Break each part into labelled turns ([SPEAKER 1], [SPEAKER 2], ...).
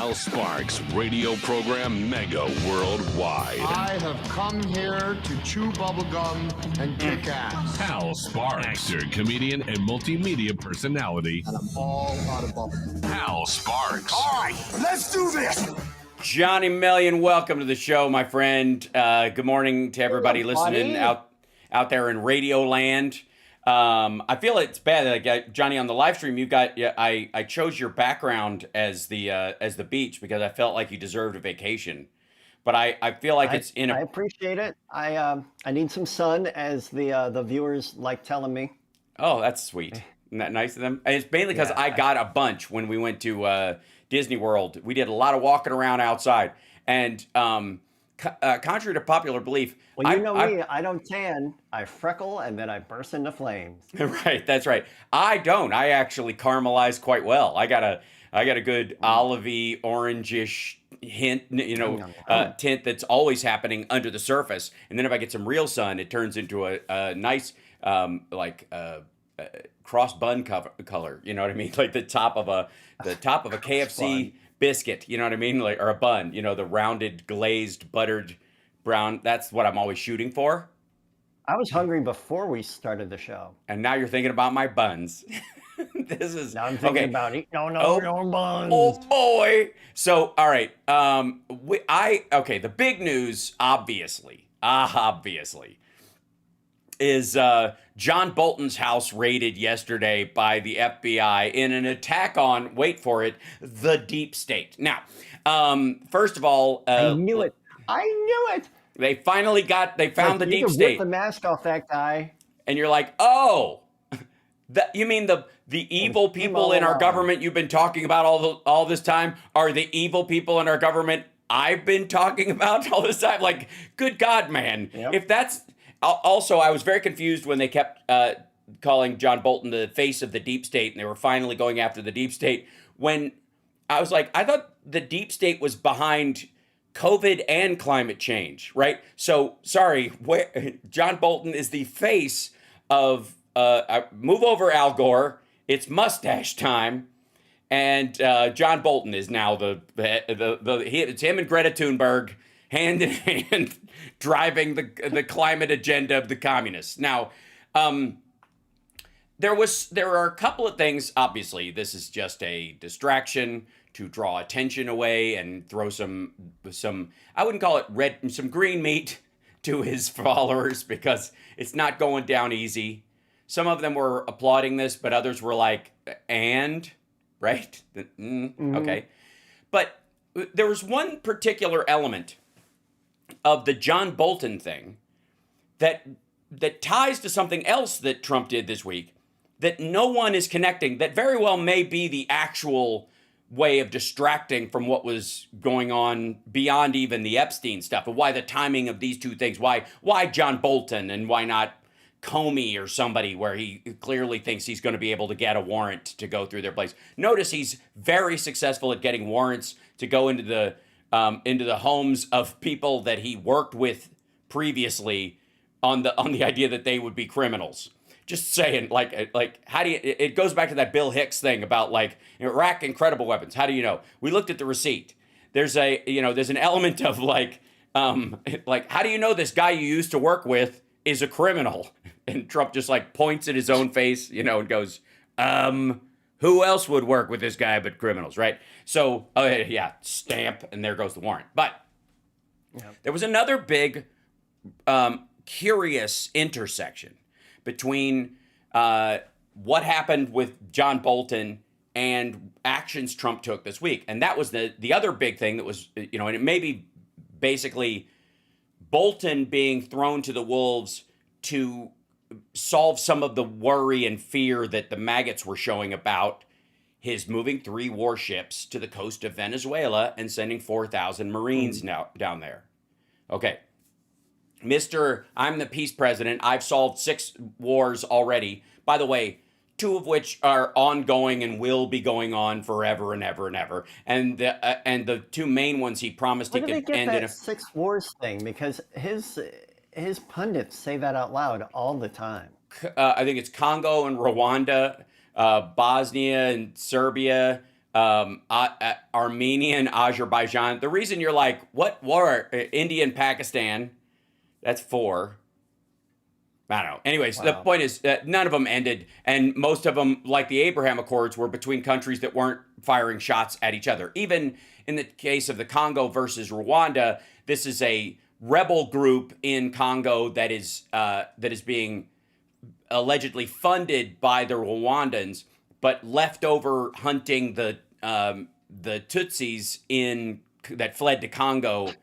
[SPEAKER 1] HAL SPARKS radio program mega worldwide.
[SPEAKER 2] I have come here to chew bubblegum and kick ass.
[SPEAKER 1] HAL SPARKS, actor, comedian, and multimedia personality.
[SPEAKER 2] And I'm all out of bubblegum.
[SPEAKER 1] HAL SPARKS.
[SPEAKER 2] All right, let's do this.
[SPEAKER 3] Johnny Million, welcome to the show, my friend. Good morning to everybody listening out there in Radio Land. I feel it's bad that Johnny, on the live stream, you've got. I chose your background as the beach because I felt like you deserved a vacation, but I feel like it's in.
[SPEAKER 4] I appreciate it. I need some sun, as the viewers like telling me.
[SPEAKER 3] Oh, that's sweet. Isn't that nice of them? And it's mainly because I got a bunch when we went to Disney World. We did a lot of walking around outside, and contrary to popular belief,
[SPEAKER 4] well, you know me, I don't tan, I freckle, and then I burst into flames.
[SPEAKER 3] Right, that's right. I don't. I actually caramelize quite well. I got a good olivey, orangish hint, tint that's always happening under the surface. And then if I get some real sun, it turns into a nice cross bun color. You know what I mean? Like the top of a KFC biscuit. You know what I mean? Like, or a bun. You know, the rounded, glazed, buttered brown. That's what I'm always shooting for.
[SPEAKER 4] I was hungry before we started the show.
[SPEAKER 3] And now you're thinking about my buns. This is
[SPEAKER 4] now I'm thinking about it. No buns.
[SPEAKER 3] Oh boy. So all right. The big news, obviously, is John Bolton's house raided yesterday by the FBI in an attack on, wait for it, the deep state. Now, first of all,
[SPEAKER 4] I knew it.
[SPEAKER 3] They finally found the deep state.
[SPEAKER 4] Rip the mask off that guy.
[SPEAKER 3] And you're like, oh, you mean the evil people in our government you've been talking about all this time are the evil people in our government I've been talking about all this time? Like, good God, man. Yep. If that's... Also, I was very confused when they kept calling John Bolton the face of the deep state, and they were finally going after the deep state. When I was like, I thought the deep state was behind COVID and climate change, right? So, sorry, John Bolton is the face of, move over, Al Gore, it's mustache time, and John Bolton is now it's him and Greta Thunberg, hand in hand, driving the climate agenda of the communists. Now, there are a couple of things. Obviously, this is just a distraction to draw attention away and throw some I wouldn't call it some green meat to his followers, because it's not going down easy. Some of them were applauding this, but others were like, right? Okay. But there was one particular element of the John Bolton thing that ties to something else that Trump did this week that no one is connecting, that very well may be the actual way of distracting from what was going on beyond even the Epstein stuff, and why the timing of these two things, why John Bolton and why not Comey or somebody, where he clearly thinks he's going to be able to get a warrant to go through their place. Notice he's very successful at getting warrants to go into the homes of people that he worked with previously on the idea that they would be criminals. Just saying, like, how do you? It goes back to that Bill Hicks thing about Iraq incredible weapons. How do you know? We looked at the receipt. There's an element of how do you know this guy you used to work with is a criminal? And Trump just points at his own face, and goes, who else would work with this guy but criminals, right? So, stamp, and there goes the warrant. But there was another big, curious intersection between what happened with John Bolton and actions Trump took this week. And that was the other big thing that was, and it may be basically Bolton being thrown to the wolves to solve some of the worry and fear that the maggots were showing about his moving 3 warships to the coast of Venezuela and sending 4,000 Marines down there. Okay. I'm the peace president. I've solved 6 wars already. By the way, 2 of which are ongoing and will be going on forever and ever and ever. And the 2 main ones he promised he could end in a
[SPEAKER 4] 6 wars thing, because his pundits say that out loud all the time.
[SPEAKER 3] I think it's Congo and Rwanda, Bosnia and Serbia, Armenian, Azerbaijan. The reason you're like, what war? India and Pakistan. That's 4. I don't know. Anyways, the point is that none of them ended, and most of them, like the Abraham Accords, were between countries that weren't firing shots at each other. Even in the case of the Congo versus Rwanda, this is a rebel group in Congo that is being allegedly funded by the Rwandans, but leftover hunting the Tutsis that fled to Congo.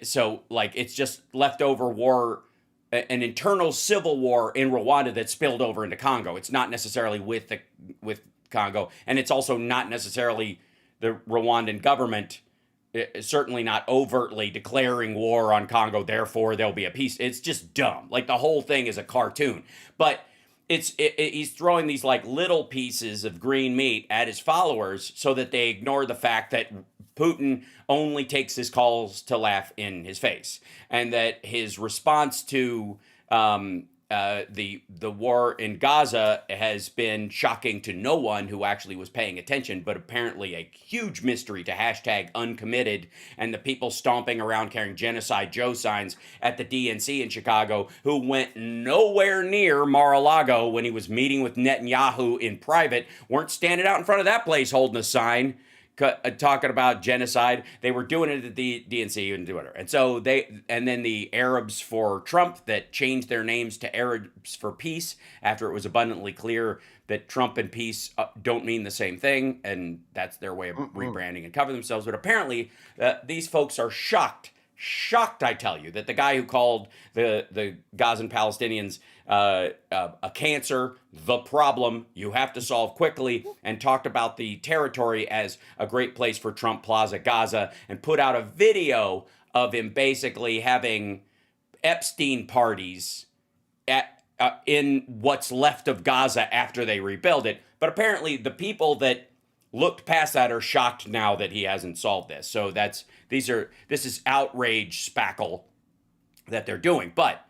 [SPEAKER 3] So like it's just leftover war, an internal civil war in Rwanda that spilled over into Congo. It's not necessarily with Congo, and it's also not necessarily the Rwandan government. Certainly not overtly declaring war on Congo. Therefore, there'll be a peace. It's just dumb. Like the whole thing is a cartoon, but he's throwing these like little pieces of green meat at his followers so that they ignore the fact that Putin only takes his calls to laugh in his face, and that his response to the war in Gaza has been shocking to no one who actually was paying attention, but apparently a huge mystery to #uncommitted and the people stomping around carrying Genocide Joe signs at the DNC in Chicago who went nowhere near Mar-a-Lago when he was meeting with Netanyahu in private, weren't standing out in front of that place holding a sign talking about genocide. They were doing it at the DNC and whatever. And so and then the Arabs for Trump that changed their names to Arabs for Peace after it was abundantly clear that Trump and peace don't mean the same thing. And that's their way of rebranding and cover themselves. But apparently these folks are shocked, I tell you, that the guy who called the Gazan Palestinians a cancer, the problem you have to solve quickly, and talked about the territory as a great place for Trump Plaza Gaza, and put out a video of him basically having Epstein parties in what's left of Gaza after they rebuild it. But apparently the people that looked past that are shocked now that he hasn't solved this. So this is outrage spackle that they're doing. But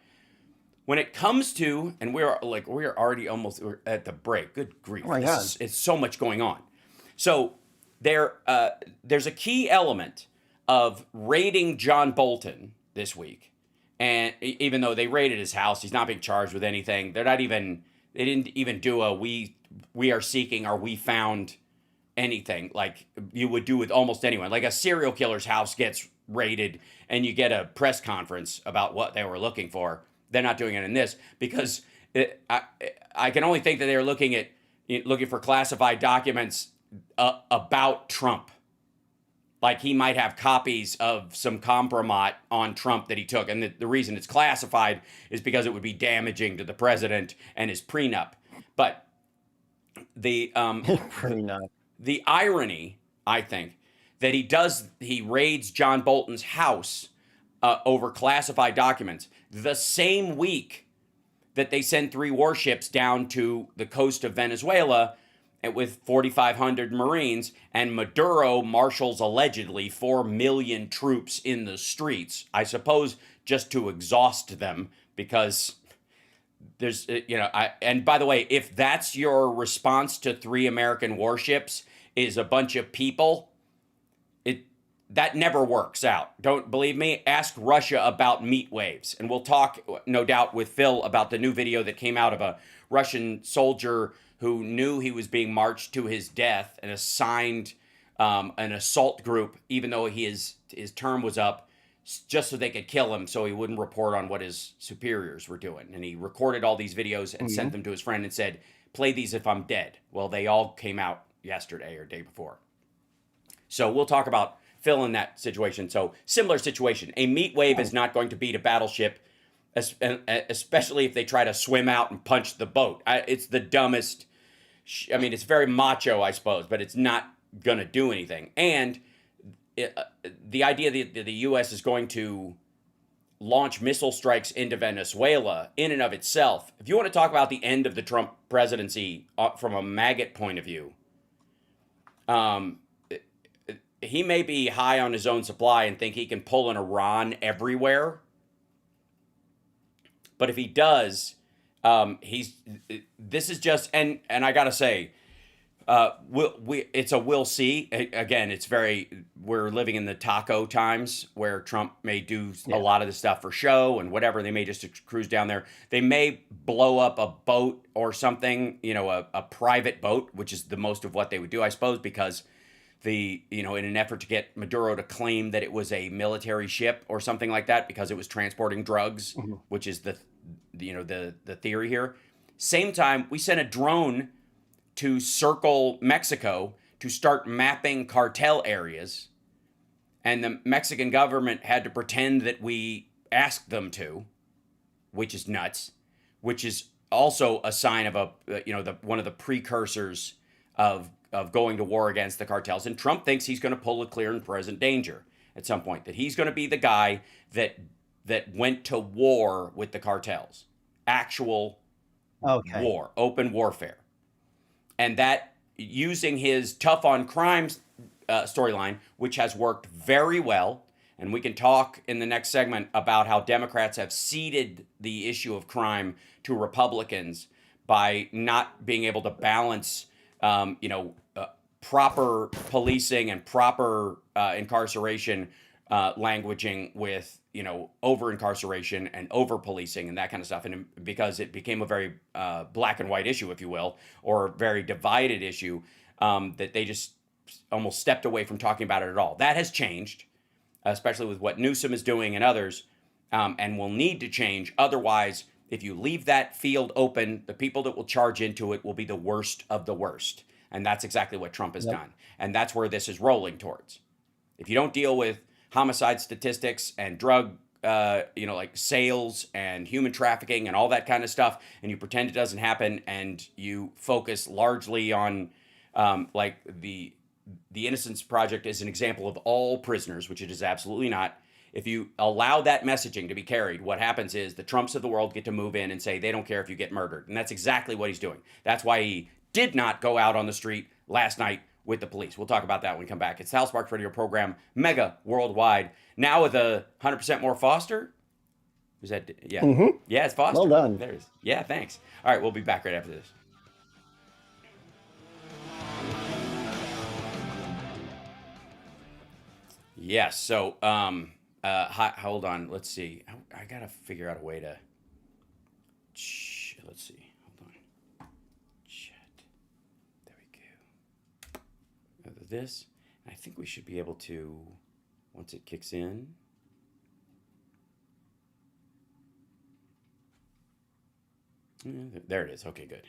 [SPEAKER 3] when it comes to, and we're already almost at the break. Good grief!
[SPEAKER 4] Oh my God.
[SPEAKER 3] It's so much going on. So there's a key element of raiding John Bolton this week, and even though they raided his house, he's not being charged with anything. They didn't even do a we are seeking or we found anything like you would do with almost anyone. Like a serial killer's house gets raided, and you get a press conference about what they were looking for. They're not doing it in this because I can only think that they're looking for classified documents about Trump. Like he might have copies of some compromat on Trump that he took. And the reason it's classified is because it would be damaging to the president and his prenup. But the
[SPEAKER 4] prenup.
[SPEAKER 3] The irony, I think, that he raids John Bolton's house over classified documents the same week that they send 3 warships down to the coast of Venezuela with 4,500 Marines, and Maduro marshals allegedly 4 million troops in the streets, I suppose just to exhaust them, because there's, and by the way, if that's your response to 3 American warships is a bunch of people, that never works out. Don't believe me? Ask Russia about meat waves. And we'll talk, no doubt, with Phil about the new video that came out of a Russian soldier who knew he was being marched to his death and assigned an assault group, even though his term was up, just so they could kill him so he wouldn't report on what his superiors were doing. And he recorded all these videos and sent them to his friend and said, play these if I'm dead. Well, they all came out yesterday or day before. So we'll talk about Phil in that situation. So similar situation. A meat wave is not going to beat a battleship, especially if they try to swim out and punch the boat. It's the dumbest. It's very macho, I suppose, but it's not going to do anything. And the idea that the U.S. is going to launch missile strikes into Venezuela in and of itself, if you want to talk about the end of the Trump presidency from a maggot point of view, he may be high on his own supply and think he can pull an Iran everywhere. But if he does, this is just, and I gotta say, It's a we'll see. Again, we're living in the taco times where Trump may do a lot of the stuff for show and whatever. They may just cruise down there. They may blow up a boat or something, a private boat, which is the most of what they would do, I suppose, because in an effort to get Maduro to claim that it was a military ship or something like that because it was transporting drugs, which is the theory here. Same time, we sent a drone to circle Mexico to start mapping cartel areas, and the Mexican government had to pretend that we asked them to, which is nuts, which is also a sign of one of the precursors of going to war against the cartels. And Trump thinks he's going to pull a clear and present danger at some point, that he's going to be the guy that went to war with the cartels, actual war, open warfare. And that using his tough on crime storyline, which has worked very well, and we can talk in the next segment about how Democrats have ceded the issue of crime to Republicans by not being able to balance, proper policing and proper incarceration languaging with, over incarceration and over policing and that kind of stuff. And because it became a very black and white issue, if you will, or very divided issue, that they just almost stepped away from talking about it at all. That has changed, especially with what Newsom is doing and others, and will need to change. Otherwise, if you leave that field open, the people that will charge into it will be the worst of the worst. And that's exactly what Trump has done. And that's where this is rolling towards. If you don't deal with homicide statistics and drug, like sales and human trafficking and all that kind of stuff, and you pretend it doesn't happen, and you focus largely on, like the Innocence Project is an example of all prisoners, which it is absolutely not. If you allow that messaging to be carried, what happens is the Trumps of the world get to move in and say they don't care if you get murdered. And that's exactly what he's doing. That's why he did not go out on the street last night with the police. We'll talk about that when we come back. It's the HAL Sparks Radio program, mega worldwide. Now with a 100% more Foster. Is that, yeah. Mm-hmm. Yeah, it's Foster.
[SPEAKER 4] Well done.
[SPEAKER 3] There it is. Yeah, thanks. All right, we'll be back right after this. Yes, so, hold on. Let's see. I got to figure out a way to, let's see. This, I think we should be able to, once it kicks in. There it is. Okay, good.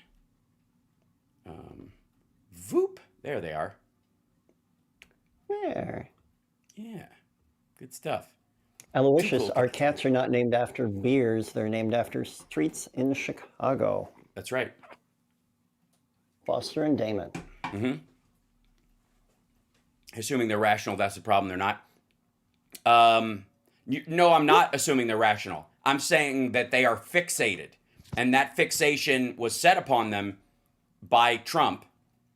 [SPEAKER 3] Voop. There they are.
[SPEAKER 4] There.
[SPEAKER 3] Yeah. Good stuff.
[SPEAKER 4] Aloysius, cool. Our cats are not named after beers. They're named after streets in Chicago.
[SPEAKER 3] That's right.
[SPEAKER 4] Foster and Damon.
[SPEAKER 3] Mm-hmm. Assuming they're rational, that's the problem. They're not. No, I'm not assuming they're rational. I'm saying that they are fixated. And that fixation was set upon them by Trump,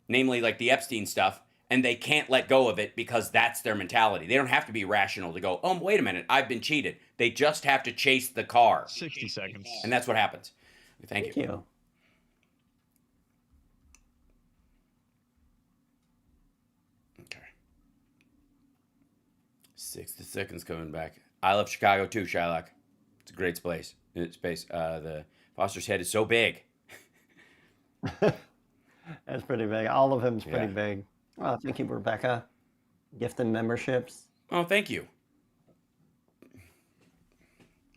[SPEAKER 3] namely like the Epstein stuff, and they can't let go of it because that's their mentality. They don't have to be rational to go, oh, wait a minute, I've been cheated. They just have to chase the car.
[SPEAKER 5] 60 seconds.
[SPEAKER 3] And that's what happens. Thank you. 60 seconds coming back. I love Chicago too, Shylock. It's a great space. The Foster's head is so big.
[SPEAKER 4] That's pretty big. All of him's pretty big. Oh, thank you, Rebecca. Gifting memberships.
[SPEAKER 3] Oh, thank you.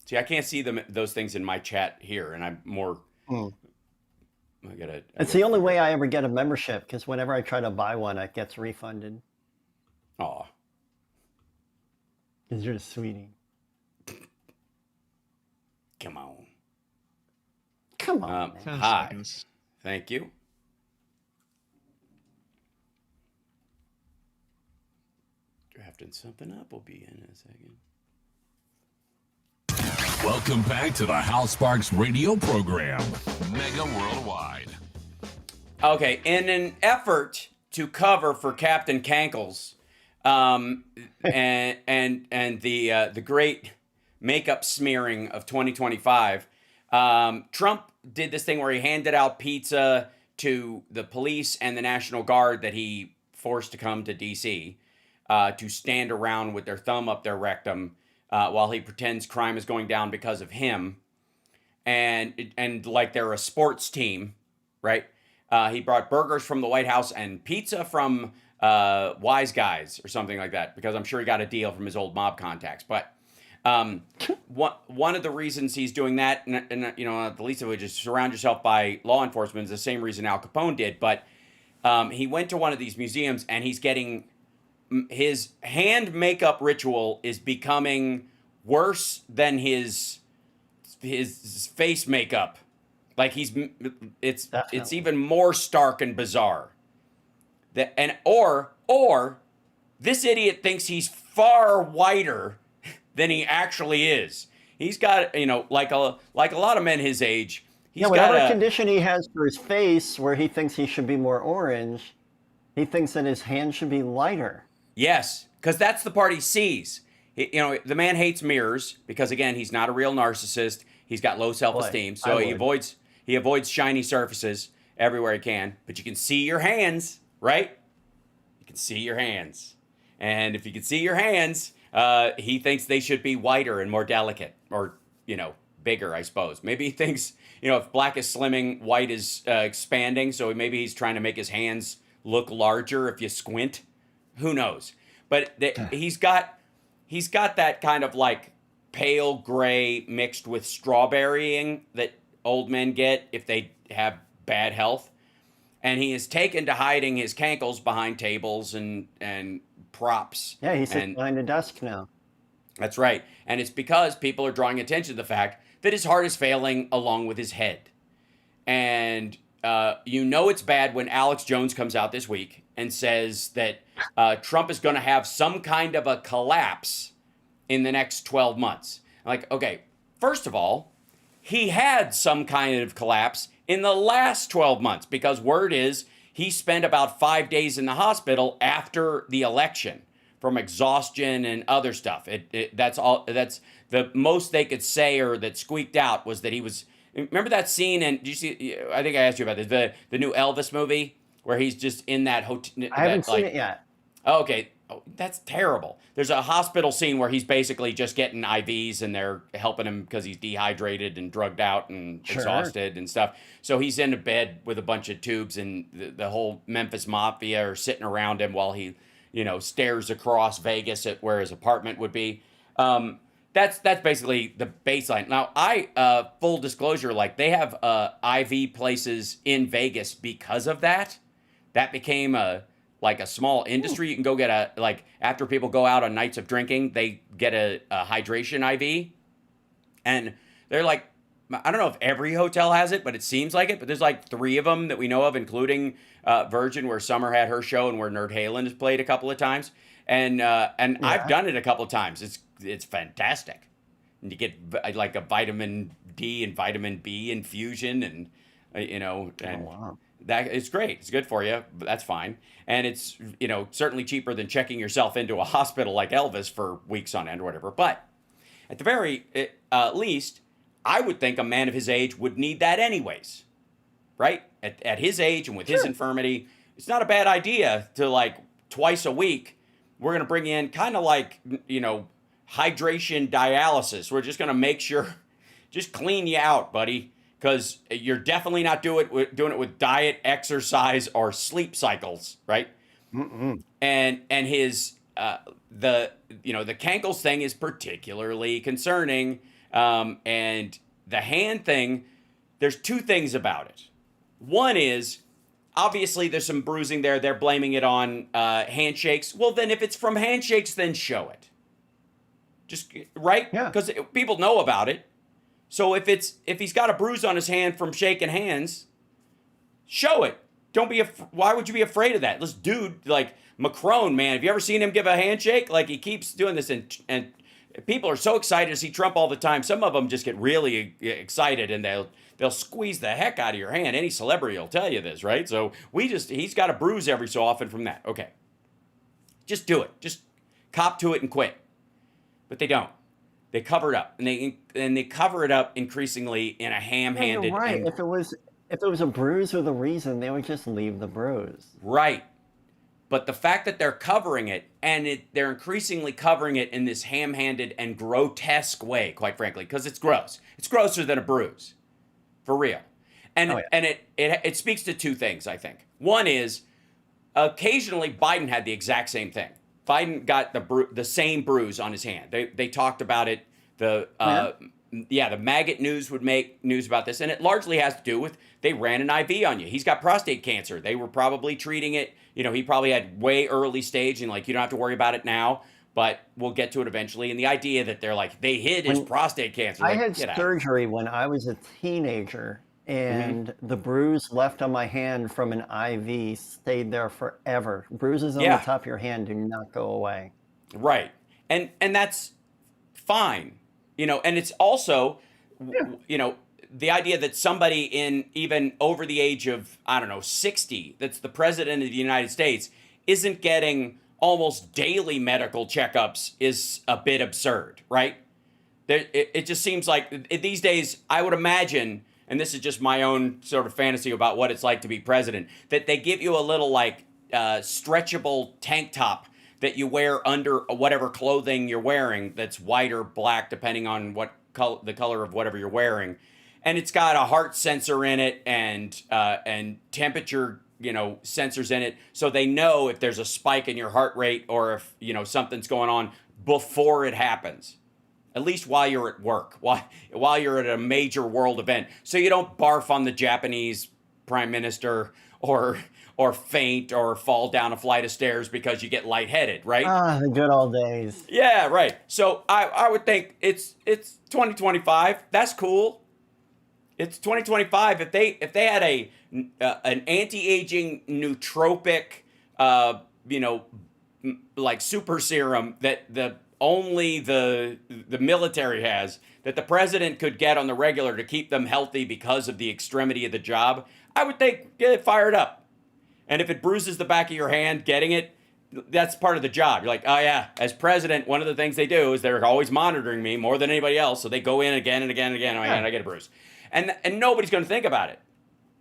[SPEAKER 3] See, I can't see those things in my chat here, and I'm more.
[SPEAKER 4] It's the only way I ever get a membership, because whenever I try to buy one, it gets refunded.
[SPEAKER 3] Aw.
[SPEAKER 4] Because you're a sweetie.
[SPEAKER 3] Come on.
[SPEAKER 4] Come on.
[SPEAKER 3] Hi. Seconds. Thank you. Drafting something up. We'll be in a second.
[SPEAKER 1] Welcome back to the HAL Sparks Radio program, mega worldwide.
[SPEAKER 3] Okay, in an effort to cover for Captain Cankles, and the great makeup smearing of 2025, Trump did this thing where he handed out pizza to the police and the National Guard that he forced to come to D.C. To stand around with their thumb up their rectum while he pretends crime is going down because of him, and like they're a sports team, right? He brought burgers from the White House and pizza from Wise Guys or something like that, because I'm sure he got a deal from his old mob contacts. But one of the reasons he's doing that, and you know, the least of which is surround yourself by law enforcement, is the same reason Al Capone did. But he went to one of these museums, and he's getting his hand makeup ritual is becoming worse than his face makeup. Like it's even more stark and bizarre. Or this idiot thinks he's far whiter than he actually is. He's got, you know, like a lot of men his age. He's
[SPEAKER 4] whatever condition he has for his face, where he thinks he should be more orange, he thinks that his hand should be lighter.
[SPEAKER 3] Yes, because that's the part he sees. You know, the man hates mirrors because, again, he's not a real narcissist. He's got low self-esteem, so he avoids shiny surfaces everywhere he can. But you can see your hands, right? You can see your hands, and if you can see your hands, he thinks they should be whiter and more delicate, or, you know, bigger, I suppose. Maybe he thinks, you know, if black is slimming, white is expanding, so maybe he's trying to make his hands look larger if you squint. Who knows? But he's got that kind of like pale gray mixed with strawberrying that old men get if they have bad health. And he is taken to hiding his cankles behind tables and props.
[SPEAKER 4] Yeah, he sits behind a desk now.
[SPEAKER 3] That's right. And it's because people are drawing attention to the fact that his heart is failing along with his head. And you know it's bad when Alex Jones comes out this week and says that Trump is going to have some kind of a collapse in the next 12 months. Like, okay, first of all, he had some kind of collapse in the last 12 months, because word is he spent about 5 days in the hospital after the election from exhaustion and other stuff. That's the most they could say, or that squeaked out, was that he was. Remember that scene? And did you see? I think I asked you about this. The new Elvis movie where he's just in that hotel.
[SPEAKER 4] I haven't seen it yet.
[SPEAKER 3] Oh, okay. Oh, that's terrible. There's a hospital scene where he's basically just getting IVs and they're helping him because he's dehydrated and drugged out and exhausted and stuff. So he's in a bed with a bunch of tubes, and the whole Memphis Mafia are sitting around him while he, you know, stares across Vegas at where his apartment would be. That's basically the baseline. Now, full disclosure, like, they have IV places in Vegas because of that. That became a small industry. You can go get after people go out on nights of drinking, they get a hydration IV. And they're like, I don't know if every hotel has it, but it seems like it. But there's like 3 of them that we know of, including Virgin, where Summer had her show and where Nerd Halen has played a couple of times. And I've done it a couple of times. It's fantastic. And you get like a vitamin D and vitamin B infusion, and that it's great. It's good for you, but that's fine. And it's, you know, certainly cheaper than checking yourself into a hospital like Elvis for weeks on end or whatever. But at the very least, I would think a man of his age would need that anyways, right? At his age and with his infirmity, it's not a bad idea to, like, twice a week, we're going to bring in kind of like, you know, hydration dialysis. We're just going to make sure, just clean you out, buddy. Because you're definitely not doing it with diet, exercise, or sleep cycles, right? Mm-mm. And his the cankles thing is particularly concerning, and the hand thing. There's 2 things about it. One is, obviously there's some bruising there. They're blaming it on handshakes. Well, then if it's from handshakes, then show it. Just right? Yeah. Because people know about it. So if he's got a bruise on his hand from shaking hands, show it. Don't be why would you be afraid of that? This dude, like Macron, man, have you ever seen him give a handshake? Like, he keeps doing this, and people are so excited to see Trump all the time. Some of them just get really excited, and they'll squeeze the heck out of your hand. Any celebrity will tell you this, right? So he's got a bruise every so often from that. Okay. Just do it. Just cop to it and quit. But they don't. They cover it up, and they cover it up increasingly in a ham-handed.
[SPEAKER 4] Yeah, you're right. If it was a bruise with a reason, they would just leave the bruise.
[SPEAKER 3] Right. But the fact that they're covering it, and they're increasingly covering it in this ham-handed and grotesque way, quite frankly, because it's gross. It's grosser than a bruise, for real. And
[SPEAKER 4] Oh, yeah.
[SPEAKER 3] and it speaks to two things, I think. One is, occasionally Biden had the exact same thing. Biden got the same bruise on his hand. They talked about it. The maggot news would make news about this, and it largely has to do with they ran an IV on you. He's got prostate cancer. They were probably treating it. He probably had way early stage, and like you don't have to worry about it now, but we'll get to it eventually. And the idea that they're like they hid his prostate cancer.
[SPEAKER 4] I
[SPEAKER 3] Like,
[SPEAKER 4] had
[SPEAKER 3] get out.
[SPEAKER 4] surgery when I was a teenager, and the bruise left on my hand from an IV stayed there forever. Bruises on
[SPEAKER 3] Yeah.
[SPEAKER 4] the top of your hand do not go away.
[SPEAKER 3] Right. And that's fine. And it's also, the idea that somebody in even over the age of, I don't know, 60, that's the president of the United States, isn't getting almost daily medical checkups is a bit absurd, right? It just seems like these days, I would imagine, and this is just my own sort of fantasy about what it's like to be president, that they give you a little like stretchable tank top that you wear under whatever clothing you're wearing that's white or black, depending on what the color of whatever you're wearing. And it's got a heart sensor in it and temperature, sensors in it. So they know if there's a spike in your heart rate or if, something's going on before it happens. At least while you're at work, while you're at a major world event. So you don't barf on the Japanese prime minister or faint or fall down a flight of stairs because you get lightheaded, right?
[SPEAKER 4] Ah, the good old days.
[SPEAKER 3] Yeah, right. So I would think it's 2025. That's cool. It's 2025. If they had an anti-aging nootropic, like super serum that only the military has, that the president could get on the regular to keep them healthy because of the extremity of the job, I would think get it fired up. And if it bruises the back of your hand getting it, that's part of the job. You're like, oh yeah, as president, one of the things they do is they're always monitoring me more than anybody else. So they go in again and again and again. Oh my God, I get a bruise. And nobody's going to think about it.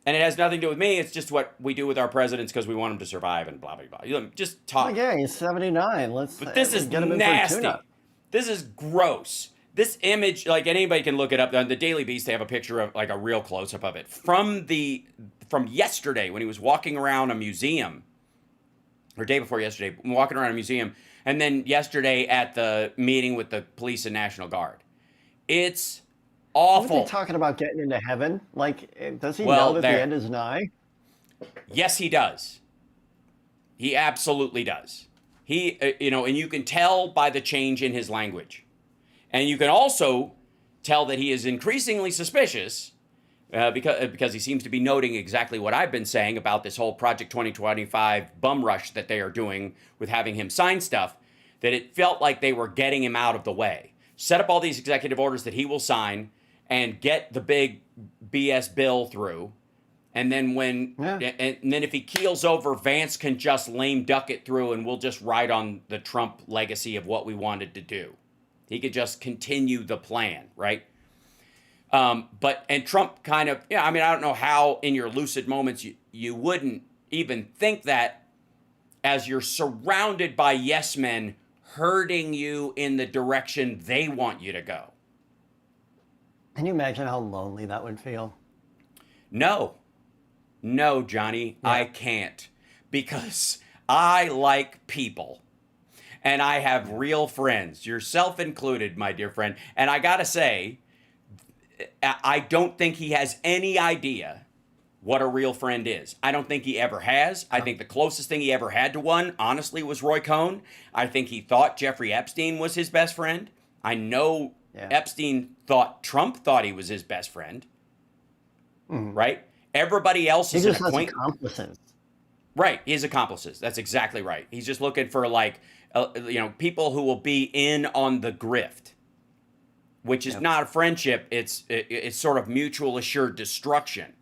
[SPEAKER 3] And it has nothing to do with me. It's just what we do with our presidents because we want them to survive and blah, blah, blah. Just talk.
[SPEAKER 4] Oh, yeah, he's 79.
[SPEAKER 3] But this is
[SPEAKER 4] get him in for a
[SPEAKER 3] nasty.
[SPEAKER 4] tune-up.
[SPEAKER 3] This is gross. This image, like anybody can look it up. On the Daily Beast, they have a picture of like a real close-up of it from yesterday when he was walking around a museum, or day before yesterday, walking around a museum, and then yesterday at the meeting with the police and National Guard. It's awful.
[SPEAKER 4] Aren't they talking about getting into heaven? Like, does he
[SPEAKER 3] Well,
[SPEAKER 4] know that the end is nigh?
[SPEAKER 3] Yes, he does. He absolutely does. He, and you can tell by the change in his language. And you can also tell that he is increasingly suspicious because he seems to be noting exactly what I've been saying about this whole Project 2025 bum rush that they are doing with having him sign stuff, that it felt like they were getting him out of the way. Set up all these executive orders that he will sign and get the big BS bill through. And then and then if he keels over, Vance can just lame duck it through and we'll just ride on the Trump legacy of what we wanted to do. He could just continue the plan, right? And Trump kind of, I don't know how in your lucid moments you wouldn't even think that as you're surrounded by yes men herding you in the direction they want you to go.
[SPEAKER 4] Can you imagine how lonely that would feel?
[SPEAKER 3] No, Johnny,
[SPEAKER 4] Yeah.
[SPEAKER 3] I can't, because I like people. And I have real friends, yourself included, my dear friend. And I gotta say, I don't think he has any idea what a real friend is. I don't think he ever has. I think the closest thing he ever had to one, honestly, was Roy Cohn. I think he thought Jeffrey Epstein was his best friend. I know Epstein thought Trump thought he was his best friend. Right? Everybody else is an acquaintance.
[SPEAKER 4] Accomplices.
[SPEAKER 3] Right, his accomplices. That's exactly right. He's just looking for people who will be in on the grift, which is not a friendship. It's sort of mutual assured destruction.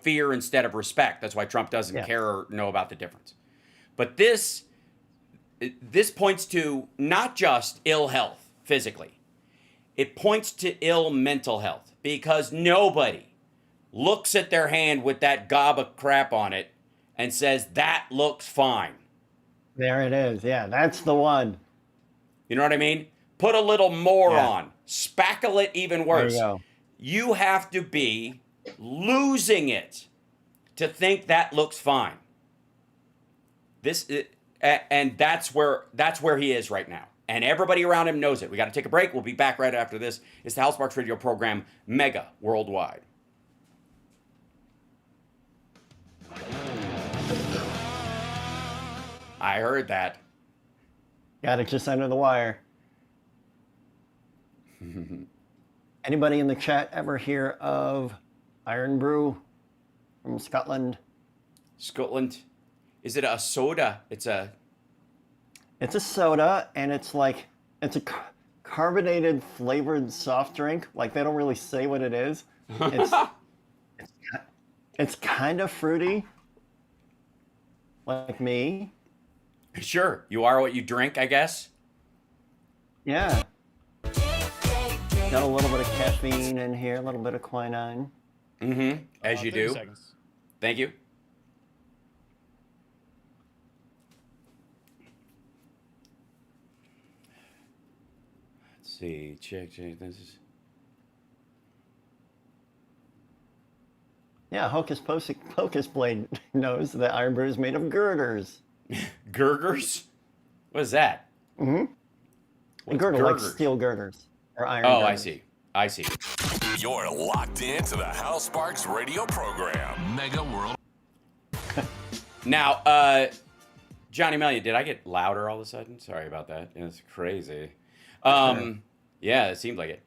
[SPEAKER 3] Fear instead of respect. That's why Trump doesn't care or know about the difference. But this points to not just ill health physically. It points to ill mental health because nobody looks at their hand with that gob of crap on it and says, that looks fine.
[SPEAKER 4] There it is. Yeah, that's the one.
[SPEAKER 3] You know what I mean? Put a little more
[SPEAKER 4] Yeah.
[SPEAKER 3] on. Spackle it even worse.
[SPEAKER 4] There you go.
[SPEAKER 3] You have to be losing it to think that looks fine. And that's where he is right now. And everybody around him knows it. We got to take a break. We'll be back right after this. It's the HAL Sparks radio program, Mega Worldwide. I heard that.
[SPEAKER 4] Got it just under the wire. Anybody in the chat ever hear of Iron Brew from Scotland?
[SPEAKER 3] Scotland. Is it a soda? It's a
[SPEAKER 4] soda, and it's a carbonated flavored soft drink. Like, they don't really say what it is. It's kind of fruity, like me.
[SPEAKER 3] Sure, you are what you drink, I guess.
[SPEAKER 4] Yeah. Got a little bit of caffeine in here, a little bit of quinine.
[SPEAKER 3] Mm-hmm. As you
[SPEAKER 5] 30
[SPEAKER 3] do.
[SPEAKER 5] Seconds.
[SPEAKER 3] Thank you. Let's see. Check. This is.
[SPEAKER 4] Yeah, Hocus Pocus Blade knows that Iron Brew is made of girders.
[SPEAKER 3] Girders? What is that?
[SPEAKER 4] Mm-hmm. A girder, like steel girders. Or iron
[SPEAKER 3] Oh,
[SPEAKER 4] girders.
[SPEAKER 3] I see.
[SPEAKER 1] You're locked into the HAL Sparks radio program, Mega World.
[SPEAKER 3] Now, Johnny Mellion, did I get louder all of a sudden? Sorry about that. It's crazy. Yeah, it seemed like it.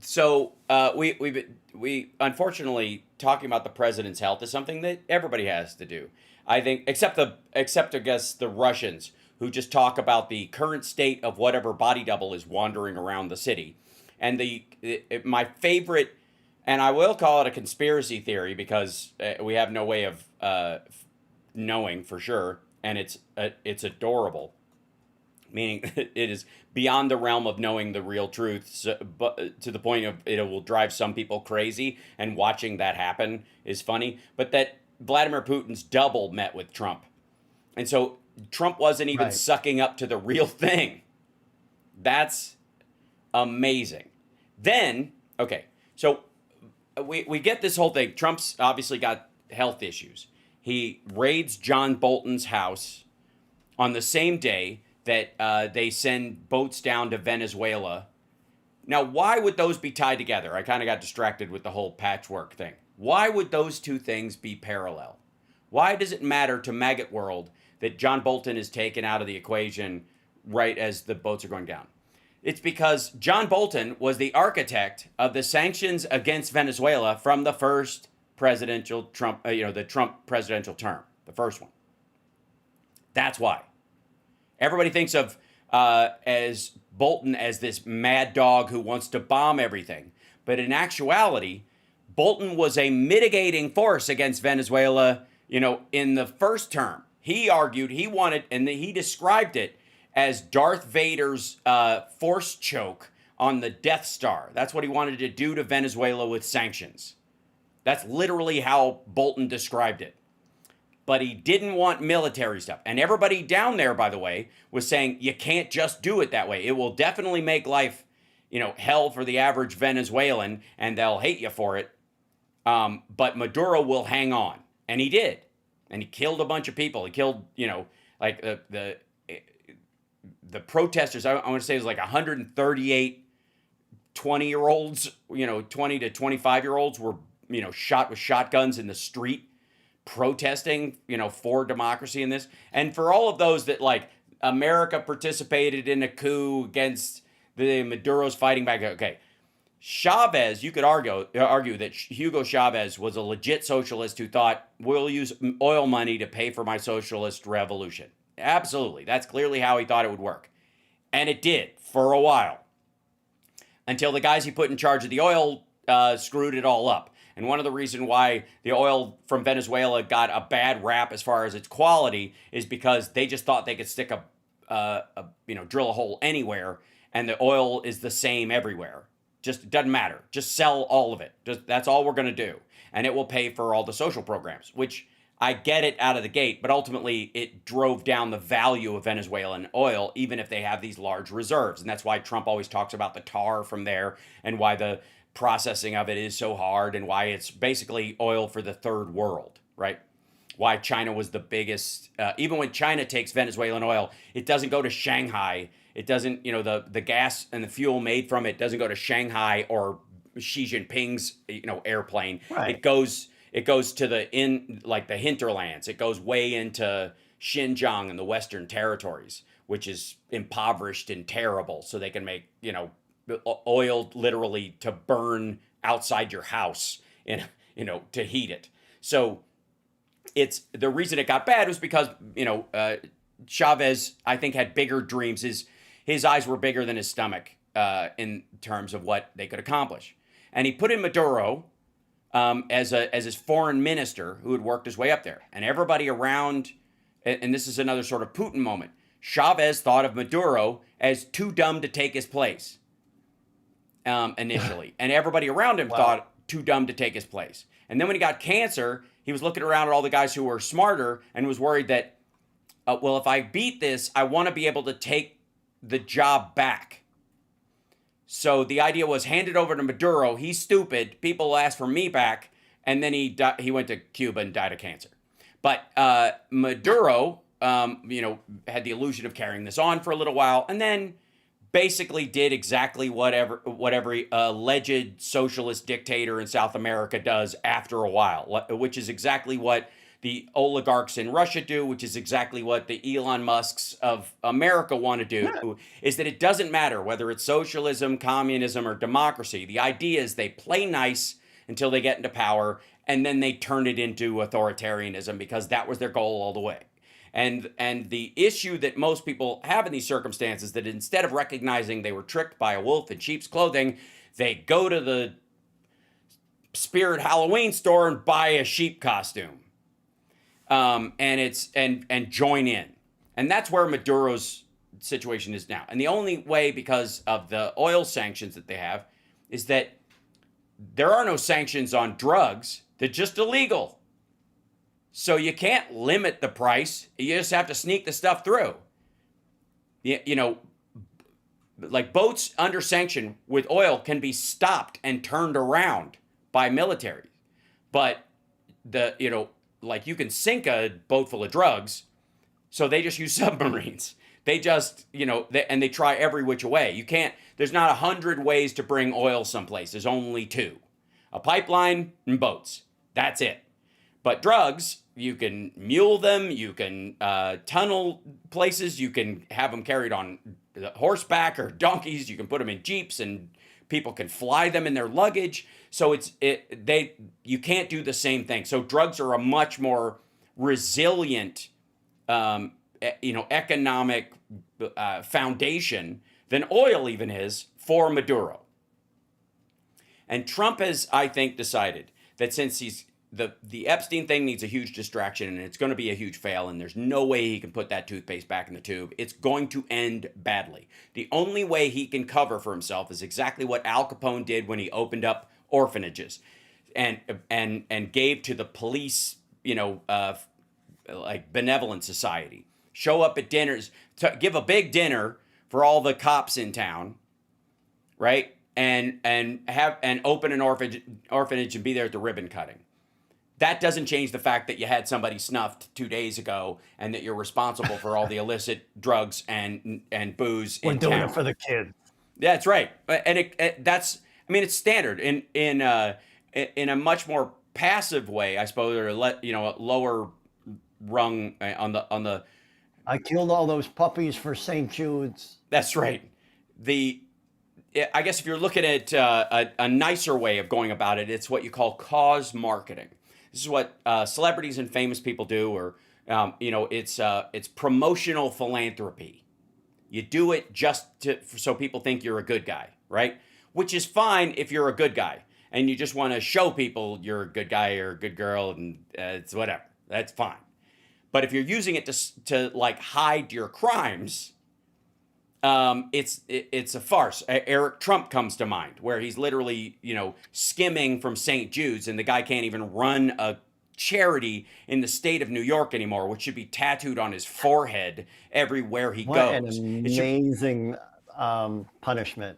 [SPEAKER 3] So we unfortunately, talking about the president's health is something that everybody has to do. I think, except I guess the Russians, who just talk about the current state of whatever body double is wandering around the city. And my favorite, and I will call it a conspiracy theory because we have no way of knowing for sure, and it's adorable. Meaning it is beyond the realm of knowing the real truth, but to the point of it will drive some people crazy, and watching that happen is funny. But that Vladimir Putin's double met with Trump. And so Trump wasn't even sucking up to the real thing. That's amazing. Then, okay, so we get this whole thing. Trump's obviously got health issues. He raids John Bolton's house on the same day that they send boats down to Venezuela. Now, why would those be tied together? I kind of got distracted with the whole patchwork thing. Why would those two things be parallel? Why does it matter to Maggot World that John Bolton is taken out of the equation right as the boats are going down? It's because John Bolton was the architect of the sanctions against Venezuela from the first presidential Trump, the Trump presidential term, the first one. That's why. Everybody thinks of as Bolton as this mad dog who wants to bomb everything. But in actuality, Bolton was a mitigating force against Venezuela, in the first term. He argued he wanted, and he described it as Darth Vader's force choke on the Death Star. That's what he wanted to do to Venezuela with sanctions. That's literally how Bolton described it. But he didn't want military stuff. And everybody down there, by the way, was saying, you can't just do it that way. It will definitely make life, hell for the average Venezuelan, and they'll hate you for it. But Maduro will hang on. And he did. And he killed a bunch of people. He killed, like the protesters. I want to say it was like 138 20-year-olds, 20 to 25-year-olds were, shot with shotguns in the street, protesting, for democracy in this. And for all of those that like America participated in a coup against the Maduro's fighting back. Okay. Chavez, you could argue that Hugo Chavez was a legit socialist who thought, we'll use oil money to pay for my socialist revolution. Absolutely. That's clearly how he thought it would work. And it did for a while. Until the guys he put in charge of the oil screwed it all up. And one of the reasons why the oil from Venezuela got a bad rap as far as its quality is because they just thought they could stick drill a hole anywhere, and the oil is the same everywhere. Just, it doesn't matter. Just sell all of it. That's all we're going to do. And it will pay for all the social programs, which I get it out of the gate, but ultimately it drove down the value of Venezuelan oil, even if they have these large reserves. And that's why Trump always talks about the tar from there and why the processing of it is so hard and why it's basically oil for the third world, right? Why China was the biggest, even when China takes Venezuelan oil, it doesn't go to Shanghai. It doesn't, the gas and the fuel made from it doesn't go to Shanghai or Xi Jinping's, airplane.
[SPEAKER 4] Right.
[SPEAKER 3] It goes to the hinterlands. It goes way into Xinjiang and the Western territories, which is impoverished and terrible. So they can make, oil literally to burn outside your house and, to heat it. So it's the reason it got bad was because, Chavez, I think, had bigger dreams. His eyes were bigger than his stomach in terms of what they could accomplish. And he put in Maduro as his foreign minister who had worked his way up there. And everybody around, and this is another sort of Putin moment, Chavez thought of Maduro as too dumb to take his place initially. And everybody around him thought too dumb to take his place. And then when he got cancer, he was looking around at all the guys who were smarter and was worried that, if I beat this, I want to be able to take the job back. So the idea was hand it over to Maduro. He's stupid. People will ask for me back. And then he went to Cuba and died of cancer. But Maduro, had the illusion of carrying this on for a little while, and then basically did exactly what every alleged socialist dictator in South America does after a while, which is exactly what the oligarchs in Russia do, which is exactly what the Elon Musks of America want to do, is that it doesn't matter whether it's socialism, communism, or democracy. The idea is they play nice until they get into power, and then they turn it into authoritarianism because that was their goal all the way. And the issue that most people have in these circumstances, that instead of recognizing they were tricked by a wolf in sheep's clothing, they go to the Spirit Halloween store and buy a sheep costume. And join in. And that's where Maduro's situation is now. And the only way, because of the oil sanctions that they have, is that there are no sanctions on drugs. They're just illegal. So you can't limit the price. You just have to sneak the stuff through. Like boats under sanction with oil can be stopped and turned around by military. But like you can sink a boat full of drugs, so they just use submarines. They just, they try every which way. You can't, there's not 100 ways to bring oil someplace. There's only 2. A pipeline and boats. That's it. But drugs, you can mule them, you can tunnel places, you can have them carried on horseback or donkeys, you can put them in jeeps and people can fly them in their luggage. So you can't do the same thing. So drugs are a much more resilient, economic foundation than oil even is for Maduro. And Trump has, I think, decided that since the Epstein thing needs a huge distraction and it's going to be a huge fail and there's no way he can put that toothpaste back in the tube, it's going to end badly. The only way he can cover for himself is exactly what Al Capone did when he opened up orphanages and gave to the police, like benevolent society. Show up at dinners, give a big dinner for all the cops in town, right? And open an orphanage and be there at the ribbon cutting. That doesn't change the fact that you had somebody snuffed 2 days ago and that you're responsible for all the illicit drugs and booze in town.
[SPEAKER 4] We're doing it for the kids.
[SPEAKER 3] That's right. And it's standard in a much more passive way, I suppose, or a lower rung on the.
[SPEAKER 4] I killed all those puppies for St. Jude's.
[SPEAKER 3] That's right. I guess if you're looking at a nicer way of going about it, it's what you call cause marketing. This is what celebrities and famous people do, or it's promotional philanthropy. You do it just so people think you're a good guy, right? Which is fine if you're a good guy and you just want to show people you're a good guy or a good girl, and it's whatever. That's fine. But if you're using it to like hide your crimes, it's a farce. Eric Trump comes to mind, where he's literally, skimming from St. Jude's, and the guy can't even run a charity in the state of New York anymore, which should be tattooed on his forehead everywhere he
[SPEAKER 4] What
[SPEAKER 3] goes.
[SPEAKER 4] an amazing punishment.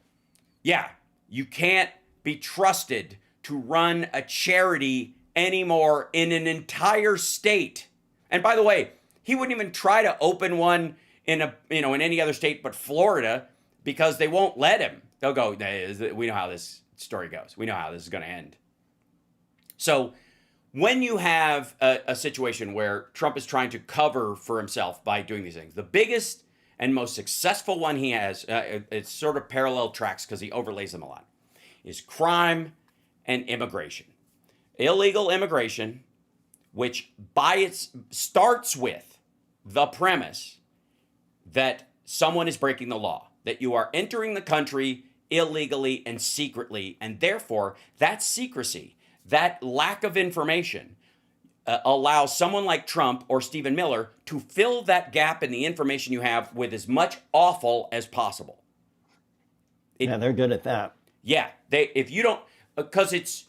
[SPEAKER 3] Yeah, you can't be trusted to run a charity anymore in an entire state. And by the way, he wouldn't even try to open one in any other state but Florida, because they won't let him. They'll go, we know how this story goes. We know how this is going to end. So when you have a situation where Trump is trying to cover for himself by doing these things, the biggest and most successful one he has, it's sort of parallel tracks because he overlays them a lot, is crime and immigration. Illegal immigration, which starts with the premise that someone is breaking the law, that you are entering the country illegally and secretly, and therefore that secrecy, that lack of information, allows someone like Trump or Stephen Miller to fill that gap in the information you have with as much awful as possible.
[SPEAKER 4] Yeah, they're good at that.
[SPEAKER 3] Yeah, if you don't, because it's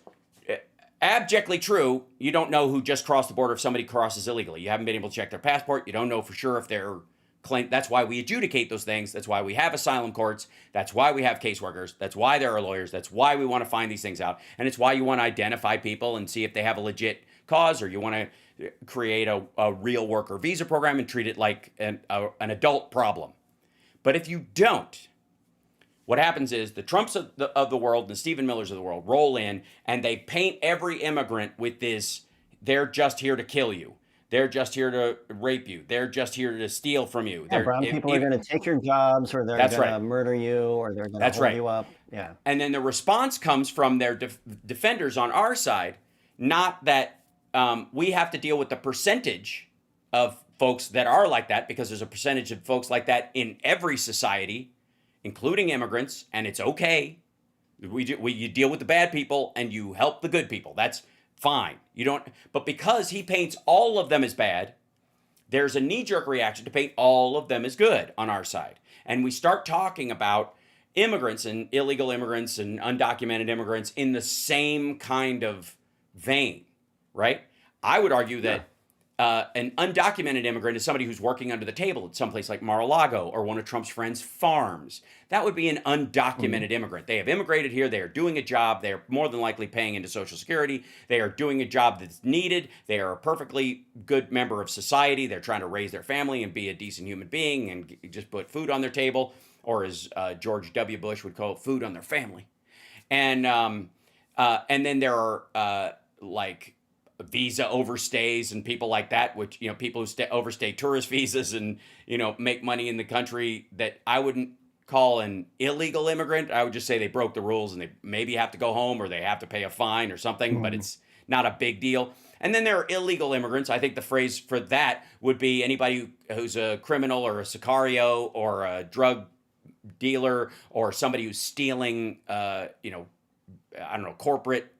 [SPEAKER 3] abjectly true, you don't know who just crossed the border if somebody crosses illegally. You haven't been able to check their passport. You don't know for sure if they're claim. That's why we adjudicate those things. That's why we have asylum courts. That's why we have caseworkers. That's why there are lawyers. That's why we want to find these things out. And it's why you want to identify people and see if they have a legit cause, or you want to create a real worker visa program and treat it like an adult problem. But if you don't, what happens is the Trumps of the world and the Stephen Millers of the world roll in, and they paint every immigrant with this: they're just here to kill you. They're just here to rape you. They're just here to steal from you.
[SPEAKER 4] Yeah, brown people are going to take your jobs, or they're going to murder you, or they're going to hold you up. Yeah.
[SPEAKER 3] And then the response comes from their defenders on our side, not that we have to deal with the percentage of folks that are like that, because there's a percentage of folks like that in every society, including immigrants, and it's okay. You deal with the bad people and you help the good people. That's fine. But because he paints all of them as bad, there's a knee-jerk reaction to paint all of them as good on our side. And we start talking about immigrants and illegal immigrants and undocumented immigrants in the same kind of vein, right? I would argue that an undocumented immigrant is somebody who's working under the table at someplace like Mar-a-Lago or one of Trump's friends' farms. That would be an undocumented immigrant. They have immigrated here. They are doing a job. They are more than likely paying into Social Security. They are doing a job that's needed. They are a perfectly good member of society. They're trying to raise their family and be a decent human being and just put food on their table, or as George W. Bush would call it, food on their family. And then there are like visa overstays and people like that, which, people who overstay tourist visas and, make money in the country, that I wouldn't call an illegal immigrant. I would just say they broke the rules and they maybe have to go home or they have to pay a fine or something, but it's not a big deal. And then there are illegal immigrants. I think the phrase for that would be anybody who's a criminal or a sicario or a drug dealer or somebody who's stealing, corporate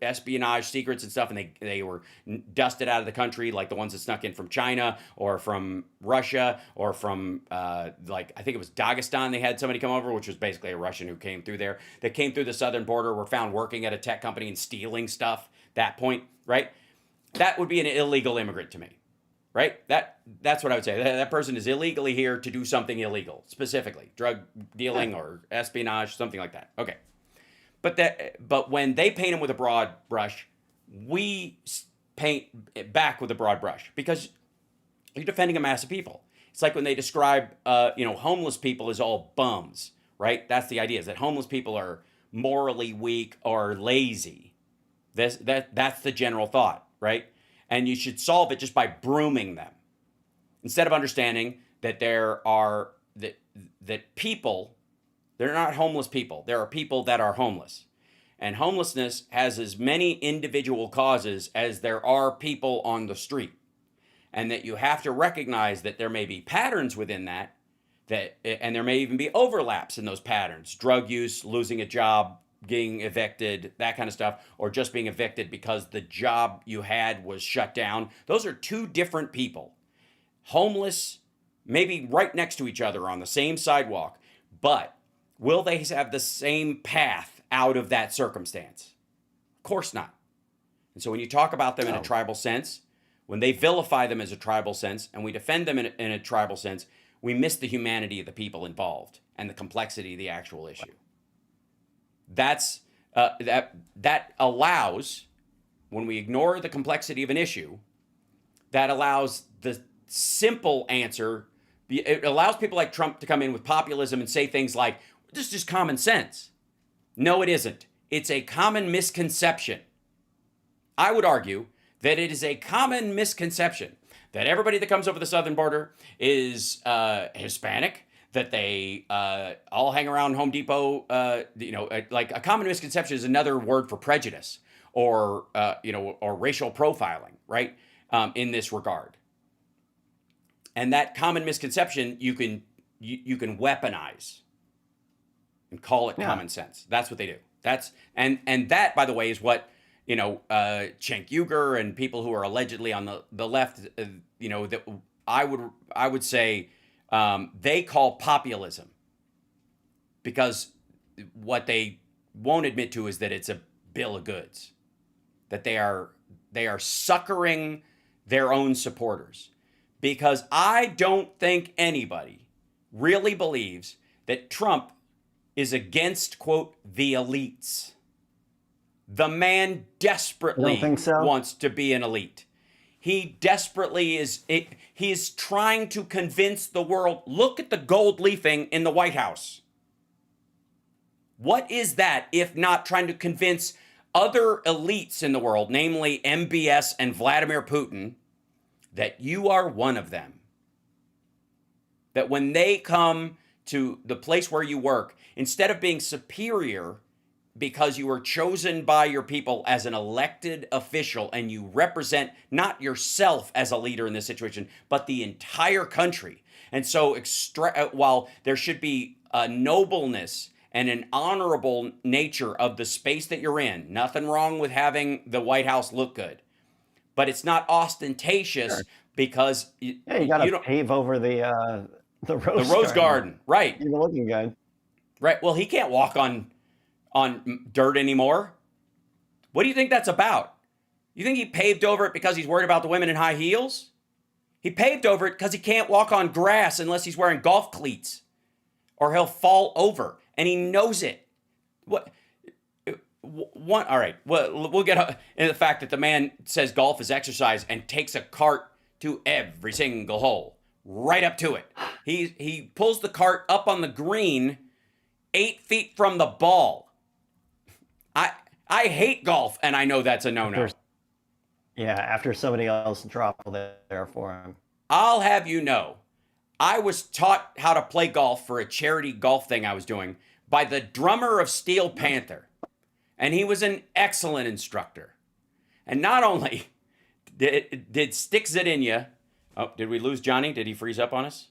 [SPEAKER 3] espionage secrets and stuff, and they were dusted out of the country, like the ones that snuck in from China or from Russia or from I think it was Dagestan. They had somebody come over, which was basically a Russian who came through there. That came through the southern border, were found working at a tech company and stealing stuff. That point, right? That would be an illegal immigrant to me, right? That's what I would say. That person is illegally here to do something illegal, specifically drug dealing or espionage, something like that. Okay. But when they paint them with a broad brush, we paint it back with a broad brush, because you're defending a mass of people. It's like when they describe, homeless people as all bums, right? That's the idea, is that homeless people are morally weak or lazy. That's the general thought, right? And you should solve it just by brooming them, instead of understanding that that people. They're not homeless people. There are people that are homeless. And homelessness has as many individual causes as there are people on the street. And that you have to recognize that there may be patterns within that, and there may even be overlaps in those patterns. Drug use, losing a job, getting evicted, that kind of stuff, or just being evicted because the job you had was shut down. Those are two different people. Homeless maybe right next to each other on the same sidewalk, but will they have the same path out of that circumstance? Of course not. And so when you talk about them in a tribal sense, when they vilify them as a tribal sense, and we defend them in a tribal sense, we miss the humanity of the people involved and the complexity of the actual issue. That's that allows, when we ignore the complexity of an issue, that allows the simple answer. It allows people like Trump to come in with populism and say things like, "This is just common sense." No, it isn't. It's a common misconception. I would argue that it is a common misconception that everybody that comes over the southern border is Hispanic, that they all hang around Home Depot. Like a common misconception is another word for prejudice or or racial profiling, right? In this regard, and that common misconception you can weaponize and call it common sense. That's what they do. That's and that, by the way, is what Cenk Uygur and people who are allegedly on the left, that I would say they call populism, because what they won't admit to is that it's a bill of goods, that they are succouring their own supporters, because I don't think anybody really believes that Trump is against, quote, the elites. The man desperately wants to be an elite. He desperately is. He's trying to convince the world. Look at the gold leafing in the White House. What is that if not trying to convince other elites in the world, namely MBS and Vladimir Putin, that you are one of them? That when they come to the place where you work, instead of being superior because you were chosen by your people as an elected official and you represent not yourself as a leader in this situation, but the entire country. And so while there should be a nobleness and an honorable nature of the space that you're in, nothing wrong with having the White House look good, but it's not ostentatious because
[SPEAKER 4] you got to pave over the rose
[SPEAKER 3] garden, right?
[SPEAKER 4] You're looking good,
[SPEAKER 3] right? Well, he can't walk on dirt anymore. What do you think that's about? You think he paved over it because he's worried about the women in high heels? He paved over it because he can't walk on grass unless he's wearing golf cleats, or he'll fall over, and he knows it. All right. Well, we'll get into the fact that the man says golf is exercise and takes a cart to every single hole, right up to it. He pulls the cart up on the green 8 feet from the ball. I hate golf, and I know that's a no-no.
[SPEAKER 4] After somebody else dropped there for him.
[SPEAKER 3] I'll have you know, I was taught how to play golf for a charity golf thing I was doing by the drummer of Steel Panther, and he was an excellent instructor. And not only did stick Zadinia, oh, did we lose Johnny? Did he freeze up on us?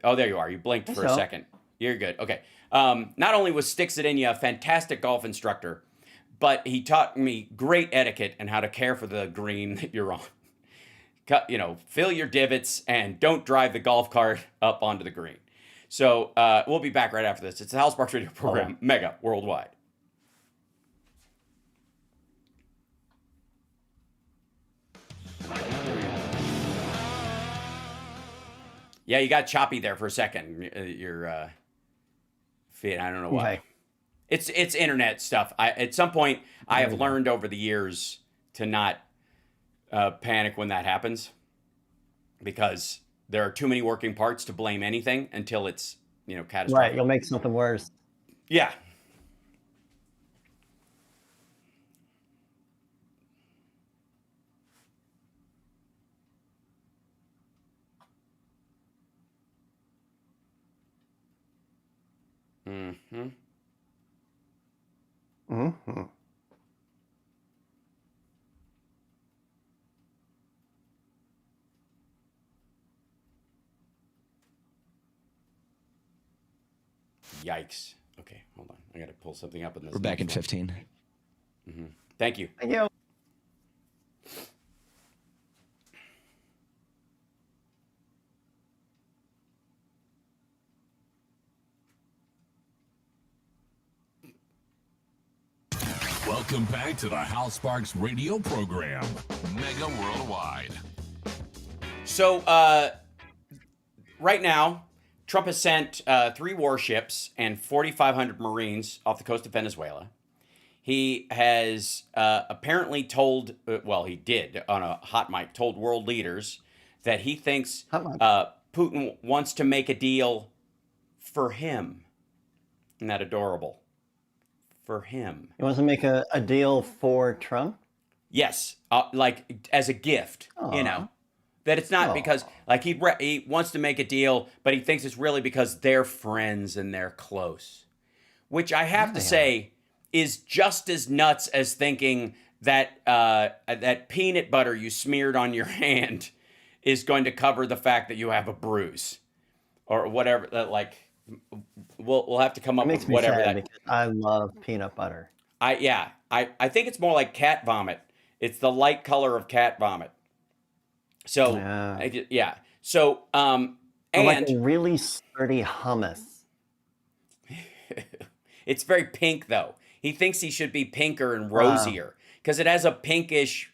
[SPEAKER 3] Oh, there you are. You blinked for a second. You're good. Okay. Not only was Stick Zadinia a fantastic golf instructor, but he taught me great etiquette and how to care for the green that you're on. Fill your divots and don't drive the golf cart up onto the green. So we'll be back right after this. It's the HAL Sparks Radio program, Mega Worldwide. Yeah, you got choppy there for a second. Your feed, I don't know why. It's internet stuff. At some point, I have learned over the years to not panic when that happens, because there are too many working parts to blame anything until it's catastrophic.
[SPEAKER 4] Right, you'll make something worse.
[SPEAKER 3] Yeah. Mm-hmm.
[SPEAKER 4] Mm-hmm.
[SPEAKER 3] Yikes. Okay, hold on. I got to pull something up in this.
[SPEAKER 5] We're back in 15.
[SPEAKER 3] Mm-hmm. Thank you.
[SPEAKER 4] Thank you.
[SPEAKER 1] Welcome back to the HAL SPARKS radio program, Mega Worldwide.
[SPEAKER 3] So, right now, Trump has sent 3 warships and 4,500 Marines off the coast of Venezuela. He has apparently told, he did on a hot mic, told world leaders that he thinks Putin wants to make a deal for him. Isn't that adorable? For him.
[SPEAKER 4] He wants to make a deal for Trump?
[SPEAKER 3] Yes, like as a gift, you know. That it's not because, like, he wants to make a deal, but he thinks it's really because they're friends and they're close. Which I have to say is just as nuts as thinking that that peanut butter you smeared on your hand is going to cover the fact that you have a bruise. Or whatever, like, we'll have to come up with whatever that...
[SPEAKER 4] Because I love peanut butter.
[SPEAKER 3] I think it's more like cat vomit. It's the light color of cat vomit. So, So, and...
[SPEAKER 4] like a really sturdy hummus.
[SPEAKER 3] It's very pink, though. He thinks he should be pinker and rosier because it has a pinkish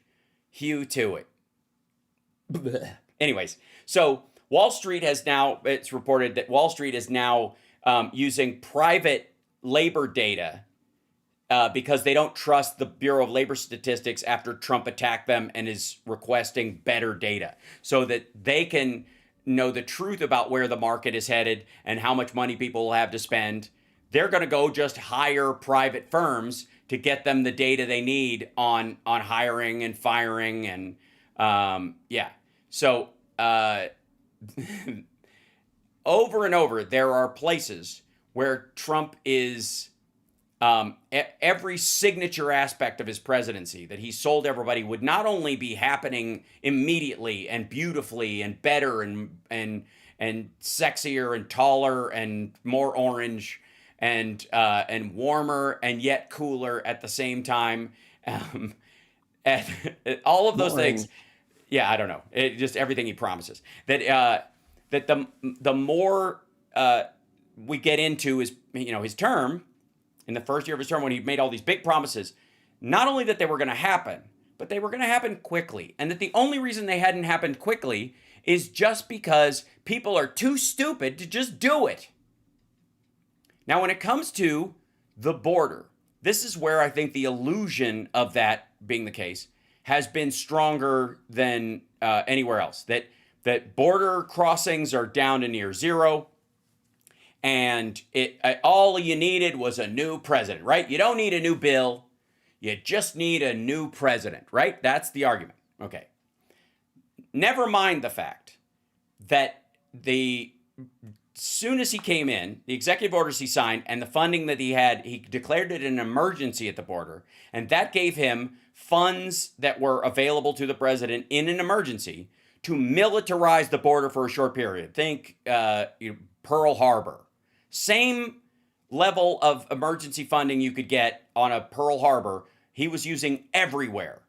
[SPEAKER 3] hue to it. Anyways, so Wall Street has now, it's reported that Wall Street is now using private labor data because they don't trust the Bureau of Labor Statistics after Trump attacked them and is requesting better data so that they can know the truth about where the market is headed and how much money people will have to spend. They're going to go just hire private firms to get them the data they need on hiring and firing and So over and over, there are places where Trump is every signature aspect of his presidency that he sold everybody would not only be happening immediately and beautifully and better and sexier and taller and more orange and warmer and yet cooler at the same time. And all of those things. Yeah, I don't know. It just everything he promises. That the more we get into his term, in the first year of his term when he made all these big promises, not only that they were going to happen, but they were going to happen quickly. And that the only reason they hadn't happened quickly is just because people are too stupid to just do it. Now, when it comes to the border, this is where I think the illusion of that being the case has been stronger than anywhere else. That border crossings are down to near zero. And all you needed was a new president, right? You don't need a new bill. You just need a new president, right? That's the argument. Okay. Never mind the fact that soon as he came in, the executive orders he signed and the funding that he had, he declared it an emergency at the border. And that gave him funds that were available to the president in an emergency to militarize the border for a short period. Think Pearl Harbor. Same level of emergency funding you could get on a Pearl Harbor, he was using everywhere.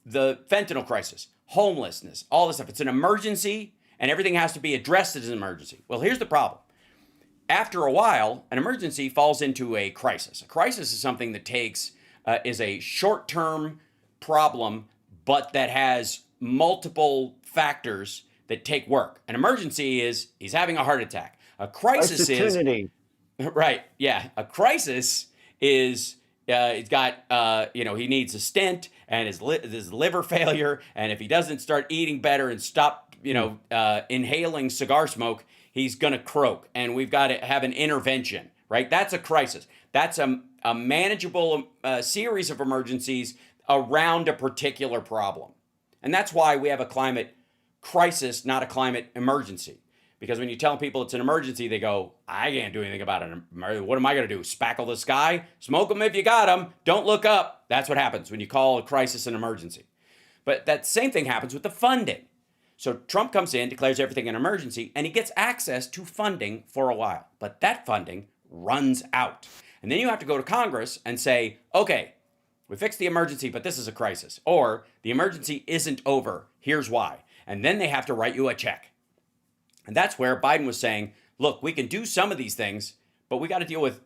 [SPEAKER 3] The fentanyl crisis, homelessness, all this stuff. It's an emergency, and everything has to be addressed as an emergency. Well, here's the problem. After a while, an emergency falls into a crisis. A crisis is something that is a short-term problem, but that has multiple factors that take work. An emergency is he's having a heart attack. A crisis is right. Yeah. A crisis is he's got he needs a stent and his liver failure. And if he doesn't start eating better and stop inhaling cigar smoke, he's gonna croak. And we've got to have an intervention. Right. That's a crisis. That's a manageable series of emergencies around a particular problem. And that's why we have a climate crisis, not a climate emergency. Because when you tell people it's an emergency, they go, I can't do anything about it. What am I going to do? Spackle the sky? Smoke them if you got them. Don't look up. That's what happens when you call a crisis an emergency. But that same thing happens with the funding. So Trump comes in, declares everything an emergency, and he gets access to funding for a while. But that funding runs out. And then you have to go to Congress and say, okay, we fixed the emergency, but this is a crisis. Or the emergency isn't over. Here's why. And then they have to write you a check. And that's where Biden was saying, look, we can do some of these things, but we got to deal with,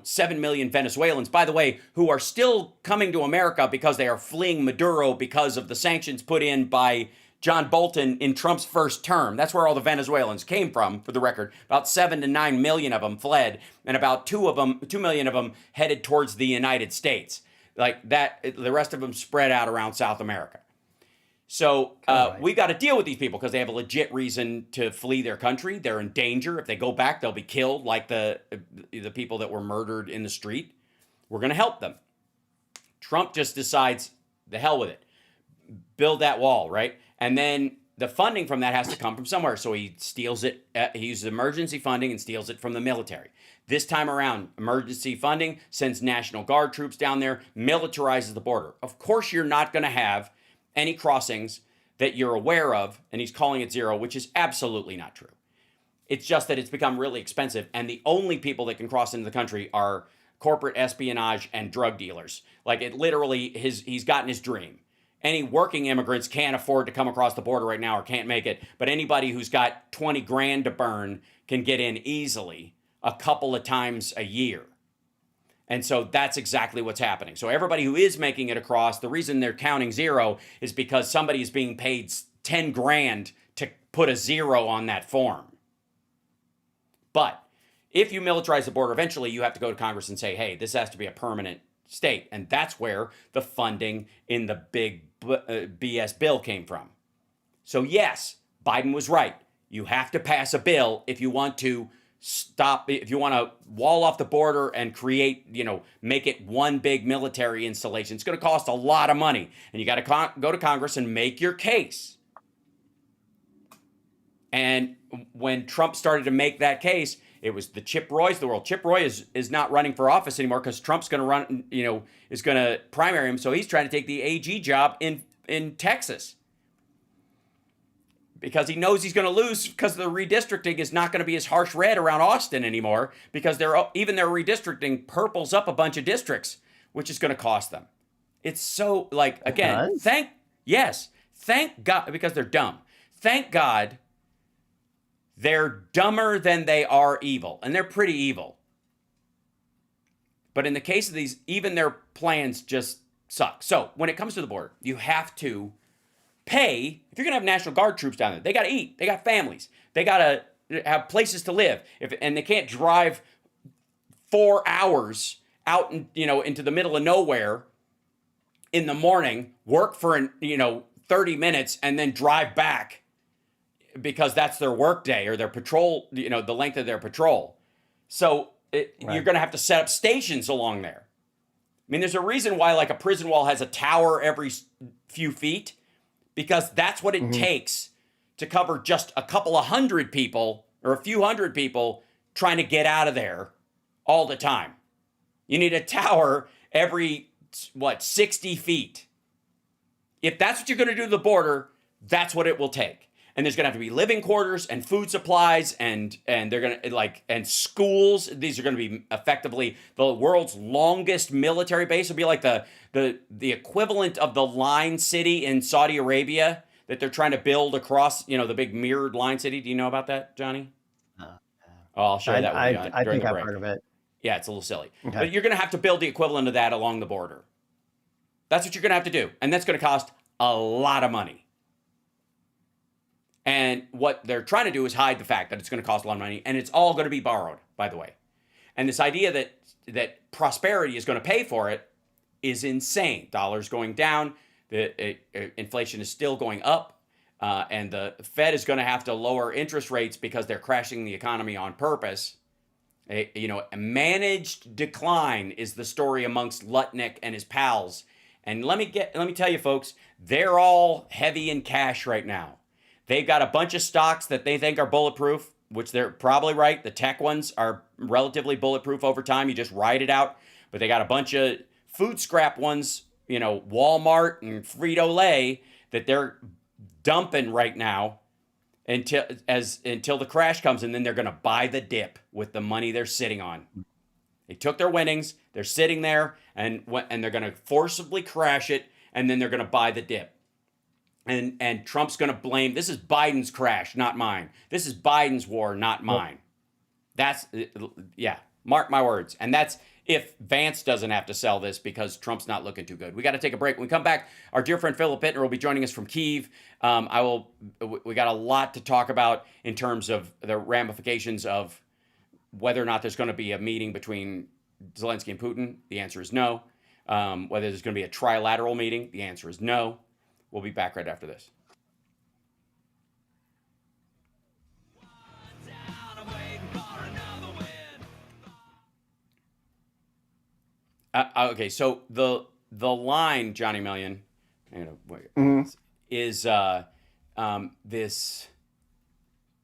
[SPEAKER 3] 7 million Venezuelans, by the way, who are still coming to America because they are fleeing Maduro because of the sanctions put in by John Bolton in Trump's first term. That's where all the Venezuelans came from, for the record. About 7 to 9 million of them fled, and about 2 million of them headed towards the United States. Like that, the rest of them spread out around South America. So we've got to deal with these people because they have a legit reason to flee their country. They're in danger. If they go back, they'll be killed, like the people that were murdered in the street. We're going to help them. Trump just decides, the hell with it. Build that wall, right? And then the funding from that has to come from somewhere. So he steals it. He uses emergency funding and steals it from the military. This time around, emergency funding sends National Guard troops down there, militarizes the border. Of course, you're not going to have any crossings that you're aware of, and he's calling it zero, which is absolutely not true. It's just that it's become really expensive, and the only people that can cross into the country are corporate espionage and drug dealers. Like, it literally, he's gotten his dream. Any working immigrants can't afford to come across the border right now or can't make it, but anybody who's got 20 grand to burn can get in easily a couple of times a year. And so that's exactly what's happening. So everybody who is making it across, the reason they're counting zero is because somebody is being paid 10 grand to put a zero on that form. But if you militarize the border, eventually you have to go to Congress and say, hey, this has to be a permanent state. And that's where the funding in the big BS bill came from. So yes, Biden was right. You have to pass a bill if you want to if you want to wall off the border and create, make it one big military installation. It's going to cost a lot of money. And you got to go to Congress and make your case. And when Trump started to make that case, it was the Chip Roys of the world. Chip Roy is not running for office anymore because Trump's going to run, is going to primary him. So he's trying to take the AG job in Texas. Because he knows he's going to lose because the redistricting is not going to be as harsh red around Austin anymore because their redistricting purples up a bunch of districts, which is going to cost them. It's so, again, thank God, because they're dumb. Thank God they're dumber than they are evil, and they're pretty evil. But in the case of these, even their plans just suck. So when it comes to the border, you have to pay. If you're going to have National Guard troops down there, they got to eat. They got families. They got to have places to live. And they can't drive 4 hours out, into the middle of nowhere in the morning, work for 30 minutes, and then drive back because that's their work day or their patrol, the length of their patrol. So you're going to have to set up stations along there. I mean, there's a reason why a prison wall has a tower every few feet. Because that's what it takes to cover just a couple of hundred people or a few hundred people trying to get out of there all the time. You need a tower every, 60 feet. If that's what you're going to do to the border, that's what it will take. And there's going to have to be living quarters and food supplies and they're going to and schools. These are going to be effectively the world's longest military base. It'll be like the equivalent of the line city in Saudi Arabia that they're trying to build across, the big mirrored line city. Do you know about that, Johnny? I'll share that with you.
[SPEAKER 4] I think I've heard of it.
[SPEAKER 3] Yeah, it's a little silly.
[SPEAKER 4] Okay.
[SPEAKER 3] But you're going to have to build the equivalent of that along the border. That's what you're going to have to do. And that's going to cost a lot of money. And what they're trying to do is hide the fact that it's going to cost a lot of money. And it's all going to be borrowed, by the way. And this idea that prosperity is going to pay for it is insane. Dollar's going down. The inflation is still going up. And the Fed is going to have to lower interest rates because they're crashing the economy on purpose. A managed decline is the story amongst Lutnick and his pals. And let me tell you, folks, they're all heavy in cash right now. They've got a bunch of stocks that they think are bulletproof, which they're probably right. The tech ones are relatively bulletproof over time. You just ride it out. But they got a bunch of food scrap ones, Walmart and Frito-Lay, that they're dumping right now until the crash comes, and then they're going to buy the dip with the money they're sitting on. They took their winnings, they're sitting there, and they're going to forcibly crash it, and then they're going to buy the dip. And Trump's going to blame, this is Biden's crash, not mine. This is Biden's war, not mine. Mark my words. And that's if Vance doesn't have to sell this because Trump's not looking too good. We got to take a break. When we come back, our dear friend Philip Bittner will be joining us from Kyiv. We got a lot to talk about in terms of the ramifications of whether or not there's going to be a meeting between Zelensky and Putin. The answer is no. Whether there's going to be a trilateral meeting. The answer is no. We'll be back right after this. Okay, so the line, Johnny Million, is this.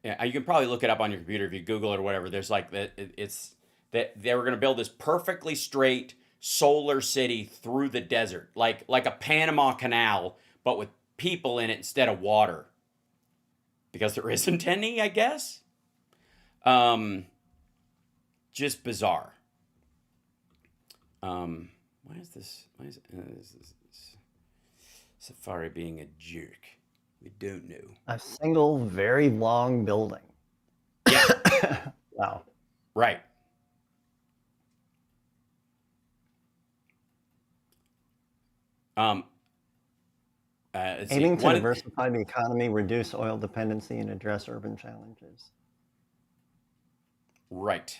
[SPEAKER 3] Yeah, you can probably look it up on your computer if you Google it or whatever. There's like it's that they were going to build this perfectly straight solar city through the desert, like a Panama Canal, but with people in it instead of water, because there isn't any, I guess. Just bizarre. Why is this? This Safari being a jerk? We don't know.
[SPEAKER 4] A single, very long building.
[SPEAKER 3] Yeah.
[SPEAKER 4] Wow.
[SPEAKER 3] Right.
[SPEAKER 4] Aiming to diversify the economy, reduce oil dependency, and address urban challenges.
[SPEAKER 3] Right.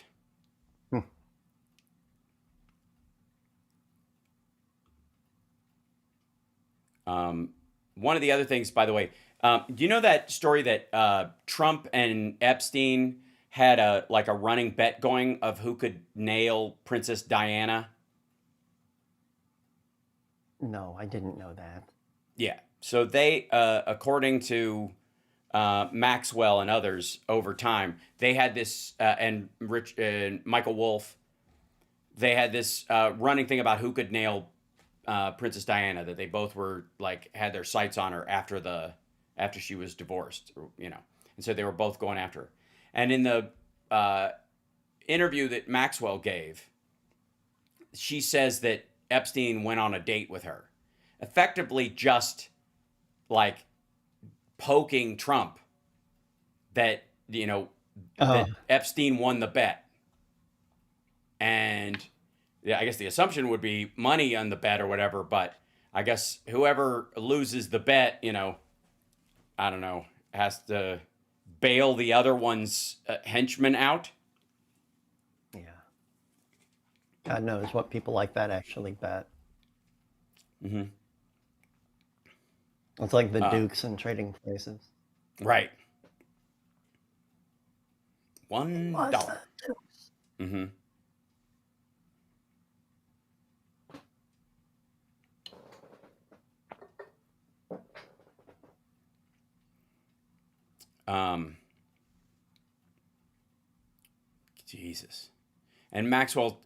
[SPEAKER 3] One of the other things, by the way, do you know that story that Trump and Epstein had a running bet going of who could nail Princess Diana?
[SPEAKER 4] No, I didn't know that.
[SPEAKER 3] Yeah. So they, according to Maxwell and others over time, they had this, and Rich and Michael Wolff, they had this running thing about who could nail Princess Diana, that they both were had their sights on her after she was divorced, and so they were both going after her. And in the interview that Maxwell gave, she says that Epstein went on a date with her, effectively just poking Trump that that Epstein won the bet. And yeah, I guess the assumption would be money on the bet or whatever, but I guess whoever loses the bet, I don't know, has to bail the other one's henchmen out.
[SPEAKER 4] Yeah. God knows what people like that actually bet.
[SPEAKER 3] Mm-hmm.
[SPEAKER 4] It's like the Dukes in Trading Places.
[SPEAKER 3] Right. $1. Mm-hmm. Jesus. And Maxwell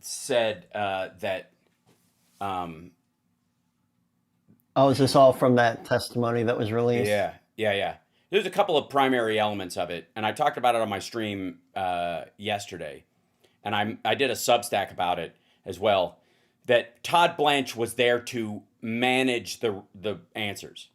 [SPEAKER 3] said that
[SPEAKER 4] is this all from that testimony that was released?
[SPEAKER 3] Yeah. There's a couple of primary elements of it, and I talked about it on my stream yesterday, and I did a Substack about it as well, that Todd Blanche was there to manage the answers,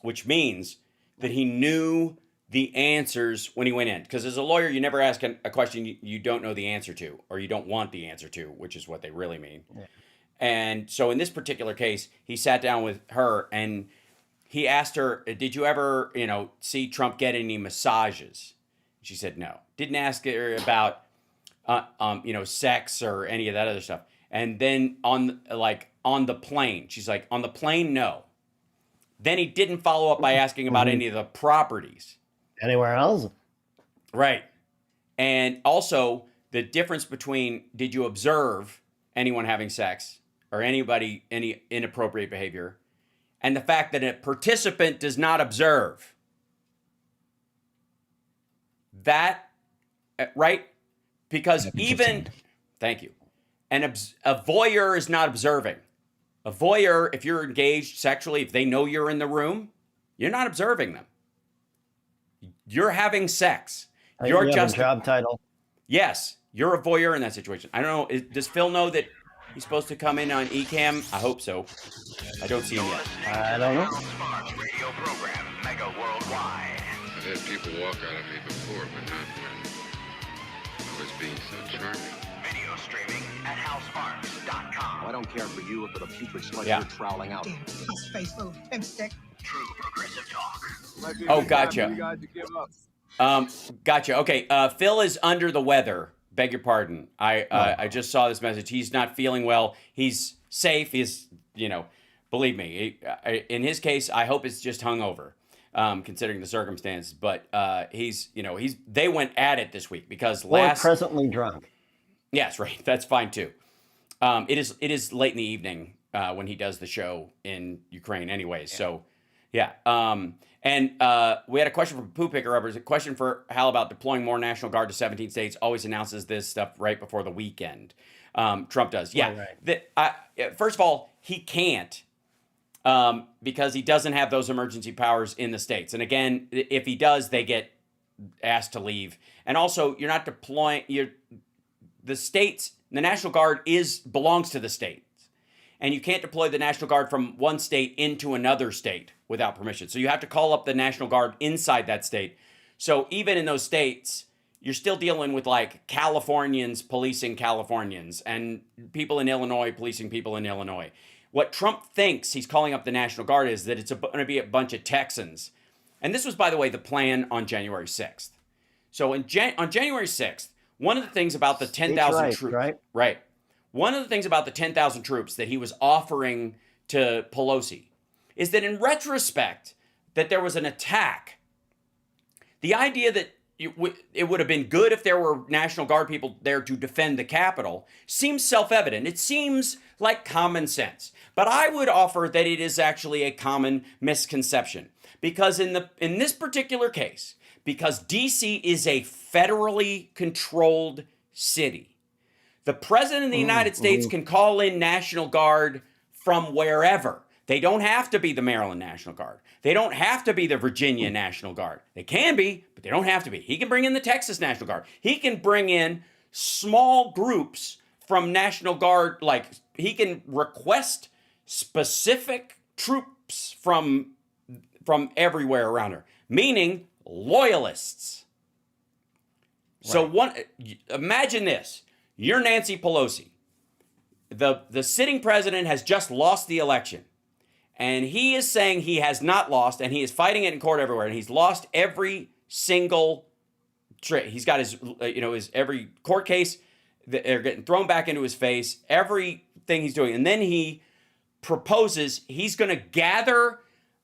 [SPEAKER 3] which means that he knew the answers when he went in. Because as a lawyer, you never ask a question you don't know the answer to, or you don't want the answer to, which is what they really mean. Yeah. And so in this particular case, he sat down with her and he asked her, did you ever, see Trump get any massages? She said no. Didn't ask her about, sex or any of that other stuff. And then on the plane, she's like, on the plane, no. Then he didn't follow up by asking about any of the properties.
[SPEAKER 4] Anywhere else?
[SPEAKER 3] Right. And also the difference between did you observe anyone having sex or any inappropriate behavior, and the fact that a participant does not observe. That, right? Because thank you. And a voyeur is not observing. A voyeur, if you're engaged sexually, if they know you're in the room, you're not observing them. You're having sex.
[SPEAKER 4] You're just a job title.
[SPEAKER 3] Yes, you're a voyeur in that situation. I don't know. Does Phil know that he's supposed to come in on eCam? I hope so. I don't see him yet.
[SPEAKER 4] I don't know.
[SPEAKER 5] HAL Sparks radio program, Mega Worldwide. I've had people walk out of me before, but not when I was being so charming.
[SPEAKER 6] Video streaming at HalSparks.com.
[SPEAKER 7] I don't care for you if the putrid sludge
[SPEAKER 3] Yeah.
[SPEAKER 7] you're troweling out.
[SPEAKER 8] Damn, cuss face little pimp stick.
[SPEAKER 6] True progressive talk.
[SPEAKER 3] Oh, gotcha. Gotcha. Okay. Phil is under the weather. Beg your pardon. I just saw this message. He's not feeling well. He's safe. He's, believe me, in his case, I hope it's just hungover, considering the circumstances. But they went at it this week because
[SPEAKER 4] Or presently drunk.
[SPEAKER 3] Yes, right. That's fine too. It is late in the evening when he does the show in Ukraine, anyways. Yeah. So, yeah. And we had a question from Poo Picker Rubbers. A question for Hal about deploying more National Guard to 17 states. Always announces this stuff right before the weekend. Trump does. Yeah. Right. First of all, he can't because he doesn't have those emergency powers in the states. And again, if he does, they get asked to leave. And also, you're not deploying. The states. The National Guard belongs to the states. And you can't deploy the National Guard from one state into another state without permission. So you have to call up the National Guard inside that state. So even in those states, you're still dealing with like Californians policing Californians and people in Illinois policing people in Illinois. What Trump thinks he's calling up the National Guard is that it's going to be a bunch of Texans. And this was, by the way, the plan on January 6th. So on January 6th, one of the things about the 10,000 troops, right? One of the things about the 10,000 troops that he was offering to Pelosi is that in retrospect, that there was an attack. The idea that it would have been good if there were National Guard people there to defend the Capitol seems self-evident. It seems like common sense. But I would offer that it is actually a common misconception. Because in this particular case, because D.C. is a federally controlled city, the President of the United States can call in National Guard from wherever. They don't have to be the Maryland National Guard. They don't have to be the Virginia National Guard. They can be, but they don't have to be. He can bring in the Texas National Guard. He can bring in small groups from National Guard. Like, he can request specific troops from everywhere around her, meaning loyalists. Right. So imagine this. You're Nancy Pelosi. The sitting president has just lost the election. And he is saying he has not lost, and he is fighting it in court everywhere. And he's lost every single he's got his every court case. They're getting thrown back into his face. Everything he's doing. And then he proposes he's going to gather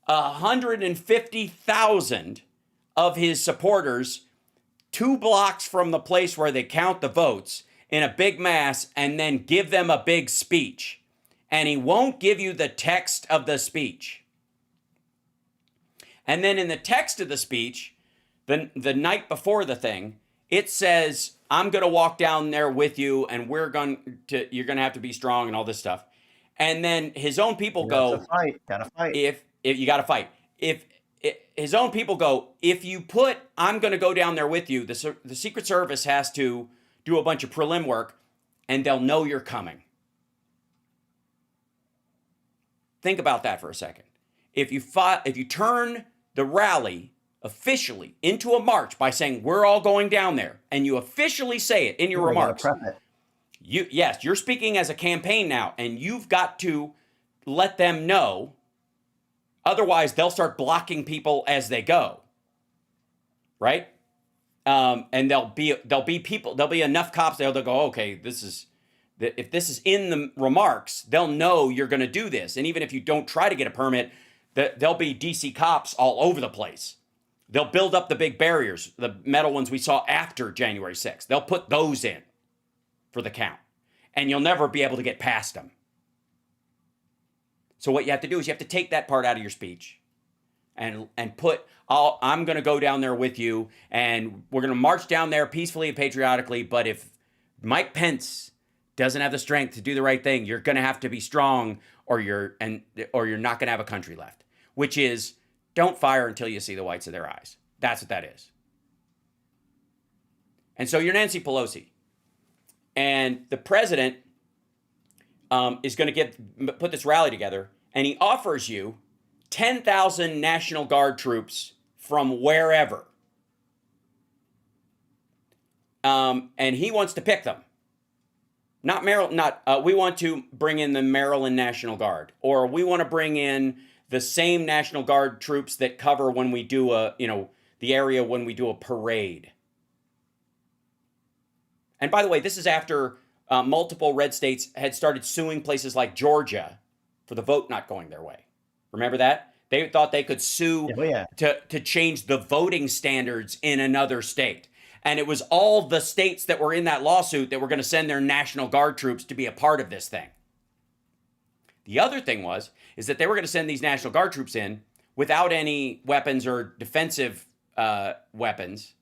[SPEAKER 3] 150,000 of his supporters 2 blocks from the place where they count the votes in a big mass and then give them a big speech. And he won't give you the text of the speech. And then in the text of the speech, the night before the thing, it says, I'm going to walk down there with you and you're going to have to be strong and all this stuff. And then his own people go,
[SPEAKER 4] gotta fight.
[SPEAKER 3] If you got to fight. If his own people go, if you put, I'm going to go down there with you, the Secret Service has to do a bunch of prelim work and they'll know you're coming. Think about that for a second. If you turn the rally officially into a march by saying we're all going down there, and you officially say it in your remarks, you're speaking as a campaign now, and you've got to let them know. Otherwise, they'll start blocking people as they go, right? And there'll be enough cops there. They'll go, okay, if this is in the remarks, they'll know you're going to do this. And even if you don't try to get a permit, there'll be DC cops all over the place. They'll build up the big barriers, the metal ones we saw after January 6th. They'll put those in for the count. And you'll never be able to get past them. So what you have to do is you have to take that part out of your speech and put, I'm going to go down there with you, and we're going to march down there peacefully and patriotically, but if Mike Pence doesn't have the strength to do the right thing, you're going to have to be strong, or you're not going to have a country left. Which is, don't fire until you see the whites of their eyes. That's what that is. And so you're Nancy Pelosi, and the president is going to put this rally together, and he offers you 10,000 National Guard troops from wherever. and he wants to pick them. Not Maryland. We want to bring in the Maryland National Guard, or we want to bring in the same National Guard troops that cover when we do the area when we do a parade. And by the way, this is after multiple red states had started suing places like Georgia for the vote not going their way. Remember that? They thought they could sue to change the voting standards in another state. And it was all the states that were in that lawsuit that were going to send their National Guard troops to be a part of this thing. The other thing is that they were going to send these National Guard troops in without any weapons or defensive weapons,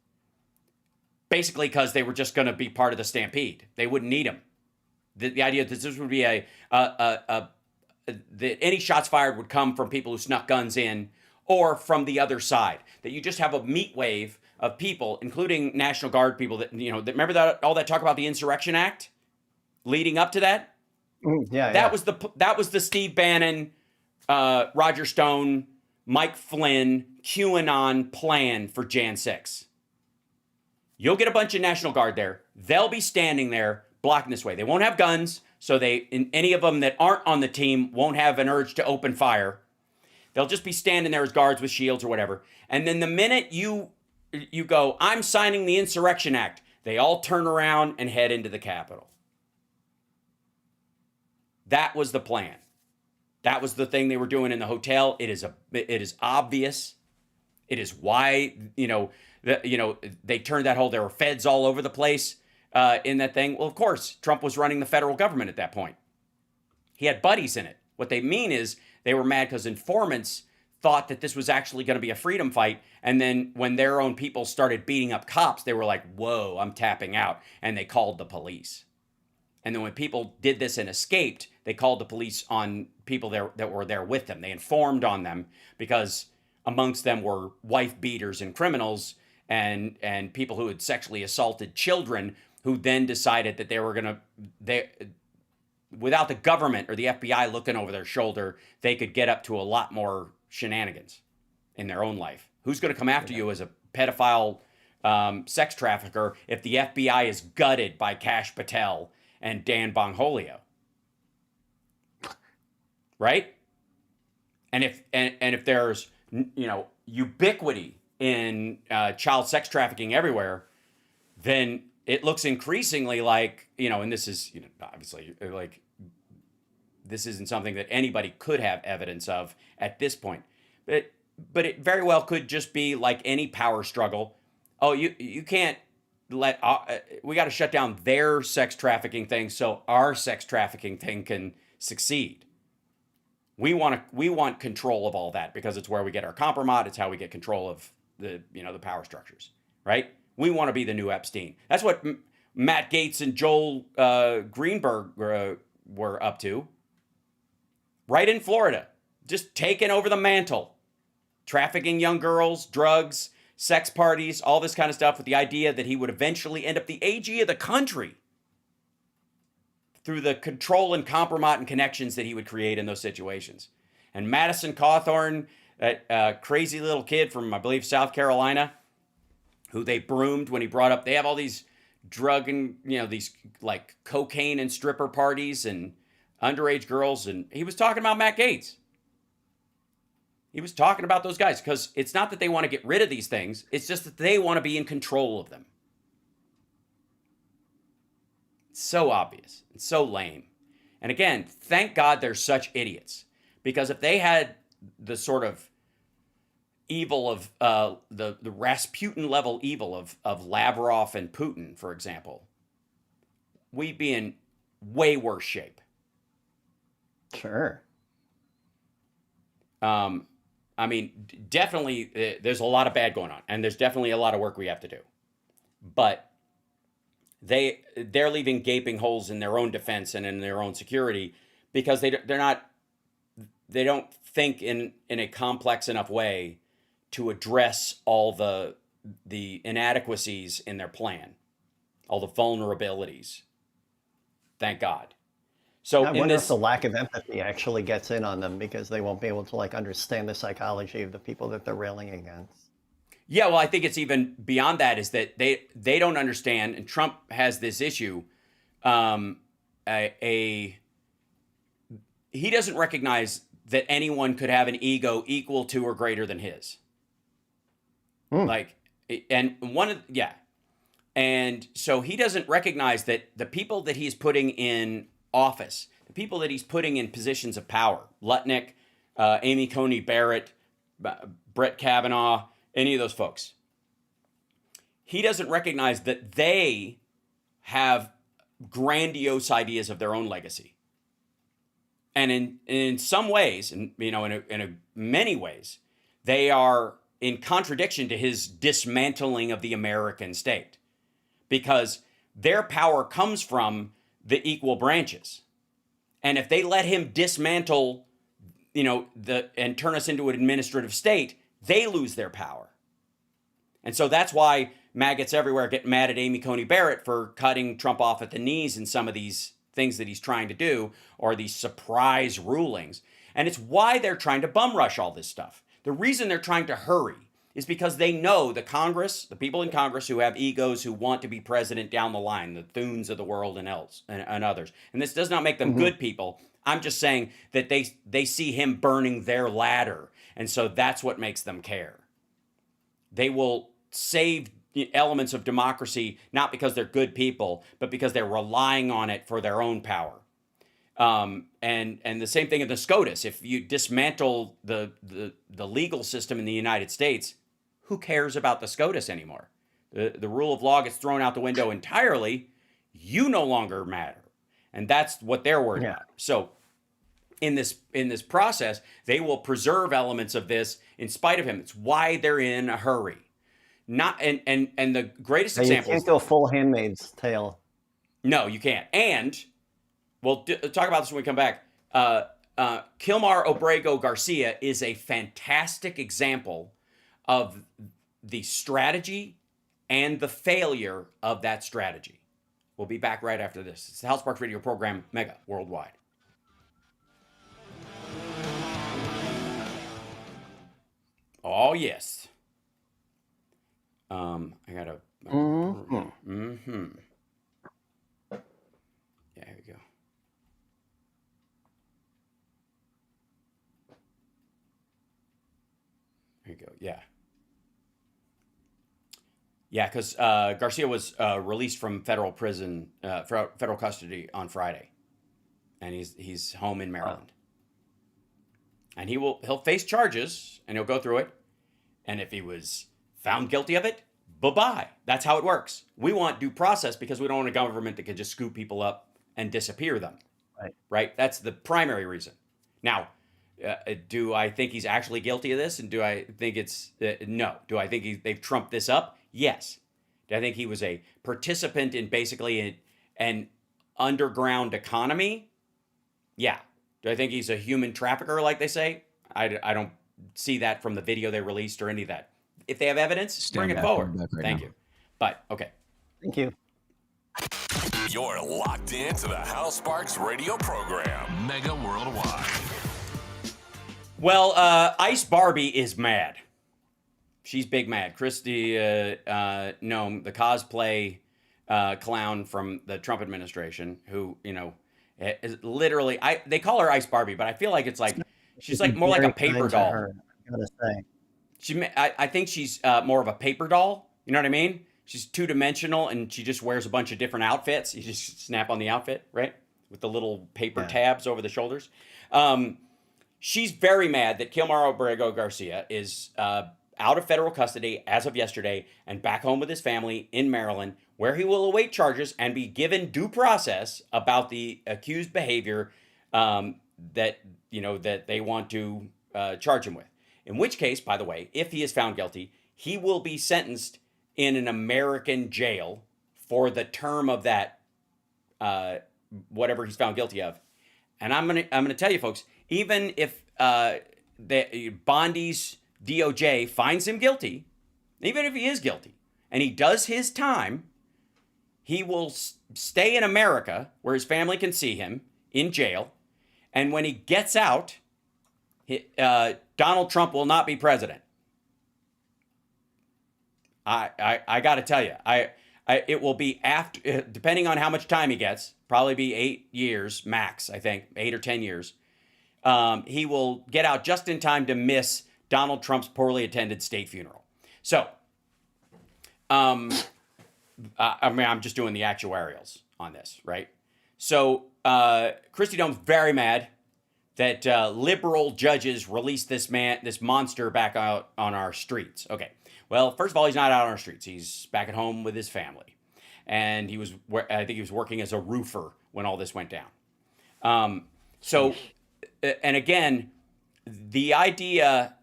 [SPEAKER 3] basically because they were just going to be part of the stampede. They wouldn't need them. The idea that this would be that any shots fired would come from people who snuck guns in or from the other side. That you just have a meat wave of people, including National Guard people that, remember that all that talk about the Insurrection Act leading up to that? That was the Steve Bannon, Roger Stone, Mike Flynn, QAnon plan for Jan 6. You'll get a bunch of National Guard there. They'll be standing there blocking this way. They won't have guns, so any of them that aren't on the team won't have an urge to open fire. They'll just be standing there as guards with shields or whatever. And then the minute you go, I'm signing the Insurrection Act, they all turn around and head into the Capitol. That was the plan. That was the thing they were doing in the hotel. It is obvious. It is why, they turned that whole, there were feds all over the place in that thing. Well, of course, Trump was running the federal government at that point. He had buddies in it. What they mean is they were mad because informants thought that this was actually going to be a freedom fight. And then when their own people started beating up cops, they were like, whoa, I'm tapping out. And they called the police. And then when people did this and escaped, they called the police on people that were there with them. They informed on them because amongst them were wife beaters and criminals and people who had sexually assaulted children who then decided that they were going to, without the government or the FBI looking over their shoulder, they could get up to a lot more shenanigans in their own life. Who's going to come after you as a pedophile sex trafficker if the FBI is gutted by Kash Patel and Dan Bongholio? Right? And if there's ubiquity in child sex trafficking everywhere, then it looks increasingly like, and this is, obviously, like, this isn't something that anybody could have evidence of at this point. But it very well could just be like any power struggle. Oh, you can't let, we got to shut down their sex trafficking thing so our sex trafficking thing can succeed. We want control of all that because it's where we get our compromise. It's how we get control of the power structures, right? We want to be the new Epstein. That's what Matt Gaetz and Joel Greenberg were up to. Right in Florida, just taking over the mantle, trafficking young girls, drugs, sex parties, all this kind of stuff with the idea that he would eventually end up the AG of the country through the control and compromise and connections that he would create in those situations. And Madison Cawthorn, that crazy little kid from, I believe, South Carolina, who they broomed when he brought up, they have all these drug and, these like cocaine and stripper parties and underage girls. And he was talking about Matt Gaetz. He was talking about those guys because it's not that they want to get rid of these things. It's just that they want to be in control of them. It's so obvious. It's so lame. And again, thank God they're such idiots. Because if they had the sort of evil of the Rasputin level evil of Lavrov and Putin, for example, we'd be in way worse shape.
[SPEAKER 4] Sure.
[SPEAKER 3] I mean, definitely there's a lot of bad going on, and there's definitely a lot of work we have to do. But they're leaving gaping holes in their own defense and in their own security because they don't think in a complex enough way to address all the inadequacies in their plan, all the vulnerabilities. Thank God. So
[SPEAKER 4] I wonder if the lack of empathy actually gets in on them because they won't be able to understand the psychology of the people that they're railing against.
[SPEAKER 3] Yeah, well, I think it's even beyond that. Is that they don't understand, and Trump has this issue. He doesn't recognize that anyone could have an ego equal to or greater than his. Like, and and so he doesn't recognize that the people that he's putting in office, the people that he's putting in positions of power, Lutnick, Amy Coney Barrett, Brett Kavanaugh, any of those folks, he doesn't recognize that they have grandiose ideas of their own legacy. And in some ways, and in many ways, they are in contradiction to his dismantling of the American state, because their power comes from the equal branches. And if they let him dismantle, and turn us into an administrative state, they lose their power. And so that's why maggots everywhere get mad at Amy Coney Barrett for cutting Trump off at the knees in some of these things that he's trying to do, or these surprise rulings. And it's why they're trying to bum rush all this stuff. The reason they're trying to hurry is because they know the Congress, the people in Congress who have egos, who want to be president down the line, the Thunes of the world and others. And this does not make them good people. I'm just saying that they see him burning their ladder. And so that's what makes them care. They will save elements of democracy, not because they're good people, but because they're relying on it for their own power. And the same thing in the SCOTUS. If you dismantle the legal system in the United States, who cares about the SCOTUS anymore? The rule of law gets thrown out the window entirely. You no longer matter. And that's what they're worried about. So in this process, they will preserve elements of this in spite of him. It's why they're in a hurry. Not and the greatest example.
[SPEAKER 4] You can't go full Handmaid's Tale.
[SPEAKER 3] No, you can't. And we'll talk about this when we come back. Kilmar Abrego Garcia is a fantastic example of the strategy and the failure of that strategy. We'll be back right after this. It's the HAL Sparks Radio program, Mega Worldwide. Oh, yes. I gotta. Yeah, here we go. Here you go. Yeah. Yeah, because Garcia was released from federal prison, federal custody on Friday, and he's home in Maryland. And he'll face charges, and he'll go through it. And if he was found guilty of it, bye-bye. That's how it works. We want due process because we don't want a government that can just scoop people up and disappear them. Right? That's the primary reason. Now, do I think he's actually guilty of this? And do I think it's... no. Do I think they've trumped this up? Yes. Do I think he was a participant in basically an underground economy? Yeah. Do I think he's a human trafficker, like they say? I don't see that from the video they released or any of that. If they have evidence, bring it forward. Thank you. But, okay.
[SPEAKER 4] Thank you.
[SPEAKER 1] You're locked into the HAL Sparks radio program, Mega Worldwide.
[SPEAKER 3] Well, Ice Barbie is mad. She's big mad. Christy Nome, the cosplay clown from the Trump administration, who, is literally, they call her Ice Barbie, but I feel like it's like, she's like more like a paper doll.
[SPEAKER 4] I gotta say.
[SPEAKER 3] I think she's more of a paper doll. You know what I mean? She's two-dimensional, and she just wears a bunch of different outfits. You just snap on the outfit, right? With the little paper tabs over the shoulders. She's very mad that Kilmar Abrego Garcia is out of federal custody as of yesterday and back home with his family in Maryland, where he will await charges and be given due process about the accused behavior that they want to charge him with. In which case, by the way, if he is found guilty, he will be sentenced in an American jail for the term of that whatever he's found guilty of. And I'm gonna tell you, folks, even if Bondi's DOJ finds him guilty, even if he is guilty, and he does his time, he will stay in America where his family can see him in jail. And when he gets out, Donald Trump will not be president. I got to tell you, it will be after, depending on how much time he gets, probably be 8 years max, I think, 8 or 10 years. He will get out just in time to miss Donald Trump's poorly attended state funeral. So, I mean, I'm just doing the actuarials on this, right? So, Kristi Noem's very mad that liberal judges released this monster back out on our streets. Okay. Well, first of all, he's not out on our streets. He's back at home with his family. And I think he was working as a roofer when all this went down. And again, the idea,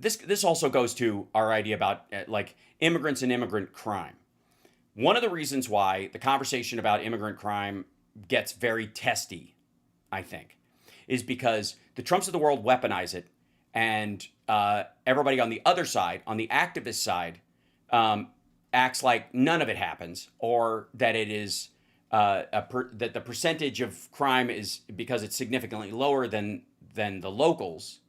[SPEAKER 3] this also goes to our idea about like immigrants and immigrant crime. One of the reasons why the conversation about immigrant crime gets very testy, I think, is because the Trumps of the world weaponize it, and everybody on the other side, on the activist side, acts like none of it happens, or that it is that the percentage of crime is because it's significantly lower than the locals,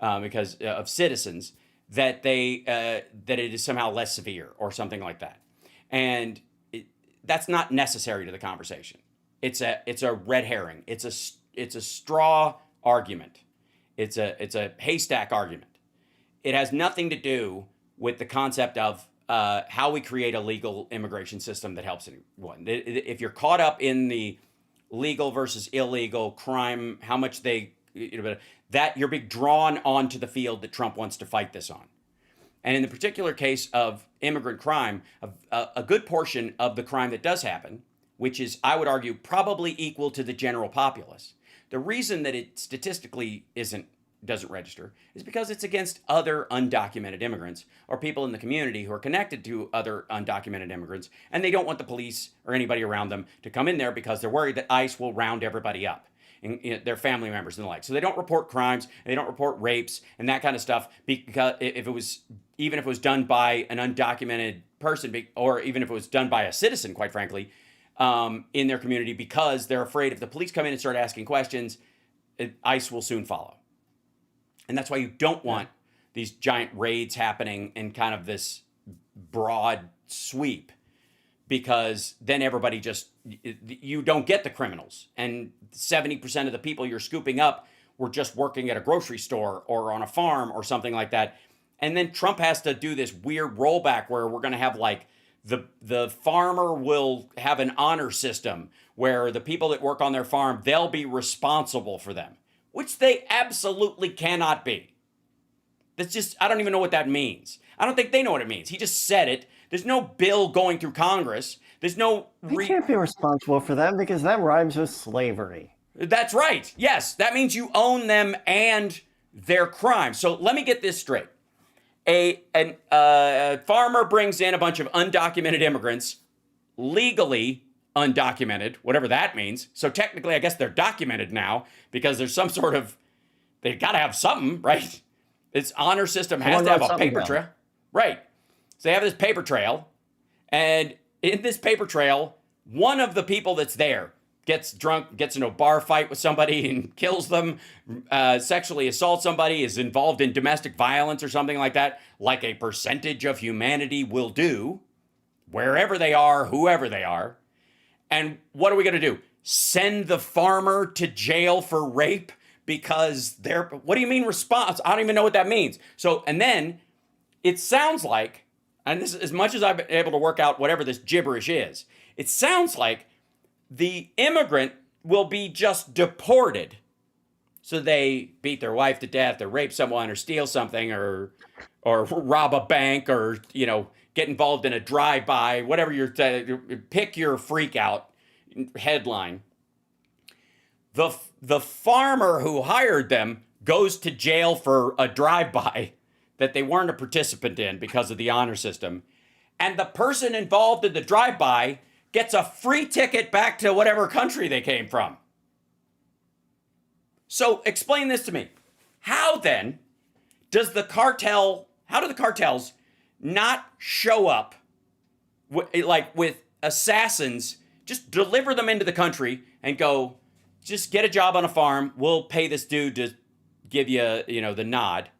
[SPEAKER 3] because of citizens, that that it is somehow less severe or something like that, and that's not necessary to the conversation. It's a red herring. It's a straw argument. It's a haystack argument. It has nothing to do with the concept of how we create a legal immigration system that helps anyone. If you're caught up in the legal versus illegal crime, how much that you're being drawn onto the field that Trump wants to fight this on. And in the particular case of immigrant crime, a good portion of the crime that does happen, which is, I would argue, probably equal to the general populace. The reason that it statistically doesn't register is because it's against other undocumented immigrants or people in the community who are connected to other undocumented immigrants, and they don't want the police or anybody around them to come in there because they're worried that ICE will round everybody up, and their family members and the like. So they don't report crimes, and they don't report rapes and that kind of stuff, because even if it was done by an undocumented person, or even if it was done by a citizen, quite frankly, in their community, because they're afraid if the police come in and start asking questions, ICE will soon follow. And that's why you don't want these giant raids happening in kind of this broad sweep, because then everybody you don't get the criminals. And 70% of the people you're scooping up were just working at a grocery store or on a farm or something like that. And then Trump has to do this weird rollback where we're going to have like the farmer will have an honor system where the people that work on their farm, they'll be responsible for them, which they absolutely cannot be. That's just, I don't even know what that means. I don't think they know what it means. He just said it. There's no bill going through Congress. There's no...
[SPEAKER 4] We can't be responsible for them because that rhymes with slavery.
[SPEAKER 3] That's right. Yes, that means you own them and their crime. So let me get this straight. A farmer brings in a bunch of undocumented immigrants, legally undocumented, whatever that means. So technically, I guess they're documented now because there's some sort of, they got to have something, right? Its honor system has to have a paper trail. Right. So they have this paper trail. And in this paper trail, one of the people that's there gets drunk, gets in a bar fight with somebody and kills them, sexually assaults somebody, is involved in domestic violence or something like that, like a percentage of humanity will do, wherever they are, whoever they are. And what are we going to do? Send the farmer to jail for rape because what do you mean response? I don't even know what that means. So, and then it sounds like, and this is as much as I've been able to work out whatever this gibberish is, it sounds like the immigrant will be just deported. So they beat their wife to death or rape someone or steal something or rob a bank or, get involved in a drive-by, whatever pick your freak out headline. The farmer who hired them goes to jail for a drive-by that they weren't a participant in because of the honor system. And the person involved in the drive-by gets a free ticket back to whatever country they came from. So explain this to me. How then how do the cartels not show up with assassins, just deliver them into the country and go, just get a job on a farm. We'll pay this dude to give you, the nod.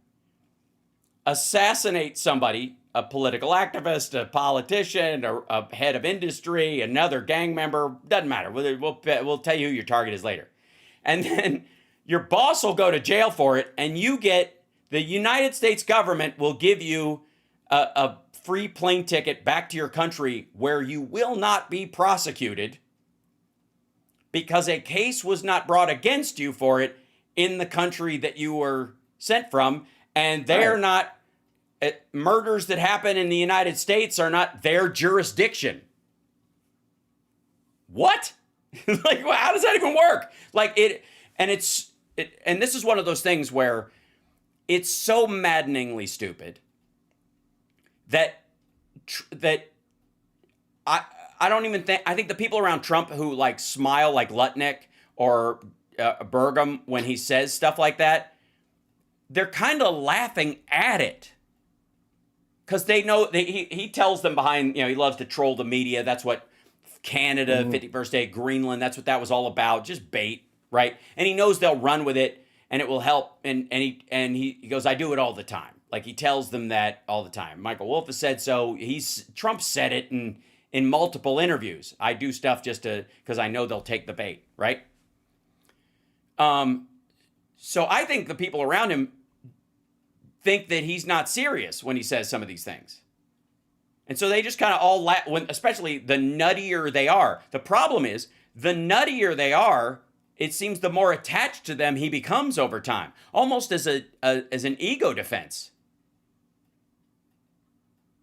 [SPEAKER 3] Assassinate somebody a political activist, a politician, a head of industry, another gang member, doesn't matter. We'll tell you who your target is later. And then your boss will go to jail for it, and the United States government will give you a free plane ticket back to your country where you will not be prosecuted because a case was not brought against you for it in the country that you were sent from, and they're not, murders that happen in the United States are not their jurisdiction. What? Like, how does that even work? And this is one of those things where it's so maddeningly stupid that I don't even think, I think the people around Trump who like smile like Lutnick or Burgum when he says stuff like that, they're kind of laughing at it. Because they know that he tells them behind, he loves to troll the media. That's what Canada, 51st Day, Greenland, that's what that was all about. Just bait, right? And he knows they'll run with it and it will help. And he goes, I do it all the time. Like he tells them that all the time. Michael Wolff has said so. Trump said it in multiple interviews. I do stuff just because I know they'll take the bait, right? So I think the people around him think that he's not serious when he says some of these things. And so they just kind of all laugh, especially the nuttier they are. The problem is, the nuttier they are, it seems the more attached to them he becomes over time, almost as an ego defense.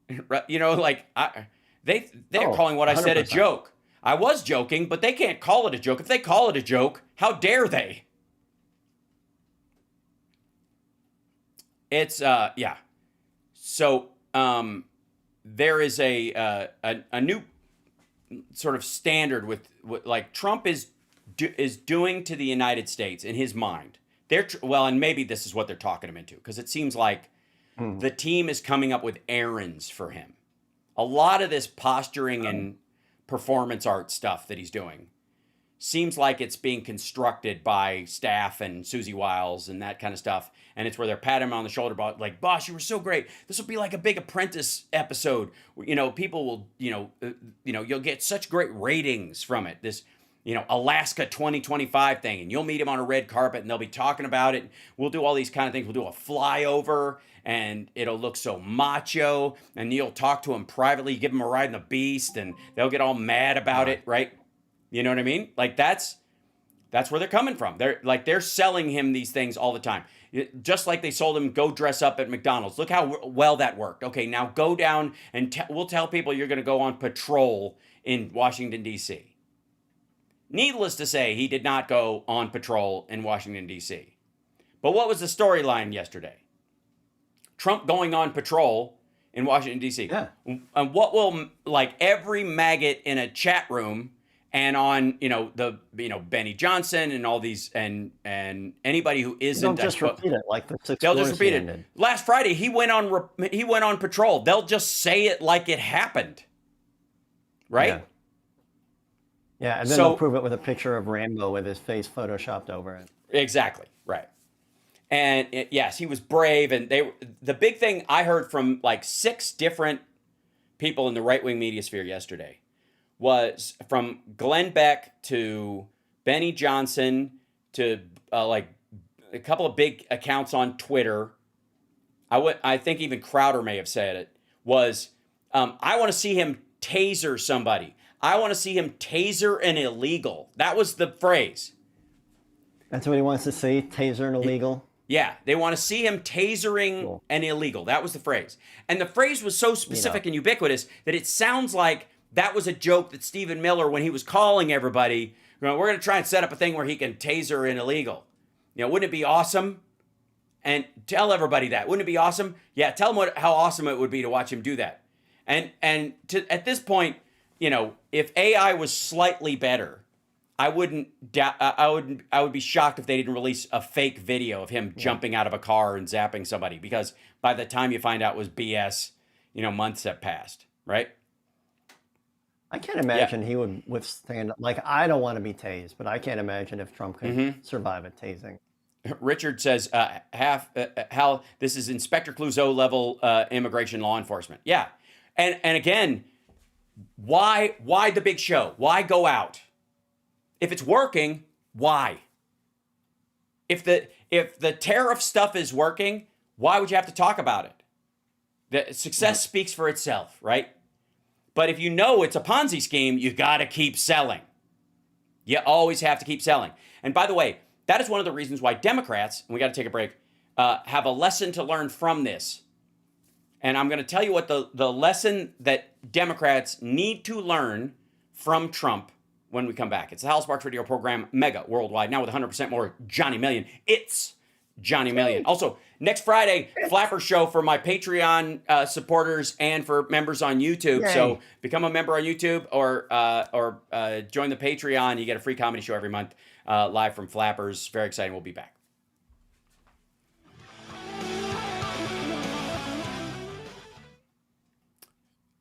[SPEAKER 3] They're calling what I said a
[SPEAKER 4] 100%.
[SPEAKER 3] joke. I was joking, but they can't call it a joke. If they call it a joke, how dare they? It's yeah. So there is a new sort of standard with like Trump is doing to the United States in his mind. And maybe this is what they're talking him into, because it seems like the team is coming up with errands for him. A lot of this posturing and performance art stuff that he's doing seems like it's being constructed by staff and Susie Wiles and that kind of stuff. And it's where they're patting him on the shoulder about like, boss, you were so great. This will be like a big Apprentice episode. People will, you'll get such great ratings from it. This, Alaska 2025 thing. And you'll meet him on a red carpet and they'll be talking about it. We'll do all these kind of things. We'll do a flyover and it'll look so macho. And you'll talk to him privately, give him a ride in the beast and they'll get all mad about it, right? You know what I mean? Like that's where they're coming from. They're selling him these things all the time. Just like they sold him, go dress up at McDonald's. Look how well that worked. Okay, now go down and we'll tell people you're going to go on patrol in Washington, D.C. Needless to say, he did not go on patrol in Washington, D.C. But what was the storyline yesterday? Trump going on patrol in Washington, D.C.
[SPEAKER 4] Yeah.
[SPEAKER 3] And what will, like every maggot in a chat room and on, Benny Johnson and all these, and anybody who isn't,
[SPEAKER 4] They'll just repeat it like the 6
[SPEAKER 3] they'll just
[SPEAKER 4] Wars
[SPEAKER 3] repeat
[SPEAKER 4] he
[SPEAKER 3] it.
[SPEAKER 4] ended.
[SPEAKER 3] Last Friday, he went on patrol. They'll just say it like it happened, right?
[SPEAKER 4] Yeah, and then they'll prove it with a picture of Rambo with his face photoshopped over it.
[SPEAKER 3] Exactly, right. And yes, he was brave. And the big thing I heard from like 6 different people in the right-wing media sphere yesterday was from Glenn Beck to Benny Johnson to like a couple of big accounts on Twitter. I think even Crowder may have said it, was I want to see him taser somebody. I want to see him taser an illegal. That was the phrase.
[SPEAKER 4] That's what he wants to see, taser an illegal?
[SPEAKER 3] Yeah, they want to see him tasering an illegal. That was the phrase. And the phrase was so specific and ubiquitous that it sounds like that was a joke that Stephen Miller, when he was calling everybody, we're going to try and set up a thing where he can taser an illegal. Wouldn't it be awesome? And tell everybody that. Wouldn't it be awesome? Yeah, tell them how awesome it would be to watch him do that. And at this point, if AI was slightly better, I would be shocked if they didn't release a fake video of him jumping out of a car and zapping somebody, because by the time you find out it was BS, months have passed, right?
[SPEAKER 4] I can't imagine he would withstand, like, I don't want to be tased, but I can't imagine if Trump could survive a tasing.
[SPEAKER 3] Richard says, Hal, this is Inspector Clouseau level immigration law enforcement. Yeah. And again, why the big show? Why go out? If it's working, why? If the tariff stuff is working, why would you have to talk about it? The success speaks for itself, right? But if you know it's a Ponzi scheme, you got to keep selling. You always have to keep selling. And by the way, that is one of the reasons why Democrats, and we got to take a break, have a lesson to learn from this. And I'm going to tell you what the lesson that Democrats need to learn from Trump when we come back. It's the HAL Sparks radio program, Mega Worldwide, now with 100% more Johnny Million. It's Johnny Million. Also, next Friday, Flapper Show for my Patreon supporters and for members on YouTube.
[SPEAKER 4] Yay.
[SPEAKER 3] So become a member on YouTube or join the Patreon. You get a free comedy show every month live from Flappers. Very exciting. We'll be back.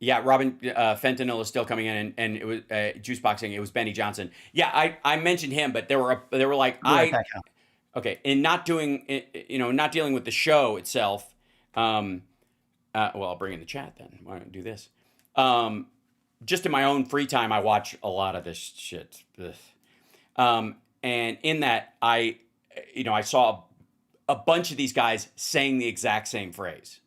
[SPEAKER 3] Yeah, Robin, fentanyl is still coming in, and it was juice boxing. It was Benny Johnson. Yeah, I mentioned him, but there were like okay, in not doing, not dealing with the show itself. Well, I'll bring in the chat then. Why don't I do this? Just in my own free time, I watch a lot of this shit. And in that, I saw a bunch of these guys saying the exact same phrase.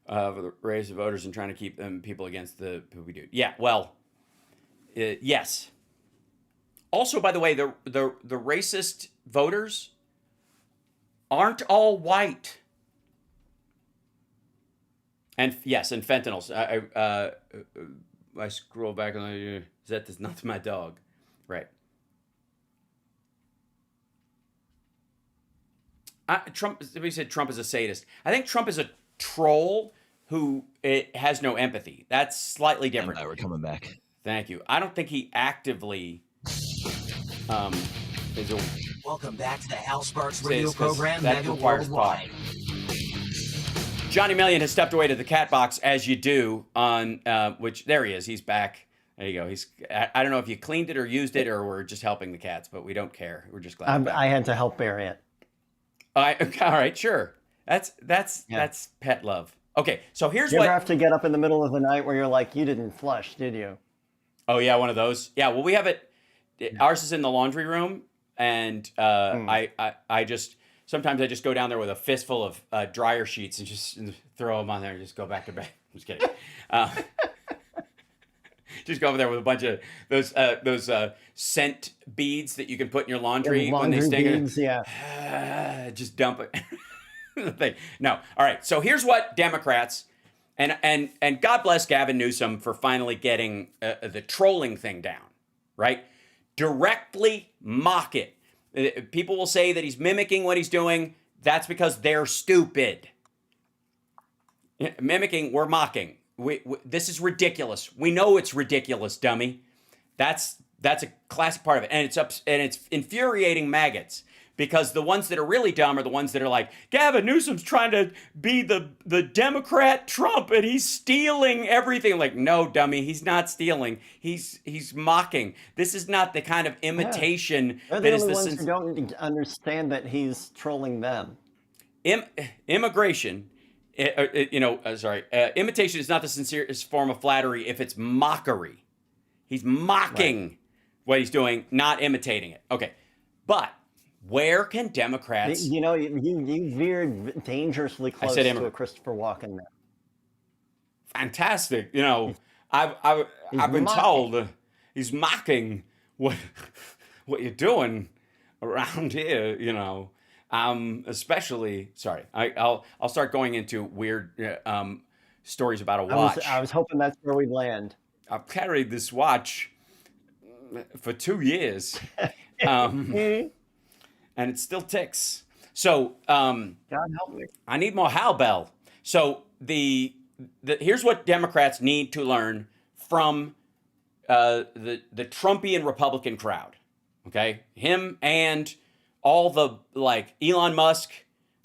[SPEAKER 3] The raise the voters and trying to keep them people against the poopy dude. Yeah, well, yes. Also, by the way, the racist voters aren't all white. And yes, and fentanyls. I scroll back and that is not my dog, right? Trump. We said Trump is a sadist. I think Trump is a troll who has no empathy. That's slightly different.
[SPEAKER 9] We're coming back.
[SPEAKER 3] Thank you. I don't think he actively is a...
[SPEAKER 10] Welcome back to the HAL Sparks radio program,
[SPEAKER 3] that
[SPEAKER 10] Mega
[SPEAKER 3] requires
[SPEAKER 10] Worldwide.
[SPEAKER 3] Johnny Million has stepped away to the cat box, as you do, on which, there he is. He's back. There you go. I don't know if you cleaned it or used it or we're just helping the cats, but we don't care. We're just glad.
[SPEAKER 4] I had to help bury it.
[SPEAKER 3] All right, sure. That's pet love. Okay, so here's
[SPEAKER 4] you
[SPEAKER 3] what...
[SPEAKER 4] ever have to get up in the middle of the night where you're like, you didn't flush, did you?
[SPEAKER 3] Oh, yeah, one of those. Yeah, well, we have it. Ours is in the laundry room, and I just... Sometimes I just go down there with a fistful of dryer sheets and just throw them on there and just go back to bed. I'm just kidding. Just go over there with a bunch of those scent beads that you can put in your laundry when they sting.
[SPEAKER 4] Beads, yeah.
[SPEAKER 3] Just dump it. No. All right. So here's what Democrats and God bless Gavin Newsom for finally getting the trolling thing down, right? Directly mock it. People will say that he's mimicking what he's doing. That's because they're stupid. Mimicking, we're mocking. This is ridiculous. We know it's ridiculous, dummy. That's a classic part of it, and it's infuriating maggots. Because the ones that are really dumb are the ones that are like, Gavin Newsom's trying to be the Democrat Trump and he's stealing everything. Like, no, dummy, he's not stealing. He's mocking. This is not the kind of imitation
[SPEAKER 4] They're
[SPEAKER 3] that is
[SPEAKER 4] the
[SPEAKER 3] the
[SPEAKER 4] ones who don't understand that he's trolling them.
[SPEAKER 3] Immigration, imitation is not the sincerest form of flattery if it's mockery. He's mocking what he's doing, not imitating it. Okay, but where can Democrats...
[SPEAKER 4] You veered dangerously close to a Christopher Walken there.
[SPEAKER 3] Fantastic. I've been told he's mocking what you're doing around here, especially... Sorry, I'll start going into weird stories about a watch.
[SPEAKER 4] I was hoping that's where we'd land.
[SPEAKER 3] I've carried this watch for 2 years. And it still ticks. So,
[SPEAKER 4] God help me.
[SPEAKER 3] I need more HAL Bell. So here's what Democrats need to learn from the Trumpian Republican crowd. Okay, him and all the Elon Musk,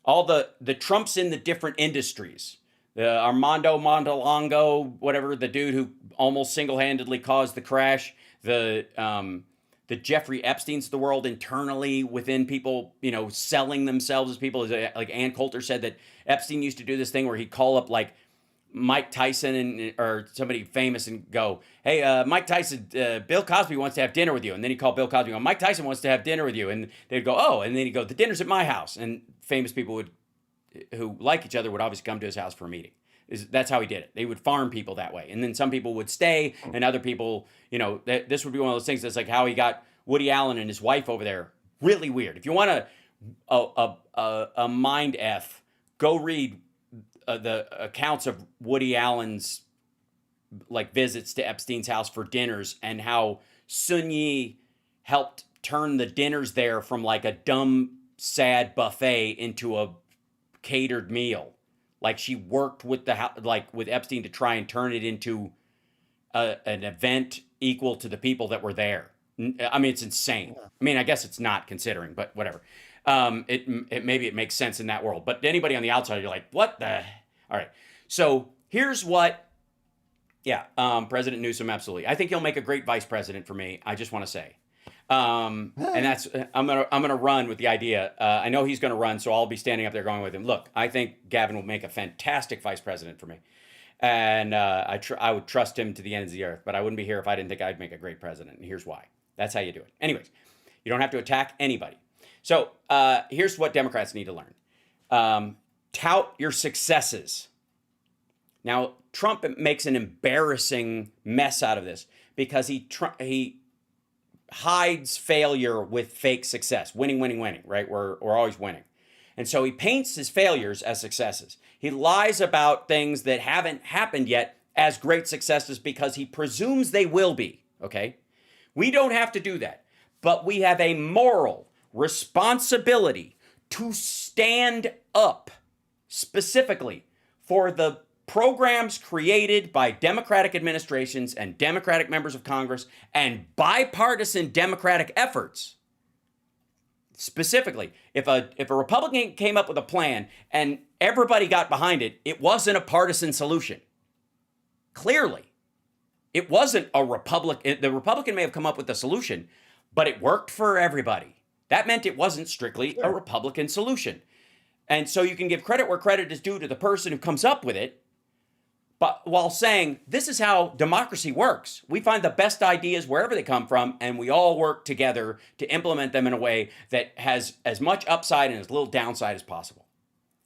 [SPEAKER 3] all the Trumps in the different industries. Armando Mondolongo, whatever, the dude who almost single-handedly caused the crash. The the Jeffrey Epsteins of the world internally within people, selling themselves as people. Like Ann Coulter said that Epstein used to do this thing where he'd call up like Mike Tyson or somebody famous and go, hey, Mike Tyson, Bill Cosby wants to have dinner with you. And then he'd call Bill Cosby and go, Mike Tyson wants to have dinner with you. And they'd go, oh, and then he'd go, the dinner's at my house. And famous people who like each other would obviously come to his house for a meeting. That's how he did it. They would farm people that way. And then some people would stay and other people, this would be one of those things that's like how he got Woody Allen and his wife over there. Really weird. If you want a mind F, go read the accounts of Woody Allen's like visits to Epstein's house for dinners and how Sun Yi helped turn the dinners there from like a dumb, sad buffet into a catered meal. Like she worked with with Epstein to try and turn it into an event equal to the people that were there. I mean, it's insane. I mean, I guess it's not considering, but whatever. Maybe it makes sense in that world. But anybody on the outside, you're like, what the? All right. So here's what. Yeah, President Newsom, absolutely. I think he'll make a great vice president for me. I just want to say. And that's I'm gonna run with the idea. I know he's gonna run, so I'll be standing up there going with him. Look, I think Gavin will make a fantastic vice president for me, and I would trust him to the ends of the earth. But I wouldn't be here if I didn't think I'd make a great president. And here's why. That's how you do it. Anyways, you don't have to attack anybody. So here's what Democrats need to learn: tout your successes. Now Trump makes an embarrassing mess out of this because he hides failure with fake success. Winning, right? We're always winning. And so he paints his failures as successes. He lies about things that haven't happened yet as great successes because he presumes they will be, okay? We don't have to do that, but we have a moral responsibility to stand up specifically for the programs created by Democratic administrations and Democratic members of Congress and bipartisan Democratic efforts. Specifically, if a Republican came up with a plan and everybody got behind it, it wasn't a partisan solution. Clearly, it wasn't a Republican. The Republican may have come up with a solution, but it worked for everybody. That meant it wasn't strictly a Republican solution. And so you can give credit where credit is due to the person who comes up with it, but while saying, this is how democracy works. We find the best ideas wherever they come from, and we all work together to implement them in a way that has as much upside and as little downside as possible.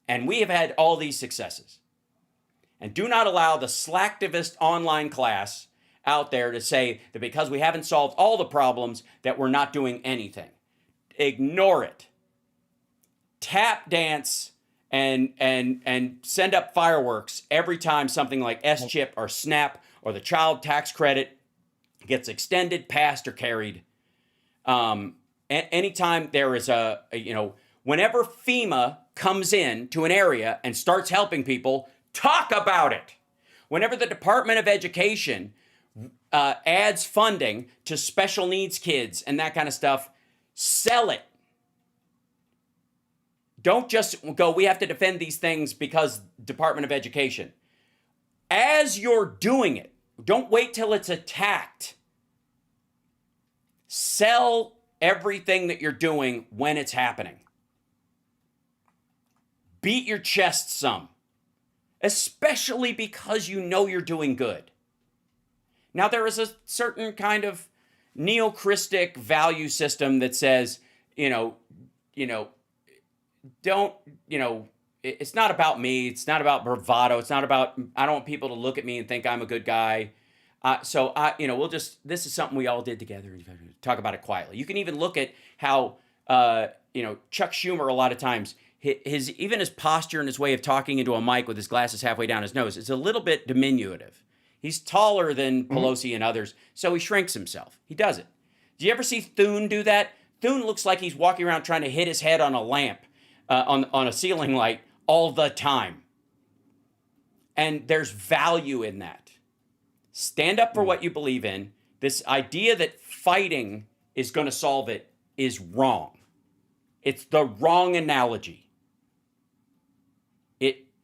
[SPEAKER 3] And we have had all these successes. And do not allow the slacktivist online class out there to say that because we haven't solved all the problems that we're not doing anything. Ignore it. Tap dance and send up fireworks every time something like S-chip or SNAP or the child tax credit gets extended, passed, or carried. Anytime there is whenever FEMA comes in to an area and starts helping people, talk about it. Whenever the Department of Education adds funding to special needs kids and that kind of stuff, sell it. Don't just go, we have to defend these things because Department of Education. As you're doing it, don't wait till it's attacked. Sell everything that you're doing when it's happening. Beat your chest some, especially because you know you're doing good. Now, there is a certain kind of neo-Christic value system that says, it's not about me. It's not about bravado. It's not about, I don't want people to look at me and think I'm a good guy. This is something we all did together. Talk about it quietly. You can even look at how, Chuck Schumer, a lot of times, his posture and his way of talking into a mic with his glasses halfway down his nose is a little bit diminutive. He's taller than Pelosi and others, so he shrinks himself. He does it. Do you ever see Thune do that? Thune looks like he's walking around trying to hit his head on a lamp. On a ceiling light all the time. And there's value in that. Stand up for what you believe in. This idea that fighting is going to solve it is wrong. It's the wrong analogy.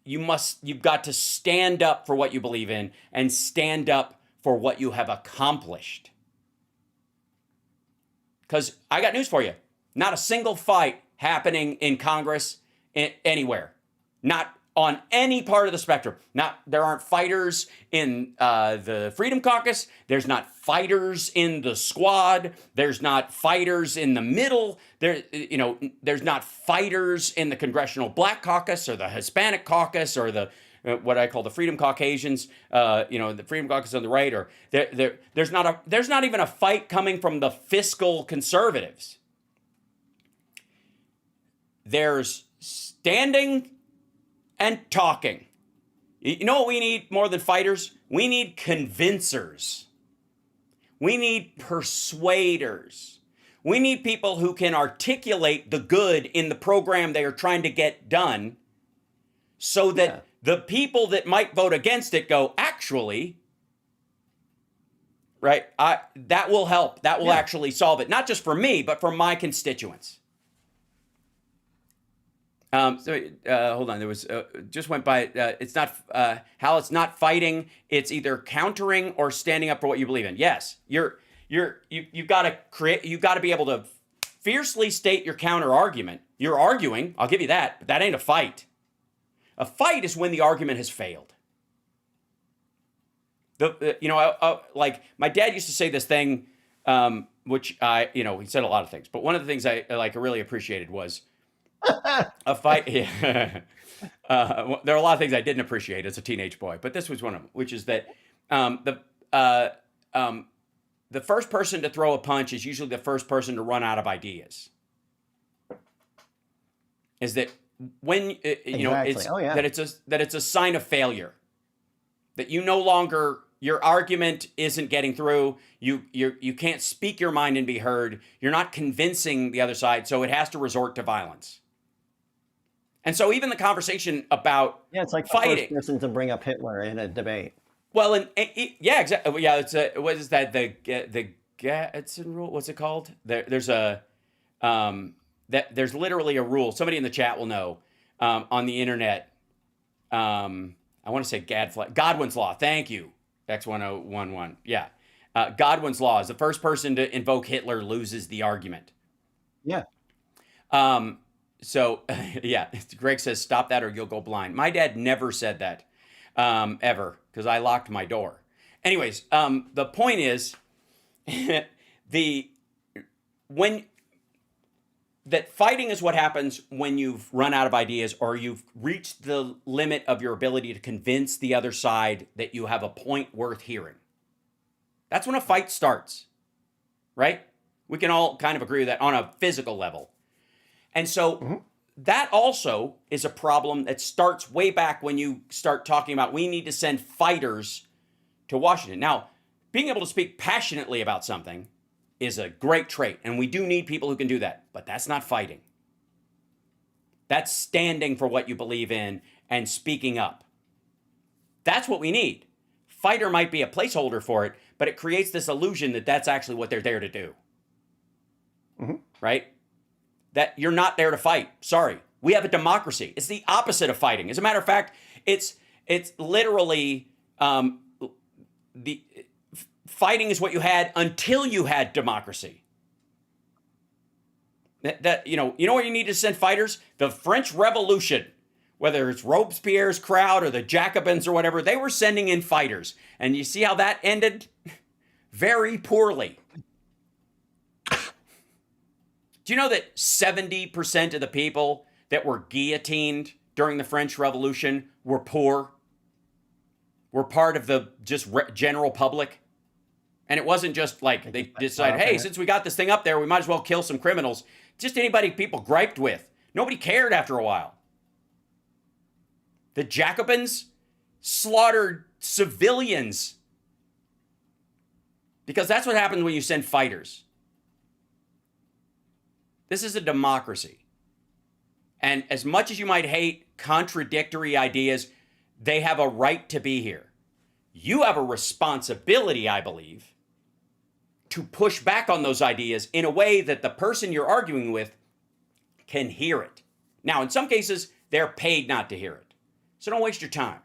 [SPEAKER 3] You've got to stand up for what you believe in and stand up for what you have accomplished. Because I got news for you. Not a single fight happening in Congress anywhere. Not on any part of the spectrum. There aren't fighters in the Freedom Caucus. There's not fighters in the squad. There's not fighters in the middle. There's not fighters in the Congressional Black Caucus or the Hispanic Caucus or the what I call the Freedom Caucasians. The Freedom Caucus on the right. Or there's not even a fight coming from the fiscal conservatives. There's standing and talking. You know what we need more than fighters? We need convincers. We need persuaders. We need people who can articulate the good in the program they are trying to get done so that the people that might vote against it go, actually, right? That will help. That will actually solve it. Not just for me, but for my constituents. Hold on. There was just went by. It's not Hal. It's not fighting. It's either countering or standing up for what you believe in. Yes, you've got to create. You've got to be able to fiercely state your counter argument. You're arguing. I'll give you that. But that ain't a fight. A fight is when the argument has failed. Like my dad used to say this thing, which he said a lot of things, but one of the things I really appreciated was. A fight. Yeah. There are a lot of things I didn't appreciate as a teenage boy, but this was one of them, which is that the first person to throw a punch is usually the first person to run out of ideas. Is that when that it's a sign of failure, that you no longer, your argument isn't getting through. You can't speak your mind and be heard. You're not convincing the other side, so it has to resort to violence. And so even the conversation about
[SPEAKER 4] it's like
[SPEAKER 3] fighting,
[SPEAKER 4] the first person to bring up Hitler in a debate.
[SPEAKER 3] Well, exactly. Yeah, it's what is that? The Gadsden rule. What's it called? There's literally a rule. Somebody in the chat will know on the internet. I want to say Godwin's law. Thank you. X1011. Yeah, Godwin's law is the first person to invoke Hitler loses the argument.
[SPEAKER 4] Yeah.
[SPEAKER 3] So, Greg says, stop that or you'll go blind. My dad never said that, ever, because I locked my door. Anyways, the point is, that fighting is what happens when you've run out of ideas or you've reached the limit of your ability to convince the other side that you have a point worth hearing. That's when a fight starts, right? We can all kind of agree with that on a physical level. And so that also is a problem that starts way back when you start talking about we need to send fighters to Washington. Now, being able to speak passionately about something is a great trait, and we do need people who can do that, but that's not fighting. That's standing for what you believe in and speaking up. That's what we need. Fighter might be a placeholder for it, but it creates this illusion that that's actually what they're there to do. Right? That you're not there to fight. Sorry. We have a democracy. It's the opposite of fighting. As a matter of fact, it's literally the fighting is what you had until you had democracy. You know where you need to send fighters? The French Revolution. Whether it's Robespierre's crowd or the Jacobins or whatever, they were sending in fighters. And you see how that ended? Very poorly. Do you know that 70% of the people that were guillotined during the French Revolution were poor? Were part of the general public? And it wasn't just like they decided, hey, since we got this thing up there, we might as well kill some criminals. Just anybody people griped with. Nobody cared after a while. The Jacobins slaughtered civilians. Because that's what happens when you send fighters. This is a democracy. And as much as you might hate contradictory ideas, they have a right to be here. You have a responsibility, I believe, to push back on those ideas in a way that the person you're arguing with can hear it. Now, in some cases, they're paid not to hear it. So don't waste your time.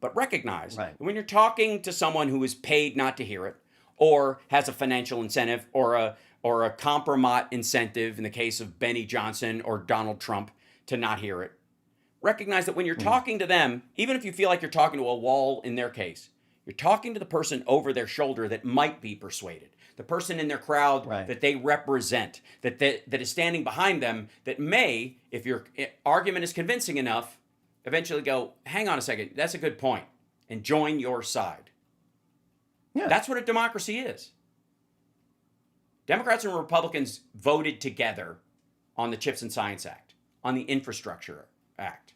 [SPEAKER 3] But recognize that when you're talking to someone who is paid not to hear it, or has a financial incentive or a compromise incentive in the case of Benny Johnson or Donald Trump to not hear it. Recognize that when you're talking to them, even if you feel like you're talking to a wall in their case, you're talking to the person over their shoulder that might be persuaded, the person in their crowd that they represent, that is standing behind them, that may, if your argument is convincing enough, eventually go, hang on a second, that's a good point, and join your side. Yeah. That's what a democracy is. Democrats and Republicans voted together on the Chips and Science Act, on the Infrastructure Act.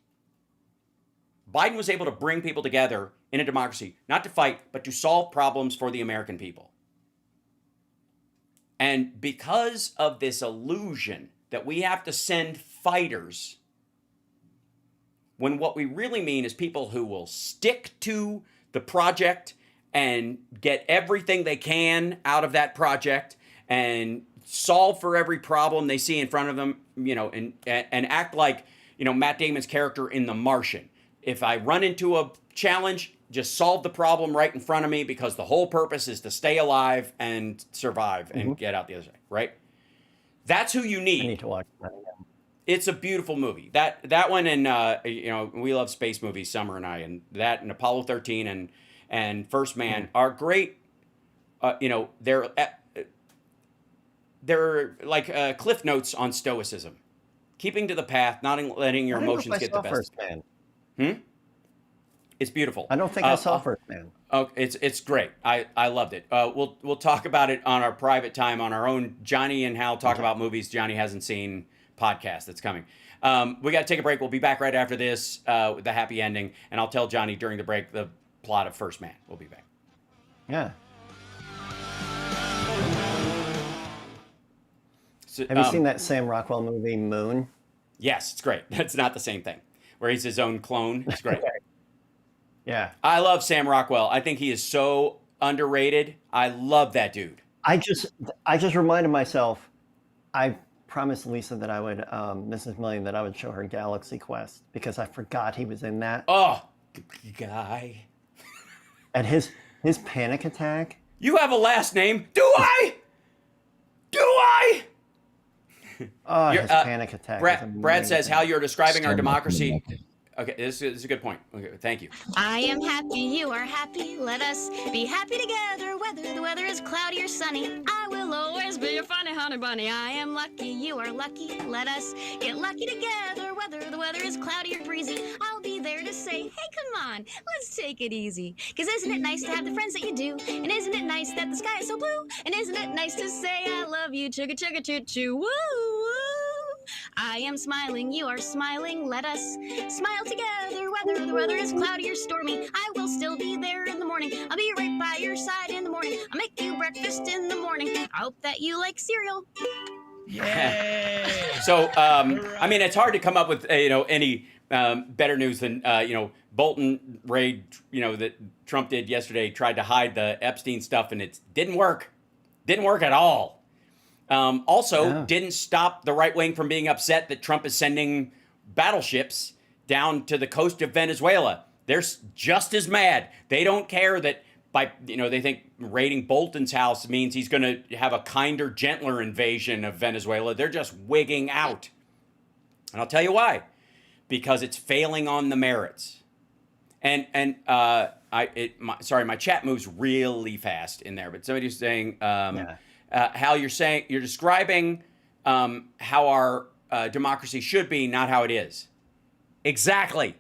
[SPEAKER 3] Biden was able to bring people together in a democracy, not to fight, but to solve problems for the American people. And because of this illusion that we have to send fighters, when what we really mean is people who will stick to the project and get everything they can out of that project and solve for every problem they see in front of them, and act like, Matt Damon's character in The Martian. If I run into a challenge, just solve the problem right in front of me because the whole purpose is to stay alive and survive and get out the other side, right? That's who you need.
[SPEAKER 4] I need to watch that again.
[SPEAKER 3] It's a beautiful movie. That one and, we love space movies, Summer and I, and that and Apollo 13 and First Man are great. They're like cliff notes on stoicism. Keeping to the path, not letting your emotions get the best.
[SPEAKER 4] First Man.
[SPEAKER 3] It's beautiful.
[SPEAKER 4] I don't think I saw First Man.
[SPEAKER 3] Oh, it's great. I loved it. We'll talk about it on our private time on our own Johnny and Hal talk about movies Johnny hasn't seen podcast that's coming. We got to take a break. We'll be back right after this with the happy ending, and I'll tell Johnny during the break the plot of First Man. We'll be back.
[SPEAKER 4] Yeah.
[SPEAKER 3] So,
[SPEAKER 4] have you seen that Sam Rockwell movie, Moon?
[SPEAKER 3] Yes, it's great. It's not the same thing. Where he's his own clone. It's great.
[SPEAKER 4] Yeah.
[SPEAKER 3] I love Sam Rockwell. I think he is so underrated. I love that dude.
[SPEAKER 4] I just reminded myself, I promised Lisa that I would, Mrs. Million, that I would show her Galaxy Quest because I forgot he was in that.
[SPEAKER 3] Oh, guy.
[SPEAKER 4] And his panic attack.
[SPEAKER 3] You have a last name. Do I? Do I?
[SPEAKER 4] Oh, his panic attack.
[SPEAKER 3] Brad says how you're describing our democracy. Okay, this is a good point. Okay, thank you.
[SPEAKER 9] I am happy, you are happy. Let us be happy together, whether the weather is cloudy or sunny. I will always be your funny honey bunny. I am lucky, you are lucky. Let us get lucky together, whether the weather is cloudy or breezy. I'll be there to say, hey, come on, let's take it easy. 'Cause isn't it nice to have the friends that you do? And isn't it nice that the sky is so blue? And isn't it nice to say I love you, chugga chugga choo choo, woo woo. I am smiling, you are smiling. Let us smile together, whether the weather is cloudy or stormy. I will still be there in the morning. I'll be right by your side in the morning. I'll make you breakfast in the morning. I hope that you like cereal.
[SPEAKER 3] Yeah. So, it's hard to come up with any better news than Bolton raid that Trump did yesterday. Tried to hide the Epstein stuff, and it didn't work. Didn't work at all. Didn't stop the right wing from being upset that Trump is sending battleships down to the coast of Venezuela. They're just as mad. They don't care that they think raiding Bolton's house means he's going to have a kinder, gentler invasion of Venezuela. They're just wigging out. And I'll tell you why. Because it's failing on the merits. My chat moves really fast in there, but somebody's saying, how you're describing how our democracy should be, not how it is. Exactly.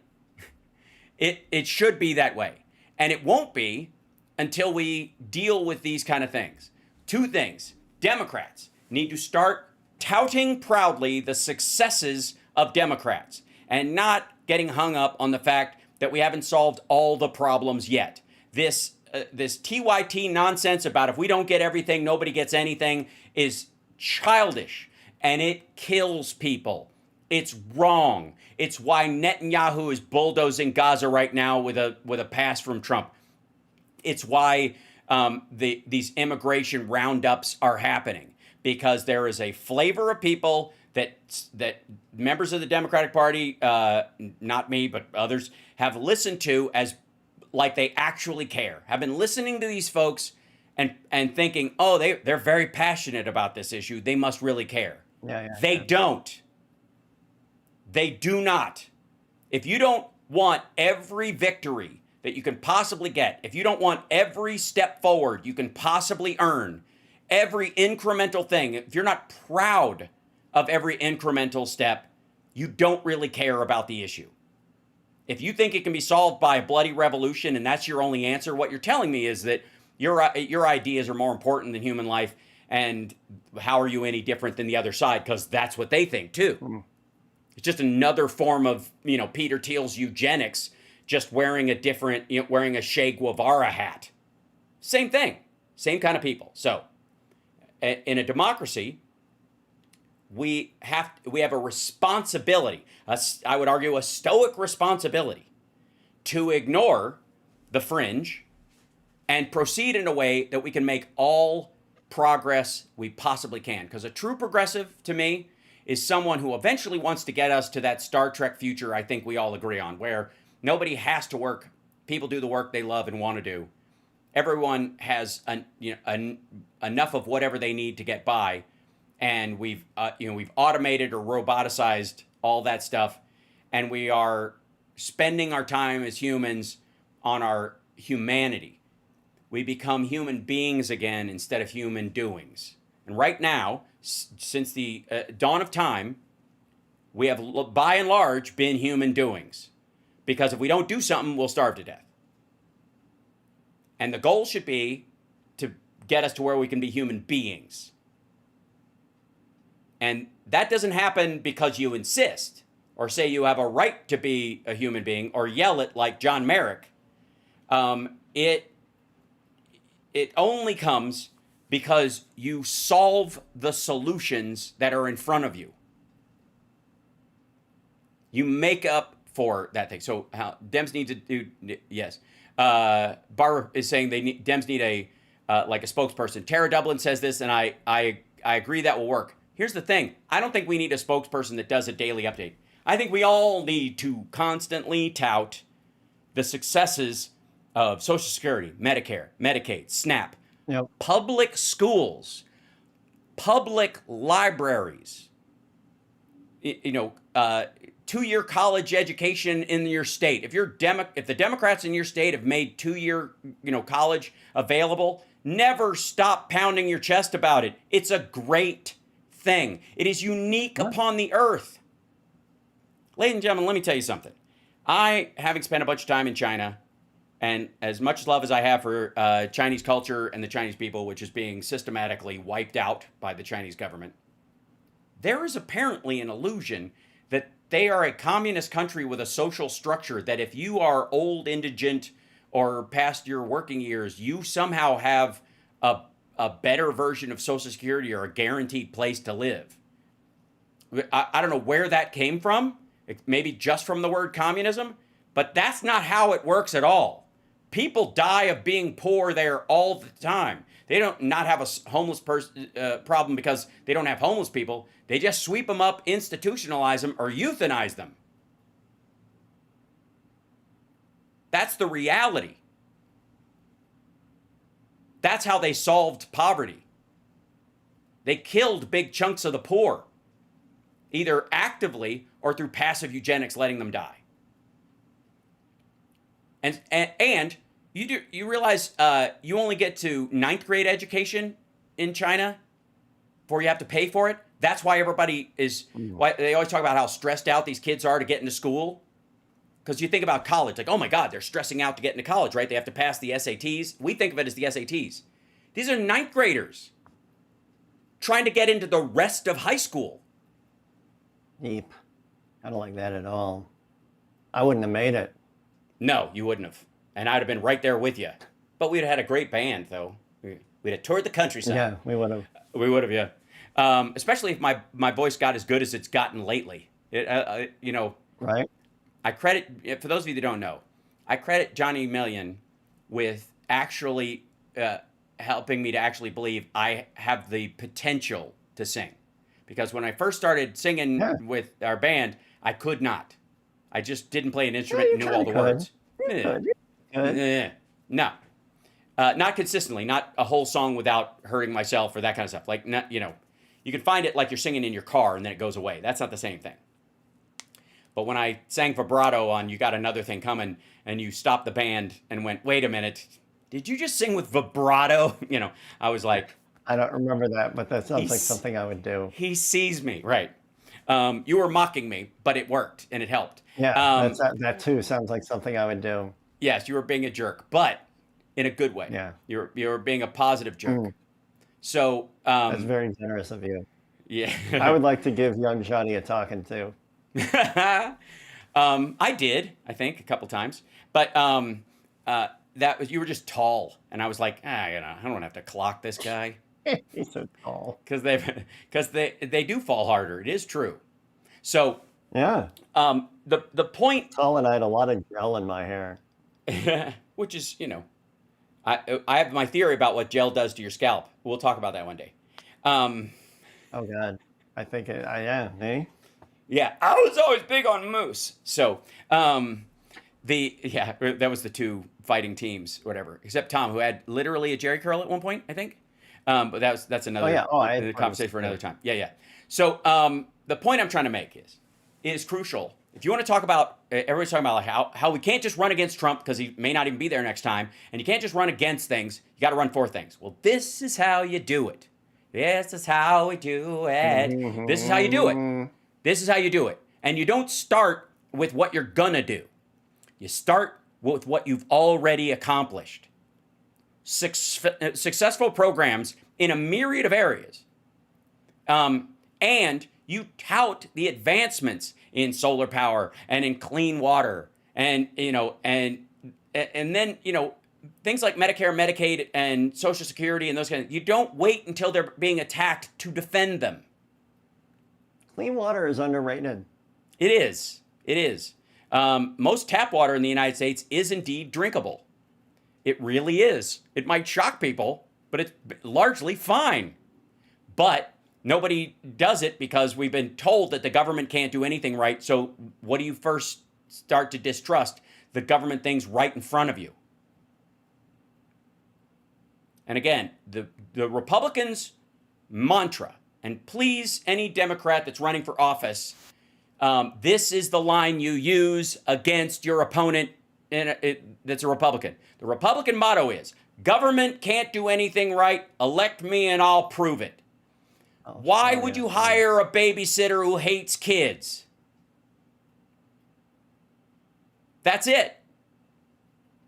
[SPEAKER 3] It should be that way. And it won't be until we deal with these kind of things. Two things. Democrats need to start touting proudly the successes of Democrats and not getting hung up on the fact that we haven't solved all the problems yet. This TYT nonsense about if we don't get everything, nobody gets anything is childish, and it kills people. It's wrong. It's why Netanyahu is bulldozing Gaza right now with a pass from Trump. It's why these immigration roundups are happening, because there is a flavor of people that members of the Democratic Party, not me, but others, have listened to as like they actually care, have been listening to these folks and thinking, oh, they're very passionate about this issue. They must really care. They don't. They do not. If you don't want every victory that you can possibly get, if you don't want every step forward you can possibly earn, every incremental thing, if you're not proud of every incremental step, you don't really care about the issue. If you think it can be solved by a bloody revolution and that's your only answer, what you're telling me is that your ideas are more important than human life, and how are you any different than the other side? Because that's what they think too. It's just another form of, Peter Thiel's eugenics, just wearing a different, wearing a Che Guevara hat. Same thing, same kind of people. So, in a democracy, we have a responsibility, I would argue a stoic responsibility, to ignore the fringe and proceed in a way that we can make all progress we possibly can. Because a true progressive, to me, is someone who eventually wants to get us to that Star Trek future I think we all agree on, where nobody has to work, people do the work they love and want to do. Everyone has enough of whatever they need to get by, and we've automated or roboticized all that stuff, and we are spending our time as humans on our humanity. We become human beings again instead of human doings. And right now, since the dawn of time, we have, by and large, been human doings. Because if we don't do something, we'll starve to death. And the goal should be to get us to where we can be human beings. And that doesn't happen because you insist, or say you have a right to be a human being, or yell it like John Merrick. It only comes because you solve the solutions that are in front of you. You make up for that thing. So how Dems need to do, yes. Barbara is saying Dems need a spokesperson. Tara Dublin says this, and I agree that will work. Here's the thing. I don't think we need a spokesperson that does a daily update. I think we all need to constantly tout the successes of Social Security, Medicare, Medicaid, SNAP, public schools, public libraries, 2-year college education in your state. If the Democrats in your state have made 2-year, college available, never stop pounding your chest about it. It's a great thing. It is unique upon the earth. Ladies and gentlemen, let me tell you something. Having spent a bunch of time in China, and as much love as I have for Chinese culture and the Chinese people, which is being systematically wiped out by the Chinese government, there is apparently an illusion that they are a communist country with a social structure, that if you are old, indigent, or past your working years, you somehow have a better version of Social Security or a guaranteed place to live. I don't know where that came from. Maybe just from the word communism, but that's not how it works at all. People die of being poor there all the time. They don't not have a homeless person problem because they don't have homeless people. They just sweep them up, institutionalize them, or euthanize them. That's the reality. That's how they solved poverty. They killed big chunks of the poor, either actively or through passive eugenics, letting them die. And you realize you only get to 9th grade education in China before you have to pay for it. That's why everybody why they always talk about how stressed out these kids are to get into school. Because you think about college, like, oh my God, they're stressing out to get into college, right? They have to pass the SATs. We think of it as the SATs. These are 9th graders trying to get into the rest of high school.
[SPEAKER 4] Deep. I don't like that at all. I wouldn't have made it.
[SPEAKER 3] No, you wouldn't have. And I'd have been right there with you. But we'd have had a great band, though. We'd have toured the countryside.
[SPEAKER 4] Yeah, we would have.
[SPEAKER 3] We would have, yeah. Especially if my voice got as good as it's gotten lately.
[SPEAKER 4] Right.
[SPEAKER 3] I credit, for those of you that don't know, I credit Johnny Million with actually helping me to actually believe I have the potential to sing. Because when I first started singing with our band, I could not. I just didn't play an instrument and knew all the words. No. Not consistently, not a whole song without hurting myself or that kind of stuff. Like, not, you know, you can find it like you're singing in your car and then it goes away. That's not the same thing. But when I sang vibrato on You Got Another Thing Coming and you stopped the band and went, wait a minute, did you just sing with vibrato? You know, I was like...
[SPEAKER 4] I don't remember that, but that sounds like something I would do.
[SPEAKER 3] He sees me, right. You were mocking me, but it worked and it helped.
[SPEAKER 4] Yeah, that too sounds like something I would do.
[SPEAKER 3] Yes, you were being a jerk, but in a good way.
[SPEAKER 4] Yeah.
[SPEAKER 3] You're being a positive jerk. So...
[SPEAKER 4] that's very generous of you.
[SPEAKER 3] Yeah.
[SPEAKER 4] I would like to give young Johnny a talking to.
[SPEAKER 3] I did, I think, a couple times, but that was, you were just tall, and I was like, you know, I don't have to clock this guy.
[SPEAKER 4] He's so tall.
[SPEAKER 3] Because they do fall harder. It is true. So
[SPEAKER 4] yeah,
[SPEAKER 3] the point.
[SPEAKER 4] Tall, and I had a lot of gel in my hair,
[SPEAKER 3] which is, you know, I have my theory about what gel does to your scalp. We'll talk about that one day.
[SPEAKER 4] Oh God, I think yeah, me.
[SPEAKER 3] Yeah, I was always big on moose. So, that was the two fighting teams, whatever. Except Tom, who had literally a jerry curl at one point, I think. But that's another conversation for another time. Yeah. So, the point I'm trying to make is crucial. If you want to talk about, everybody's talking about like how we can't just run against Trump because he may not even be there next time, and you can't just run against things. You got to run for things. Well, this is how you do it. This is how we do it. This is how you do it. This is how you do it. And you don't start with what you're gonna do. You start with what you've already accomplished. Successful programs in a myriad of areas. And you tout the advancements in solar power and in clean water and, you know, and then, you know, things like Medicare, Medicaid, and Social Security and those kinds of, you don't wait until they're being attacked to defend them.
[SPEAKER 4] Clean water is underrated.
[SPEAKER 3] It is. It is. Most tap water in the United States is indeed drinkable. It really is. It might shock people, but it's largely fine. But nobody does it because we've been told that the government can't do anything right. So what do you first start to distrust? The government things right in front of you. And again, the Republicans' mantra, and please, any Democrat that's running for office, this is the line you use against your opponent that's a Republican. The Republican motto is, government can't do anything right, elect me and I'll prove it. Why would you hire a babysitter who hates kids? That's it.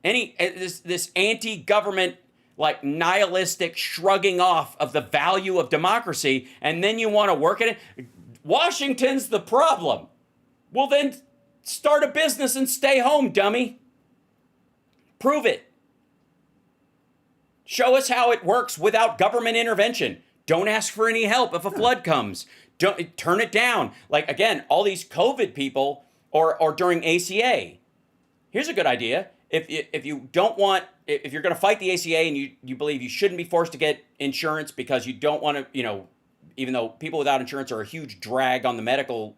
[SPEAKER 3] This anti-government, like nihilistic shrugging off of the value of democracy, and then you want to work at it. Washington's the problem. Well, then start a business and stay home, dummy. Prove it. Show us how it works without government intervention. Don't ask for any help if a flood comes. Don't turn it down. Like, again, all these COVID people or during ACA. Here's a good idea. If you don't want, if you're going to fight the ACA and you believe you shouldn't be forced to get insurance because you don't want to, you know, even though people without insurance are a huge drag on the medical,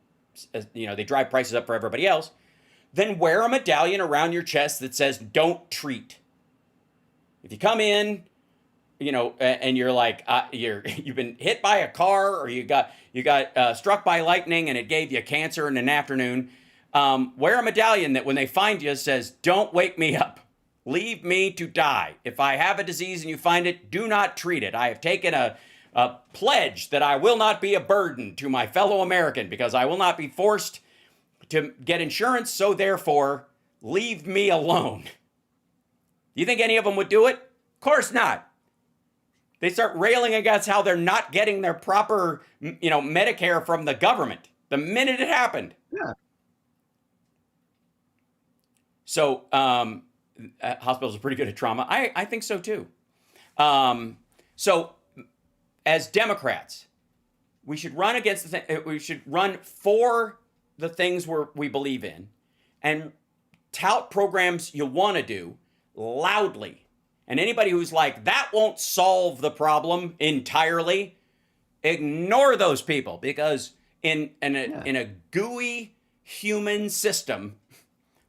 [SPEAKER 3] you know, they drive prices up for everybody else, then wear a medallion around your chest that says, don't treat. If you come in, you know, and you're like, you've been hit by a car or you got struck by lightning and it gave you cancer in an afternoon, wear a medallion that when they find you says, don't wake me up. Leave me to die. If I have a disease and you find it, do not treat it. I have taken a pledge that I will not be a burden to my fellow American because I will not be forced to get insurance, so therefore, leave me alone. Do you think any of them would do it? Of course not. They start railing against how they're not getting their proper, you know, Medicare from the government the minute it happened.
[SPEAKER 4] Yeah.
[SPEAKER 3] So, hospitals are pretty good at trauma. I think so too. So, as Democrats, we should run against we should run for the things we believe in, and tout programs you want to do loudly. And anybody who's like, that won't solve the problem entirely, ignore those people, because in a gooey human system,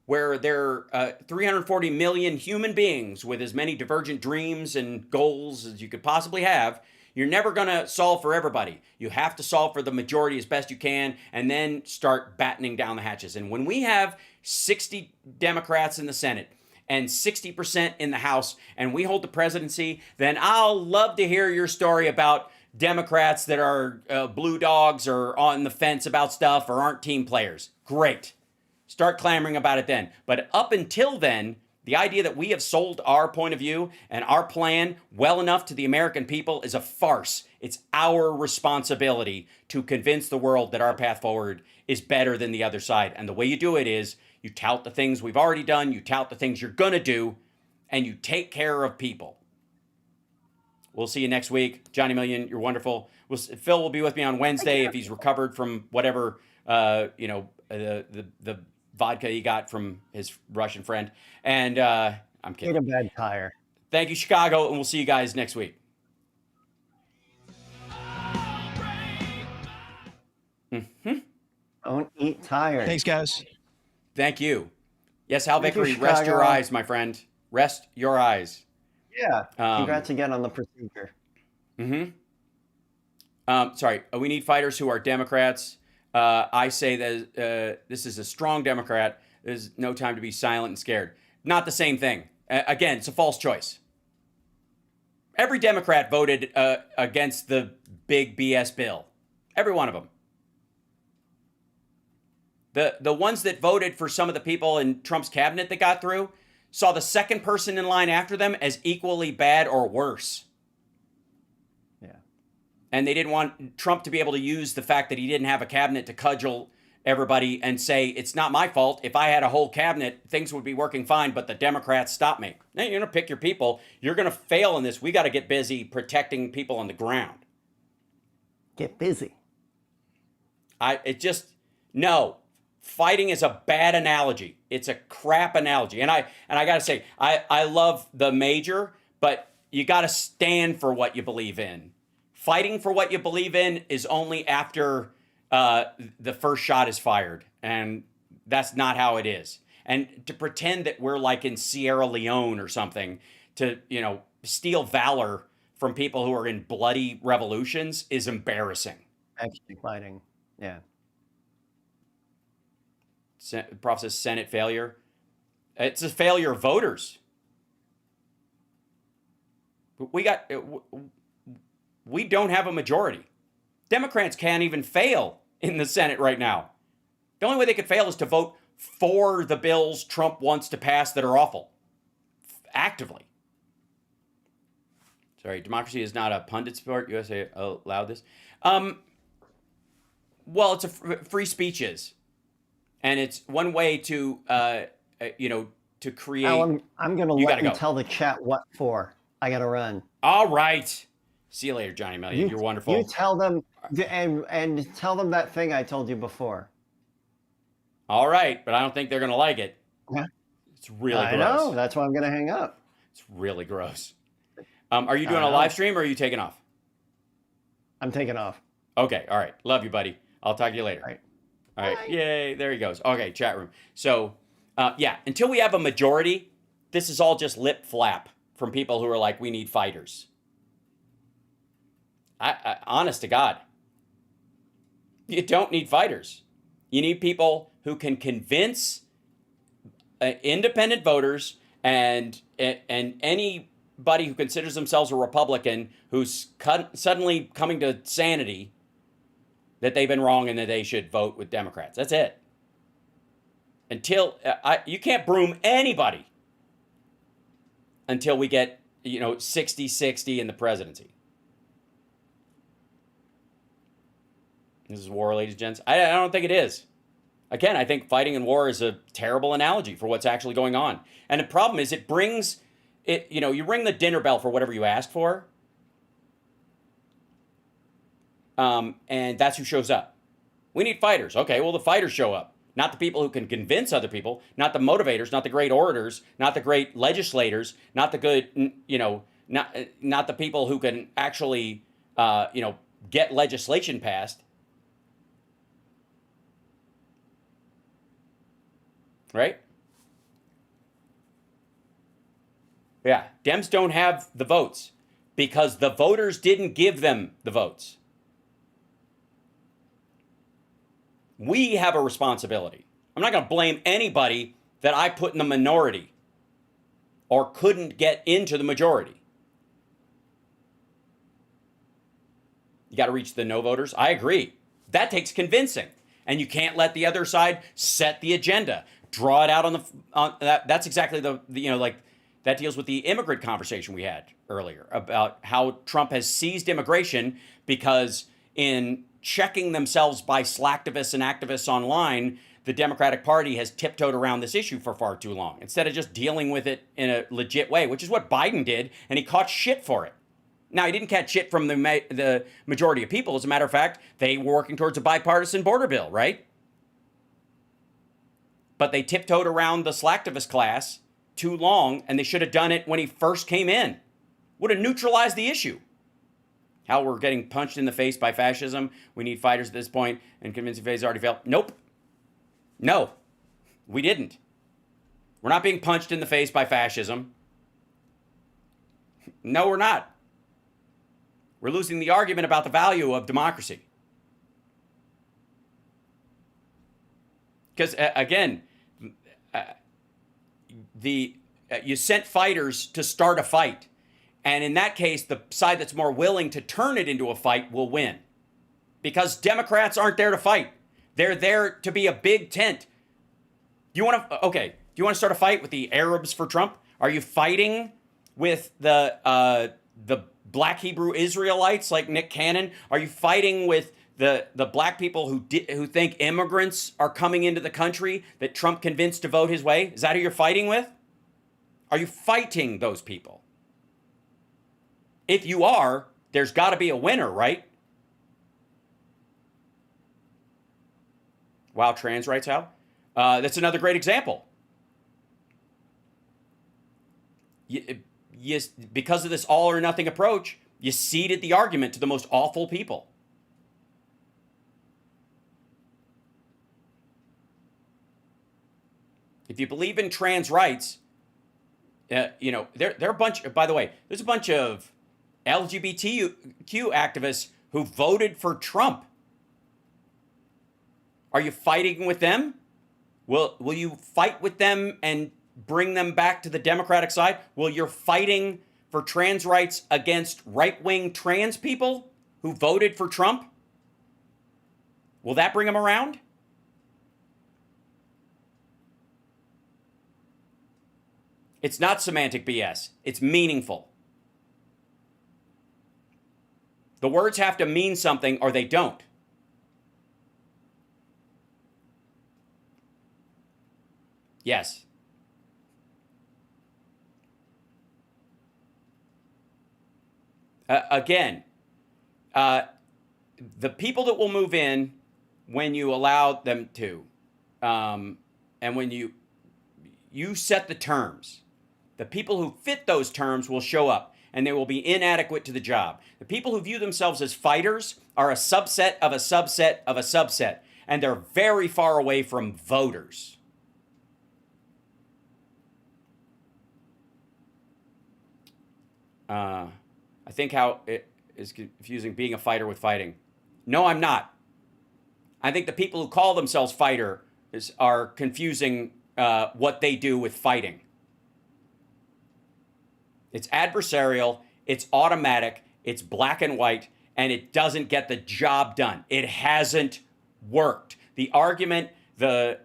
[SPEAKER 3] where there are 340 million human beings with as many divergent dreams and goals as you could possibly have, you're never going to solve for everybody. You have to solve for the majority as best you can and then start battening down the hatches. And when we have 60 Democrats in the Senate and 60% in the House and we hold the presidency, then I'll love to hear your story about Democrats that are blue dogs or on the fence about stuff or aren't team players. Great. Start clamoring about it then. But up until then, the idea that we have sold our point of view and our plan well enough to the American people is a farce. It's our responsibility to convince the world that our path forward is better than the other side. And the way you do it is you tout the things we've already done, you tout the things you're going to do, and you take care of people. We'll see you next week. Johnny Million, you're wonderful. Phil will be with me on Wednesday if he's recovered from whatever, the vodka he got from his Russian friend. And I'm kidding.
[SPEAKER 4] Ate a bad tire.
[SPEAKER 3] Thank you, Chicago, and we'll see you guys next week.
[SPEAKER 4] Don't eat tires.
[SPEAKER 11] Thanks, guys.
[SPEAKER 3] Thank you. Yes, Hal
[SPEAKER 4] Thank you,
[SPEAKER 3] Vickery, rest your
[SPEAKER 4] Chicago.
[SPEAKER 3] eyes, my friend. Rest your eyes.
[SPEAKER 4] Yeah. Congrats again on the procedure.
[SPEAKER 3] Sorry, we need fighters who are Democrats. I say that this is a strong Democrat. There's no time to be silent and scared. Not the same thing. Again, it's a false choice. Every Democrat voted against the big BS bill. Every one of them. The ones that voted for some of the people in Trump's cabinet that got through saw the second person in line after them as equally bad or worse.
[SPEAKER 4] Yeah.
[SPEAKER 3] And they didn't want Trump to be able to use the fact that he didn't have a cabinet to cudgel everybody and say, it's not my fault. If I had a whole cabinet, things would be working fine, but the Democrats stopped me. Now you're going to pick your people. You're going to fail in this. We got to get busy protecting people on the ground.
[SPEAKER 4] Get busy.
[SPEAKER 3] No. Fighting is a bad analogy. It's a crap analogy. And I got to say, I love the major, but you got to stand for what you believe in. Fighting for what you believe in is only after the first shot is fired. And that's not how it is. And to pretend that we're like in Sierra Leone or something to, steal valor from people who are in bloody revolutions is embarrassing.
[SPEAKER 4] Actually fighting. Yeah.
[SPEAKER 3] Prof says Senate failure. It's a failure of voters. We don't have a majority. Democrats can't even fail in the Senate right now. The only way they could fail is to vote for the bills Trump wants to pass that are awful. Actively. Sorry, democracy is not a pundit sport. USA allowed this. Well, it's free speech is. And it's one way to, to create.
[SPEAKER 4] Al, I'm going to let you
[SPEAKER 3] go.
[SPEAKER 4] tell the chat what for. I got to run.
[SPEAKER 3] All right. See you later, Johnny Million. You're wonderful.
[SPEAKER 4] You tell them and tell them that thing I told you before.
[SPEAKER 3] All right, but I don't think they're going to like it.
[SPEAKER 4] Yeah.
[SPEAKER 3] It's really gross.
[SPEAKER 4] I know. That's why I'm going to hang up.
[SPEAKER 3] It's really gross. Are you doing a live stream or are you taking off?
[SPEAKER 4] I'm taking off.
[SPEAKER 3] Okay. All right. Love you, buddy. I'll talk to you later.
[SPEAKER 4] All right.
[SPEAKER 3] All right. Yay. There he goes. Okay. Chat room. So, until we have a majority, this is all just lip flap from people who are like, we need fighters. Honest to God, you don't need fighters. You need people who can convince independent voters and anybody who considers themselves a Republican who's suddenly coming to sanity that they've been wrong and that they should vote with Democrats. That's it. Until you can't broom anybody until we get 60-60 in the presidency. This is war, ladies and gents. I don't think it is. Again, I think fighting in war is a terrible analogy for what's actually going on. And the problem is it brings it, you ring the dinner bell for whatever you asked for. And that's who shows up. We need fighters. Okay, well, the fighters show up. Not the people who can convince other people, not the motivators, not the great orators, not the great legislators, not the good, not the people who can actually, get legislation passed. Right? Yeah, Dems don't have the votes because the voters didn't give them the votes. We have a responsibility. I'm not going to blame anybody that I put in the minority or couldn't get into the majority. You got to reach the no voters. I agree. That takes convincing. And you can't let the other side set the agenda, draw it out on that. That's exactly that deals with the immigrant conversation we had earlier about how Trump has seized immigration because in checking themselves by slacktivists and activists online, the Democratic Party has tiptoed around this issue for far too long instead of just dealing with it in a legit way, which is what Biden did, and he caught shit for it. Now, he didn't catch shit from the majority of people. As a matter of fact, they were working towards a bipartisan border bill, right? But they tiptoed around the slacktivist class too long, and they should have done it when he first came in. Would have neutralized the issue. How we're getting punched in the face by fascism. We need fighters at this point, and convincing phase already failed. Nope. No, we didn't. We're not being punched in the face by fascism. No, we're not. We're losing the argument about the value of democracy. Because, again, you sent fighters to start a fight. And in that case, the side that's more willing to turn it into a fight will win. Because Democrats aren't there to fight. They're there to be a big tent. Do you want to start a fight with the Arabs for Trump? Are you fighting with the Black Hebrew Israelites like Nick Cannon? Are you fighting with the black people who think immigrants are coming into the country that Trump convinced to vote his way? Is that who you're fighting with? Are you fighting those people? If you are, there's got to be a winner, right? Wow, trans rights, Hal? That's another great example. Because of this all or nothing approach, you ceded the argument to the most awful people. If you believe in trans rights, there are a bunch. By the way, there's a bunch of LGBTQ activists who voted for Trump. Are you fighting with them? Will you fight with them and bring them back to the Democratic side? Will you're fighting for trans rights against right-wing trans people who voted for Trump? Will that bring them around? It's not semantic BS. It's meaningful. The words have to mean something or they don't. Yes. Again, the people that will move in when you allow them to, and when you set the terms, the people who fit those terms will show up, and they will be inadequate to the job. The people who view themselves as fighters are a subset of a subset of a subset, and they're very far away from voters. I think how it is confusing being a fighter with fighting. No, I'm not. I think the people who call themselves fighters are confusing what they do with fighting. It's adversarial, it's automatic, it's black and white, and it doesn't get the job done. It hasn't worked. The argument, the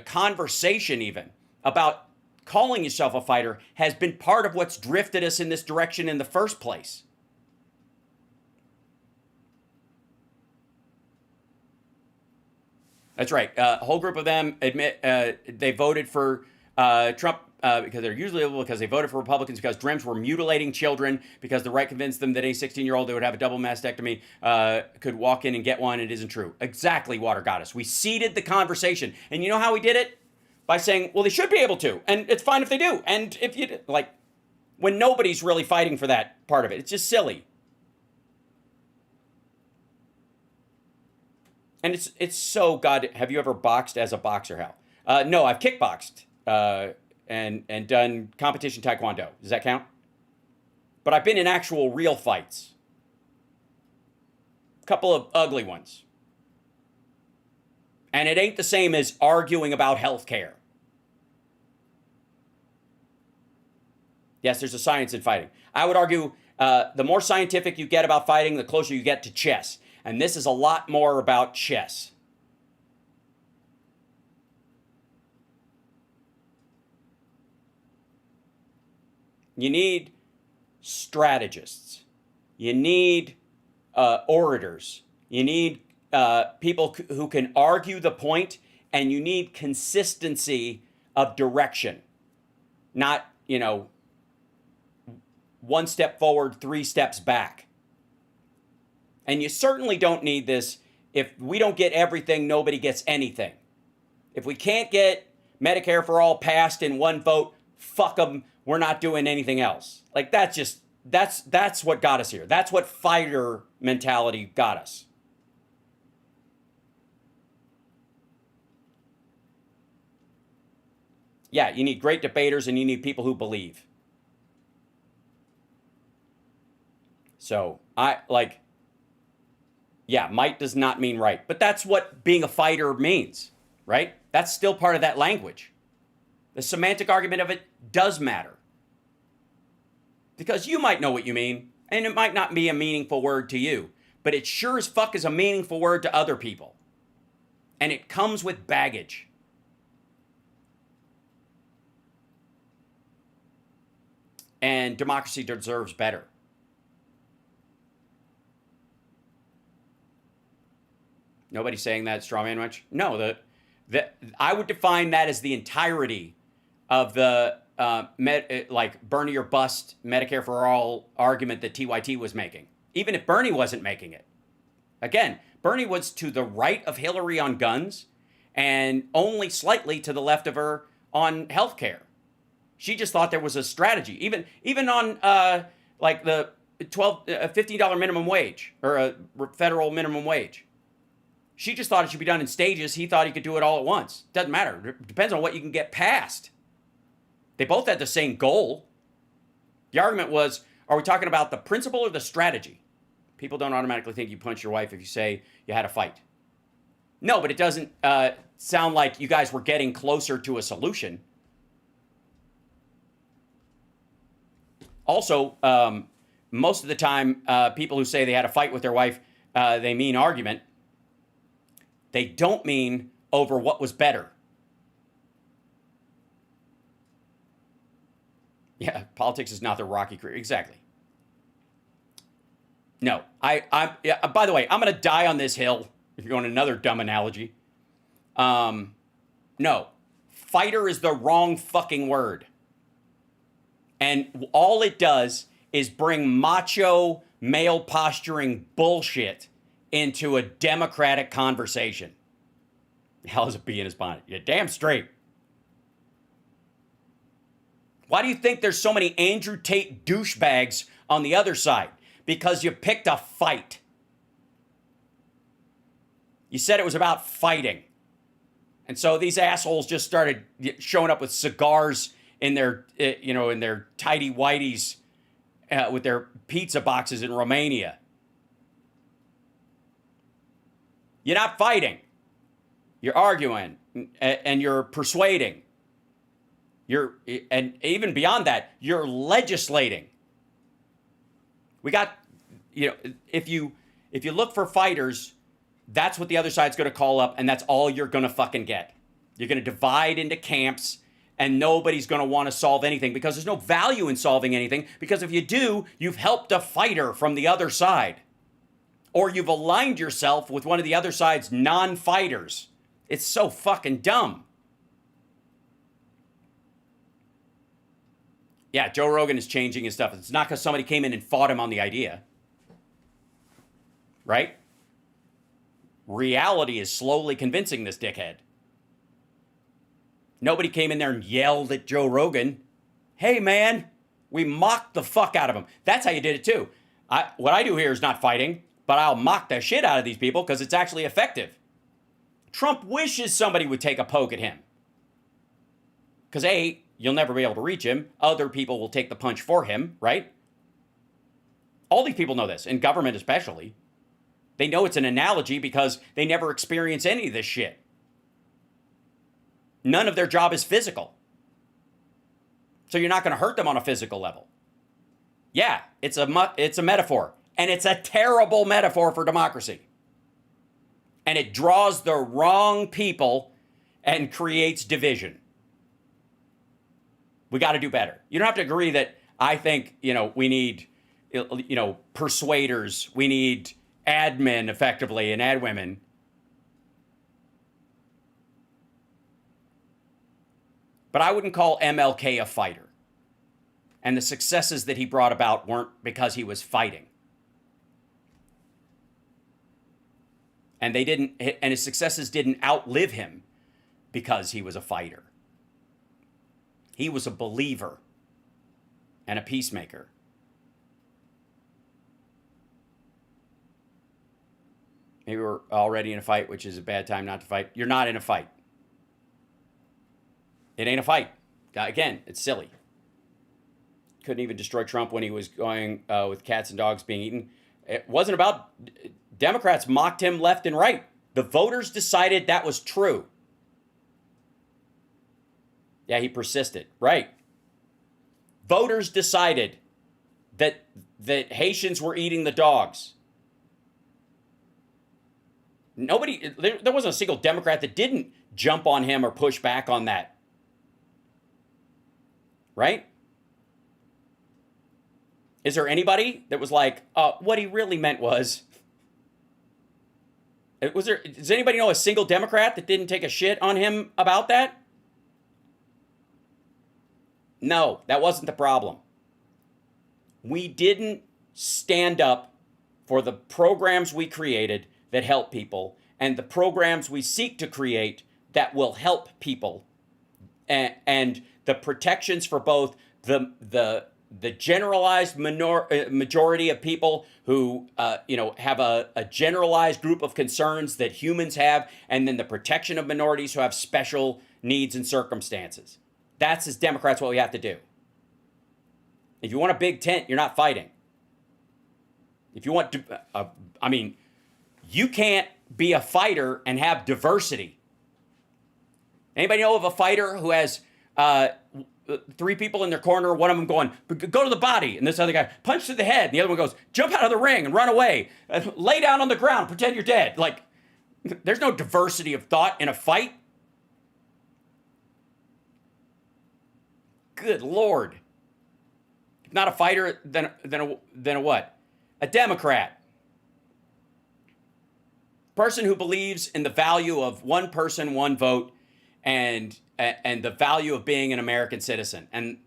[SPEAKER 3] conversation even about calling yourself a fighter has been part of what's drifted us in this direction in the first place. That's right. A whole group of them admit they voted for Trump because they're usually because they voted for Republicans because Dems were mutilating children because the right convinced them that a 16-year-old that would have a double mastectomy could walk in and get one. It isn't true. Exactly, Water Goddess. We seeded the conversation. And you know how we did it? By saying, well, they should be able to. And it's fine if they do. And if you, when nobody's really fighting for that part of it. It's just silly. And it's so, God, have you ever boxed as a boxer, Hal? No, I've kickboxed. and done competition taekwondo. Does that count? But I've been in actual real fights. A couple of ugly ones. And it ain't the same as arguing about health care. Yes, there's a science in fighting. I would argue the more scientific you get about fighting, the closer you get to chess. And this is a lot more about chess. You need strategists. You need orators. You need people who can argue the point, and you need consistency of direction. Not, one step forward, 3 steps back. And you certainly don't need this if we don't get everything, nobody gets anything. If we can't get Medicare for all passed in one vote, fuck them. We're not doing anything else. Like that's what got us here. That's what fighter mentality got us. Yeah, you need great debaters and you need people who believe. So, might does not mean right. But that's what being a fighter means, right? That's still part of that language. The semantic argument of it does matter. Because you might know what you mean, and it might not be a meaningful word to you, but it sure as fuck is a meaningful word to other people. And it comes with baggage. And democracy deserves better. Nobody's saying that straw man much? No, I would define that as the entirety of the Bernie or bust Medicare for all argument that TYT was making. Even if Bernie wasn't making it. Again, Bernie was to the right of Hillary on guns and only slightly to the left of her on healthcare. She just thought there was a strategy. Even on the $15 minimum wage or a federal minimum wage. She just thought it should be done in stages. He thought he could do it all at once. Doesn't matter. It depends on what you can get passed. They both had the same goal. The argument was, are we talking about the principle or the strategy? People don't automatically think you punch your wife if you say you had a fight. No, but it doesn't sound like you guys were getting closer to a solution. Also, most of the time, people who say they had a fight with their wife, they mean argument. They don't mean over what was better. Yeah, politics is not the Rocky career. Exactly. No, by the way, I'm going to die on this hill, if you're going another dumb analogy. No, fighter is the wrong fucking word. And all it does is bring macho, male posturing bullshit into a democratic conversation. The hell is a bee in his bonnet? You're damn straight. Why do you think there's so many Andrew Tate douchebags on the other side? Because you picked a fight. You said it was about fighting. And so these assholes just started showing up with cigars in their, in their tidy whities with their pizza boxes in Romania. You're not fighting. You're arguing and you're persuading. And even beyond that, you're legislating. We got, if you look for fighters, that's what the other side's going to call up, and that's all you're going to fucking get. You're going to divide into camps, and nobody's going to want to solve anything because there's no value in solving anything, because if you do, you've helped a fighter from the other side. Or you've aligned yourself with one of the other side's non-fighters. It's so fucking dumb. Yeah, Joe Rogan is changing his stuff. It's not because somebody came in and fought him on the idea. Right? Reality is slowly convincing this dickhead. Nobody came in there and yelled at Joe Rogan. Hey, man, we mocked the fuck out of him. That's how you did it, too. What I do here is not fighting, but I'll mock the shit out of these people because it's actually effective. Trump wishes somebody would take a poke at him. Because A, you'll never be able to reach him. Other people will take the punch for him, right? All these people know this, in government especially. They know it's an analogy because they never experience any of this shit. None of their job is physical. So you're not going to hurt them on a physical level. Yeah, it's a metaphor. And it's a terrible metaphor for democracy. And it draws the wrong people and creates division. We got to do better. You don't have to agree that I think, we need, persuaders. We need admin effectively and ad women. But I wouldn't call MLK a fighter. And the successes that he brought about weren't because he was fighting. And his successes didn't outlive him because he was a fighter. He was a believer and a peacemaker. Maybe we're already in a fight, which is a bad time not to fight. You're not in a fight. It ain't a fight. Again, it's silly. Couldn't even destroy Trump when he was going with cats and dogs being eaten. It wasn't about... Democrats mocked him left and right. The voters decided that was true. Yeah, he persisted. Right. Voters decided that Haitians were eating the dogs. There wasn't a single Democrat that didn't jump on him or push back on that. Right? Is there anybody that was like, what he really meant was... Does anybody know a single Democrat that didn't take a shit on him about that? No, that wasn't the problem. We didn't stand up for the programs we created that help people and the programs we seek to create that will help people and the protections for both the generalized majority of people who have a generalized group of concerns that humans have, and then the protection of minorities who have special needs and circumstances. That's, as Democrats, what we have to do. If you want a big tent, you're not fighting. If you want to, you can't be a fighter and have diversity. Anybody know of a fighter who has 3 people in their corner, one of them going, go to the body, and this other guy, punch to the head, and the other one goes, jump out of the ring and run away, lay down on the ground, pretend you're dead. Like, there's no diversity of thought in a fight. Good Lord. If not a fighter, then a what? A Democrat. Person who believes in the value of one person, one vote, and the value of being an American citizen, and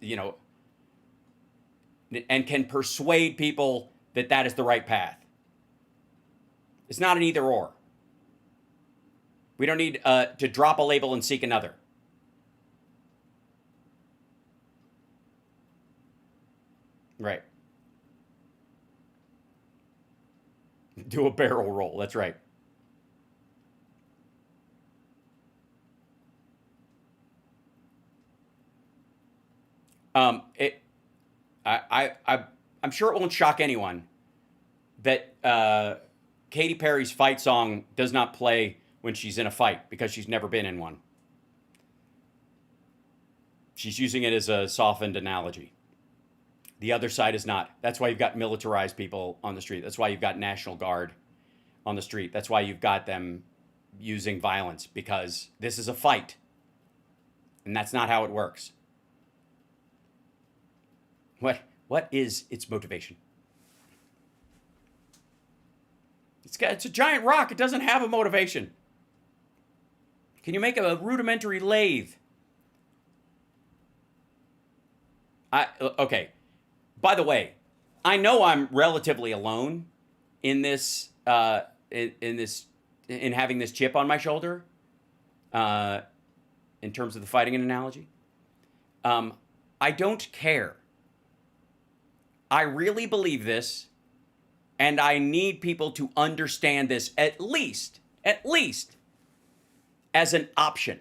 [SPEAKER 3] and can persuade people that that is the right path. It's not an either or. We don't need to drop a label and seek another. Right. Do a barrel roll. That's right. I'm sure it won't shock anyone that Katy Perry's fight song does not play when she's in a fight because she's never been in one. She's using it as a softened analogy. The other side is not. That's why you've got militarized people on the street. That's why you've got National Guard on the street. That's why you've got them using violence, because this is a fight. And that's not how it works. What is its motivation? It's a giant rock. It doesn't have a motivation. Can you make a rudimentary lathe? Okay. By the way, I know I'm relatively alone in this in having this chip on my shoulder. In terms of the fighting analogy, I don't care. I really believe this, and I need people to understand this at least as an option.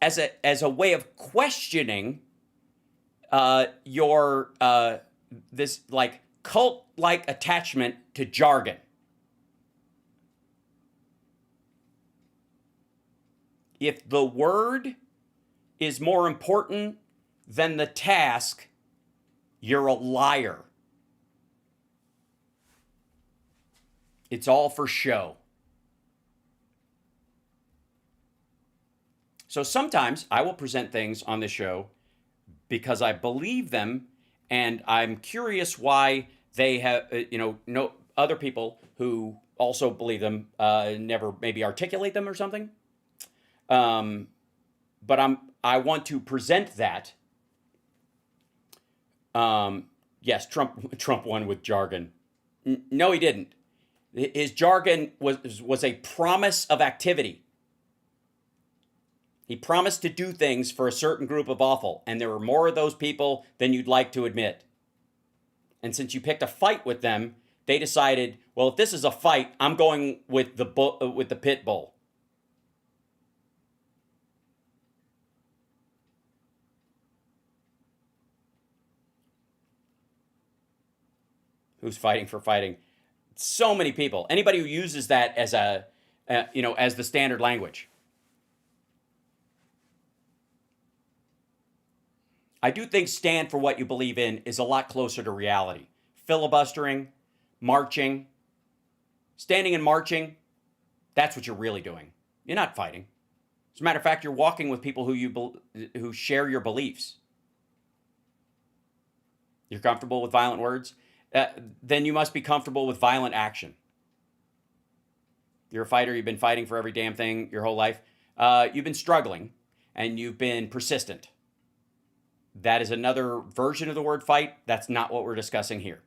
[SPEAKER 3] as a way of questioning your this like cult-like attachment to jargon. If the word is more important than the task, you're a liar. It's all for show. So sometimes I will present things on this show because I believe them, and I'm curious why they have, no other people who also believe them never maybe articulate them or something. But I want to present that. Yes, Trump won with jargon. No, he didn't. His jargon was a promise of activity. He promised to do things for a certain group of awful, and there were more of those people than you'd like to admit. And since you picked a fight with them, they decided, well, if this is a fight, I'm going with the pit bull. Who's fighting for fighting? So many people. Anybody who uses that as as the standard language. I do think stand for what you believe in is a lot closer to reality. Filibustering, marching, standing and marching, that's what you're really doing. You're not fighting. As a matter of fact, you're walking with people who share your beliefs. You're comfortable with violent words? Then you must be comfortable with violent action. You're a fighter. You've been fighting for every damn thing your whole life. You've been struggling, and you've been persistent. That is another version of the word fight. That's not what we're discussing here.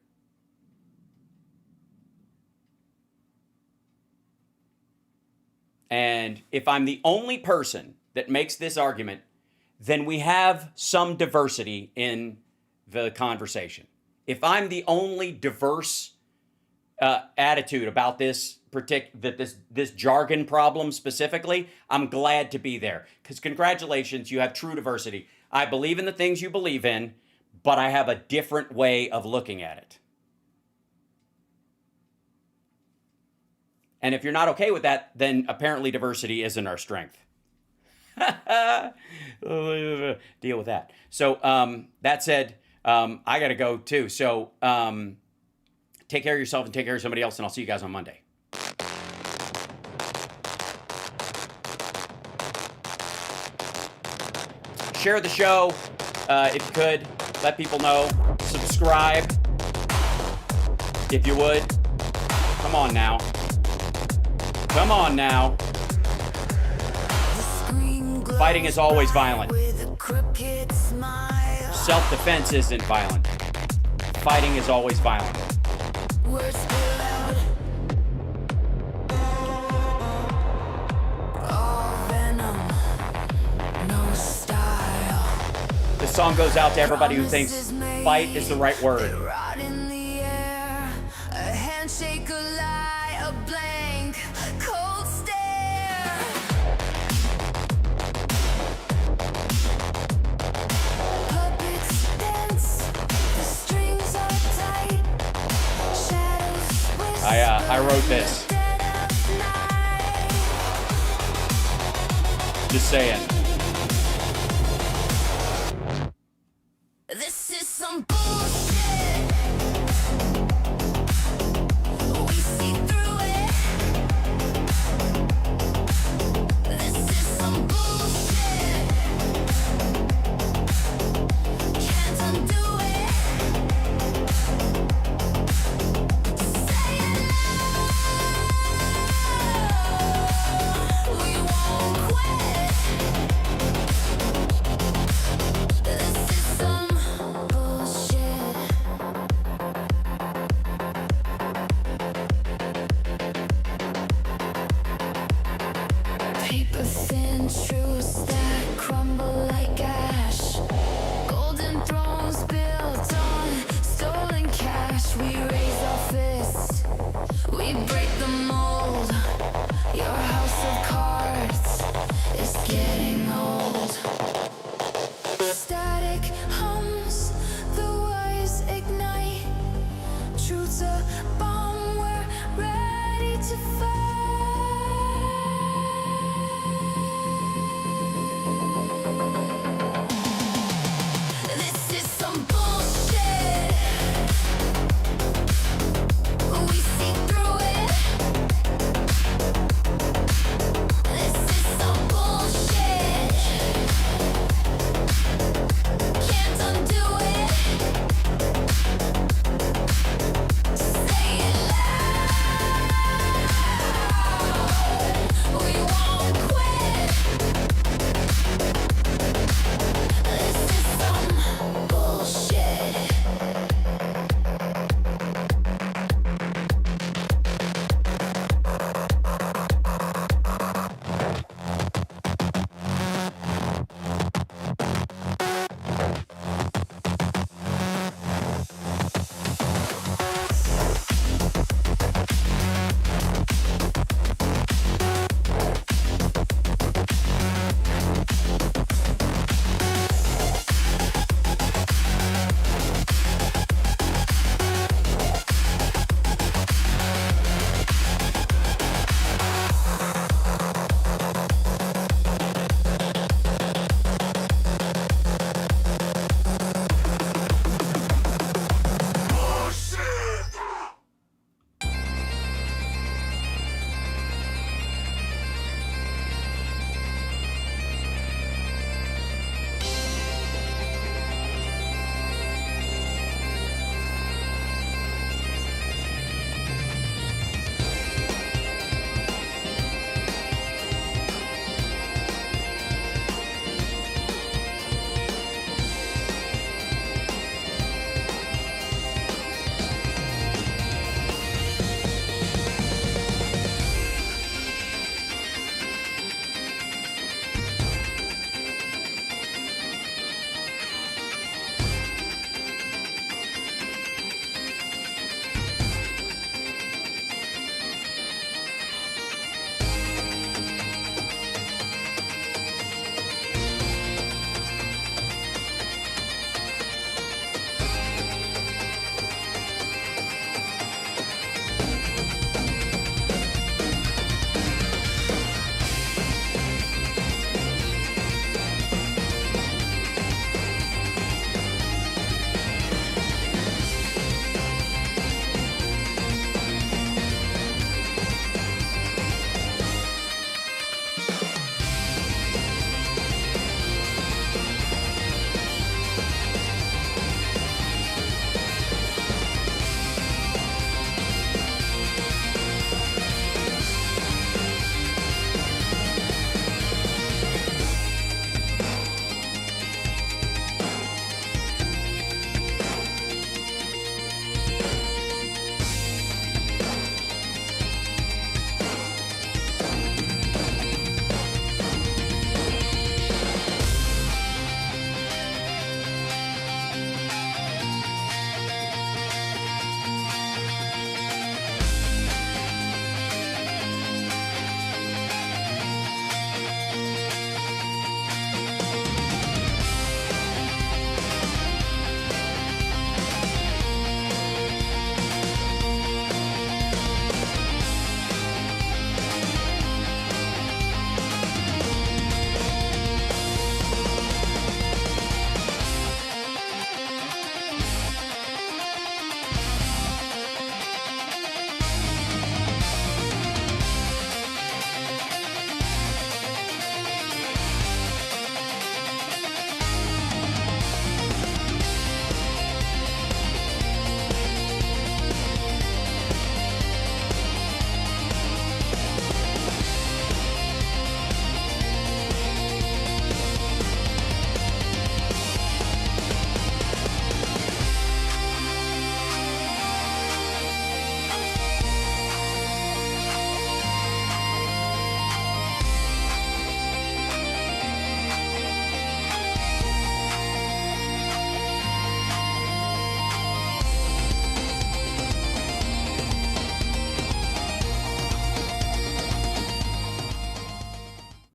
[SPEAKER 3] And if I'm the only person that makes this argument, then we have some diversity in the conversation. If I'm the only diverse attitude about this jargon problem specifically, I'm glad to be there. Because congratulations, you have true diversity. I believe in the things you believe in, but I have a different way of looking at it. And if you're not okay with that, then apparently diversity isn't our strength. Deal with that. So that said, I got to go too. So take care of yourself and take care of somebody else, and I'll see you guys on Monday. Share the show if you could. Let people know. Subscribe if you would. Come on now. Come on now. Fighting is always violent. Self-defense isn't violent. Fighting is always violent. This song goes out to everybody who thinks fight is the right word. I wrote this. Just saying.